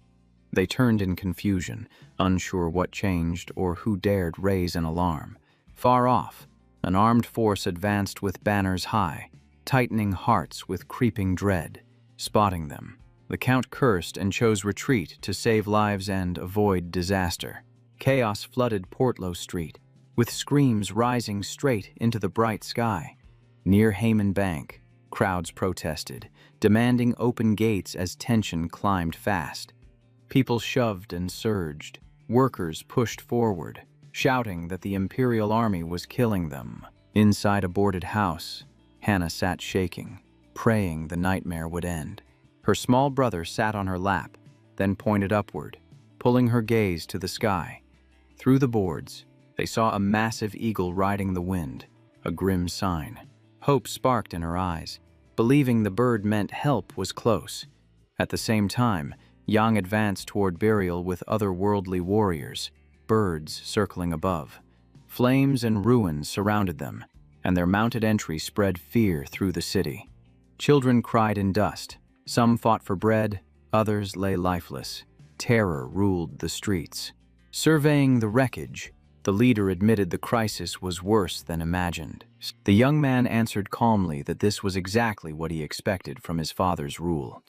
They turned in confusion, unsure what changed or who dared raise an alarm. Far off, an armed force advanced with banners high, tightening hearts with creeping dread. Spotting them, the Count cursed and chose retreat to save lives and avoid disaster. Chaos flooded Portlow Street, with screams rising straight into the bright sky. Near Hayman Bank, crowds protested, demanding open gates as tension climbed fast. People shoved and surged. Workers pushed forward, shouting that the Imperial Army was killing them. Inside a boarded house, Hannah sat shaking, praying the nightmare would end. Her small brother sat on her lap, then pointed upward, pulling her gaze to the sky. Through the boards, they saw a massive eagle riding the wind, a grim sign. Hope sparked in her eyes, believing the bird meant help was close. At the same time, Yang advanced toward burial with otherworldly warriors, birds circling above. Flames and ruins surrounded them, and their mounted entry spread fear through the city. Children cried in dust. Some fought for bread, others lay lifeless. Terror ruled the streets. Surveying the wreckage, the leader admitted the crisis was worse than imagined. The young man answered calmly that this was exactly what he expected from his father's rule.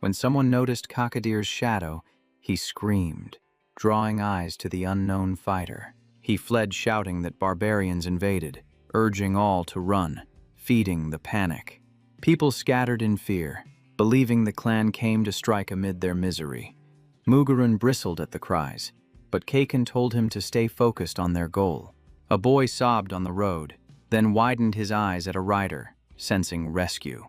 When someone noticed Kakadir's shadow, he screamed, drawing eyes to the unknown fighter. He fled shouting that barbarians invaded, urging all to run, feeding the panic. People scattered in fear, believing the clan came to strike amid their misery. Mugarun bristled at the cries, but Kakan told him to stay focused on their goal. A boy sobbed on the road, then widened his eyes at a rider, sensing rescue.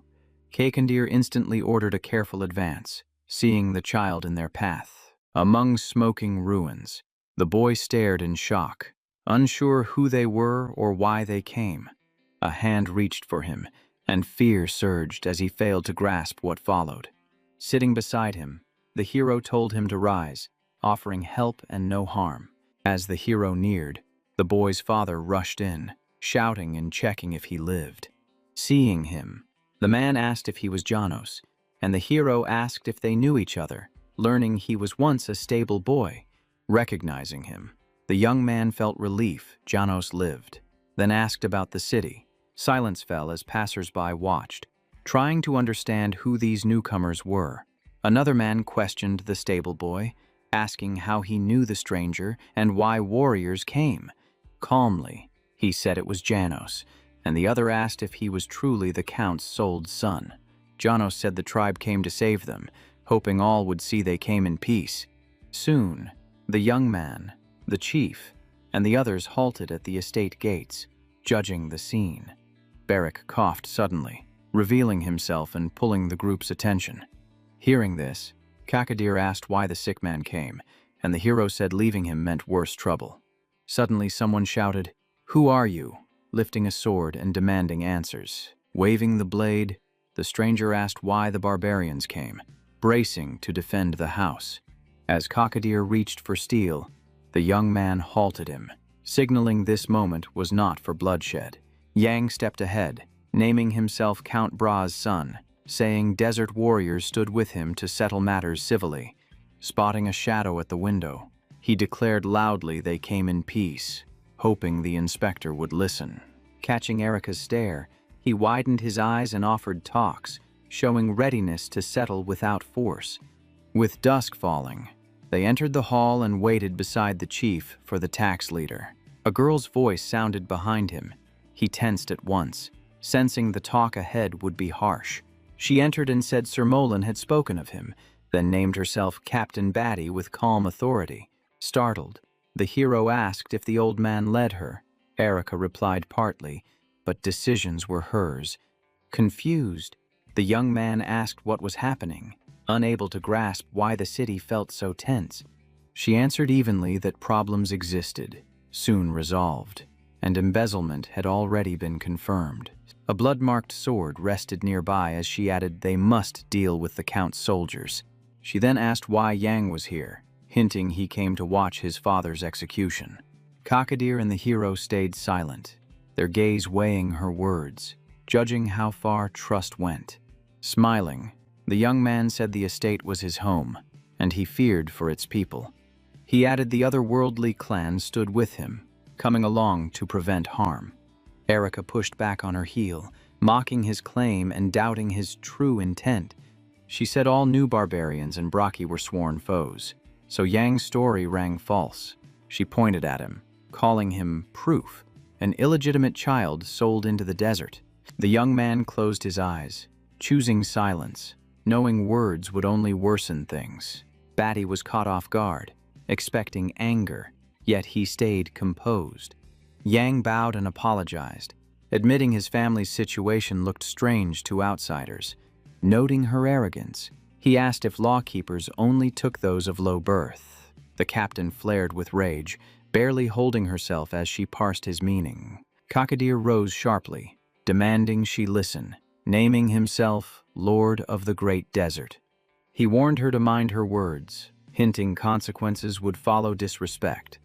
Kakandir instantly ordered a careful advance, seeing the child in their path. Among smoking ruins, the boy stared in shock, unsure who they were or why they came. A hand reached for him, and fear surged as he failed to grasp what followed. Sitting beside him, the hero told him to rise, offering help and no harm. As the hero neared, the boy's father rushed in, shouting and checking if he lived. Seeing him, the man asked if he was Janos, and the hero asked if they knew each other, learning he was once a stable boy. Recognizing him, the young man felt relief Janos lived, then asked about the city. Silence fell as passers-by watched, trying to understand who these newcomers were. Another man questioned the stable boy, asking how he knew the stranger and why warriors came. Calmly, he said it was Janos, and the other asked if he was truly the Count's sold son. Janos said the tribe came to save them, hoping all would see they came in peace. Soon, the young man, the chief, and the others halted at the estate gates, judging the scene. Beric coughed suddenly, revealing himself and pulling the group's attention. Hearing this, Kakadir asked why the sick man came, and the hero said leaving him meant worse trouble. Suddenly someone shouted, "Who are you?" lifting a sword and demanding answers. Waving the blade, the stranger asked why the barbarians came, bracing to defend the house. As Kakadir reached for steel, the young man halted him, signaling this moment was not for bloodshed. Yang stepped ahead, naming himself Count Bra's son, saying desert warriors stood with him to settle matters civilly. Spotting a shadow at the window, he declared loudly they came in peace, hoping the inspector would listen. Catching Erica's stare, he widened his eyes and offered talks, showing readiness to settle without force. With dusk falling, they entered the hall and waited beside the chief for the tax leader. A girl's voice sounded behind him. He tensed at once, sensing the talk ahead would be harsh. She entered and said Sir Molan had spoken of him, then named herself Captain Batty with calm authority. Startled, the hero asked if the old man led her. Erica replied partly, but decisions were hers. Confused, the young man asked what was happening, unable to grasp why the city felt so tense. She answered evenly that problems existed, soon resolved, and embezzlement had already been confirmed. A blood-marked sword rested nearby as she added they must deal with the Count's soldiers. She then asked why Yang was here, hinting he came to watch his father's execution. Kakadir and the hero stayed silent, their gaze weighing her words, judging how far trust went. Smiling, the young man said the estate was his home, and he feared for its people. He added the otherworldly clan stood with him, coming along to prevent harm. Erica pushed back on her heel, mocking his claim and doubting his true intent. She said all new barbarians and Braki were sworn foes, so Yang's story rang false. She pointed at him, calling him proof, an illegitimate child sold into the desert. The young man closed his eyes, choosing silence, knowing words would only worsen things. Batty was caught off guard, expecting anger, yet he stayed composed. Yang bowed and apologized, admitting his family's situation looked strange to outsiders. Noting her arrogance, he asked if lawkeepers only took those of low birth. The captain flared with rage, barely holding herself as she parsed his meaning. Kakadir rose sharply, demanding she listen, naming himself Lord of the Great Desert. He warned her to mind her words, hinting consequences would follow disrespect.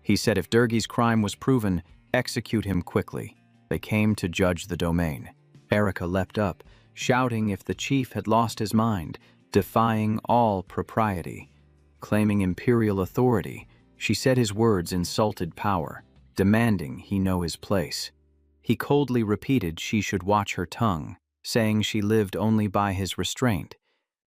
He said if Durgi's crime was proven, execute him quickly. They came to judge the domain. Erica leapt up, shouting if the chief had lost his mind, defying all propriety. Claiming imperial authority, she said his words insulted power, demanding he know his place. He coldly repeated she should watch her tongue, saying she lived only by his restraint.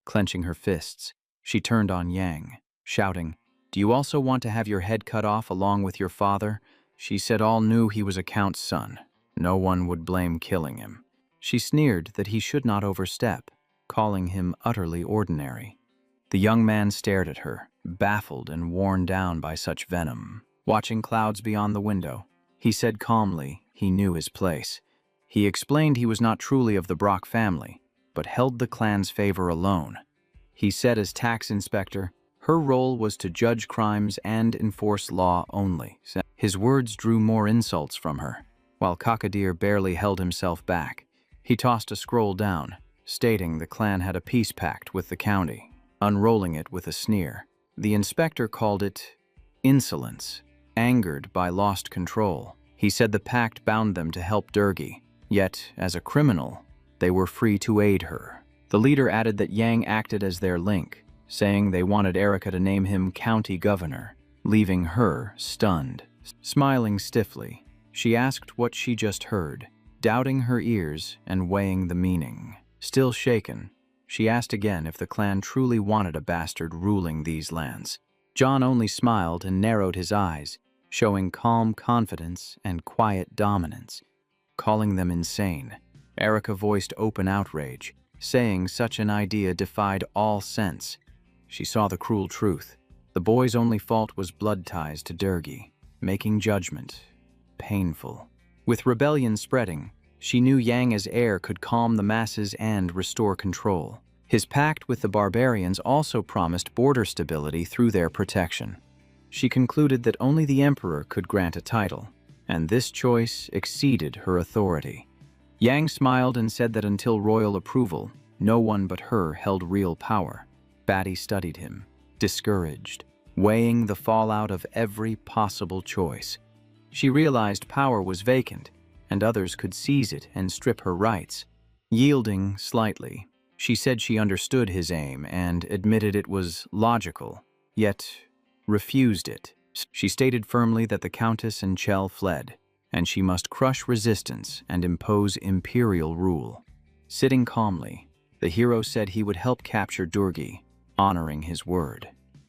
Clenching her fists, she turned on Yang, shouting, "Do you also want to have your head cut off along with your father?" She said all knew he was a count's son. No one would blame killing him. She sneered that he should not overstep, calling him utterly ordinary. The young man stared at her, baffled and worn down by such venom. Watching clouds beyond the window, he said calmly he knew his place. He explained he was not truly of the Brock family, but held the clan's favor alone. He said as tax inspector, her role was to judge crimes and enforce law only. His words drew more insults from her, while Kakadir barely held himself back. He tossed a scroll down, stating the clan had a peace pact with the county, unrolling it with a sneer. The inspector called it insolence, angered by lost control. He said the pact bound them to help Durgi, yet, as a criminal, they were free to aid her. The leader added that Yang acted as their link, saying they wanted Erica to name him county governor, leaving her stunned. Smiling stiffly, she asked what she just heard, doubting her ears and weighing the meaning. Still shaken, she asked again if the clan truly wanted a bastard ruling these lands. John only smiled and narrowed his eyes, showing calm confidence and quiet dominance, calling them insane. Erica voiced open outrage, saying such an idea defied all sense. She saw the cruel truth. The boy's only fault was blood ties to Durgi, making judgment painful. With rebellion spreading, she knew Yang as heir could calm the masses and restore control. His pact with the barbarians also promised border stability through their protection. She concluded that only the emperor could grant a title, and this choice exceeded her authority. Yang smiled and said that until royal approval, no one but her held real power. Batty studied him, discouraged, weighing the fallout of every possible choice. She realized power was vacant, and others could seize it and strip her rights. Yielding slightly, she said she understood his aim and admitted it was logical, yet refused it. She stated firmly that the Countess and Chell fled, and she must crush resistance and impose imperial rule. Sitting calmly, the hero said he would help capture Durgi, honoring his word.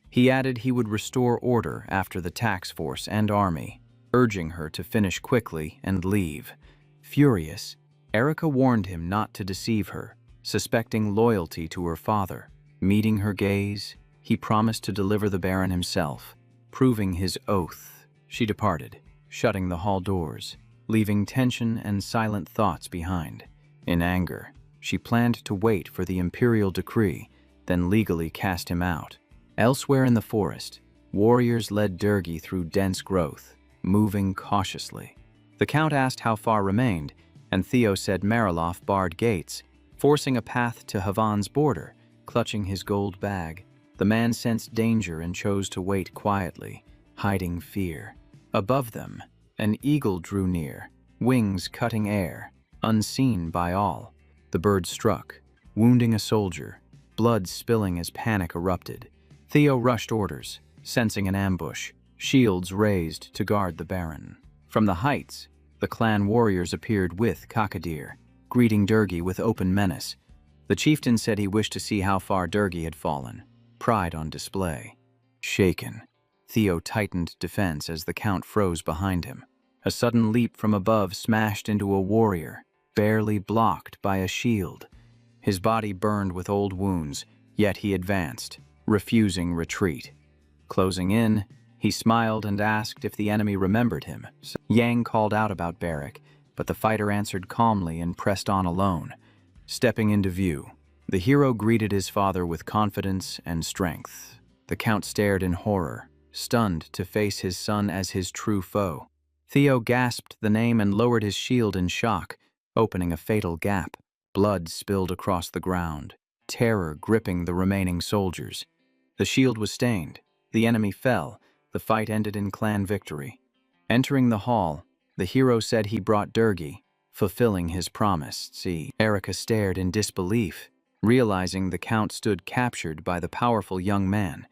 He added he would restore order after the tax force and army, urging her to finish quickly and leave. Furious, Erica warned him not to deceive her, suspecting loyalty to her father. Meeting her gaze, he promised to deliver the Baron himself. Proving his oath, she departed, shutting the hall doors, leaving tension and silent thoughts behind. In anger, she planned to wait for the imperial decree, then legally cast him out. Elsewhere in the forest, warriors led Durgi through dense growth, moving cautiously. The Count asked how far remained, and Theo said Mariloff barred gates, forcing a path to Havan's border. Clutching his gold bag, the man sensed danger and chose to wait quietly, hiding fear. Above them, an eagle drew near, wings cutting air, unseen by all. The bird struck, wounding a soldier, blood spilling as panic erupted. Theo rushed orders, sensing an ambush, shields raised to guard the Baron. From the heights, the clan warriors appeared with Kakadir, greeting Durgi with open menace. The chieftain said he wished to see how far Durgi had fallen, pride on display. Shaken, Theo tightened defense as the Count froze behind him. A sudden leap from above smashed into a warrior, barely blocked by a shield. His body burned with old wounds, yet he advanced, refusing retreat. Closing in, he smiled and asked if the enemy remembered him. Yang called out about Barrack, but the fighter answered calmly and pressed on alone. Stepping into view, the hero greeted his father with confidence and strength. The Count stared in horror, stunned to face his son as his true foe. Theo gasped the name and lowered his shield in shock, opening a fatal gap. Blood spilled across the ground, terror gripping the remaining soldiers. The shield was stained. The enemy fell. The fight ended in clan victory. Entering the hall, the hero said he brought Durgi, fulfilling his promise. Erica stared in disbelief, realizing the Count stood captured by the powerful young man.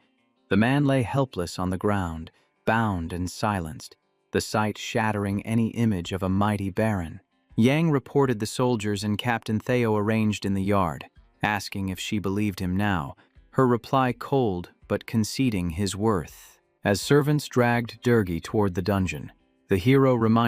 The man lay helpless on the ground, bound and silenced, the sight shattering any image of a mighty Baron. Yang reported the soldiers and Captain Theo arranged in the yard, asking if she believed him now, her reply cold but conceding his worth. As servants dragged Durgi toward the dungeon, the hero reminded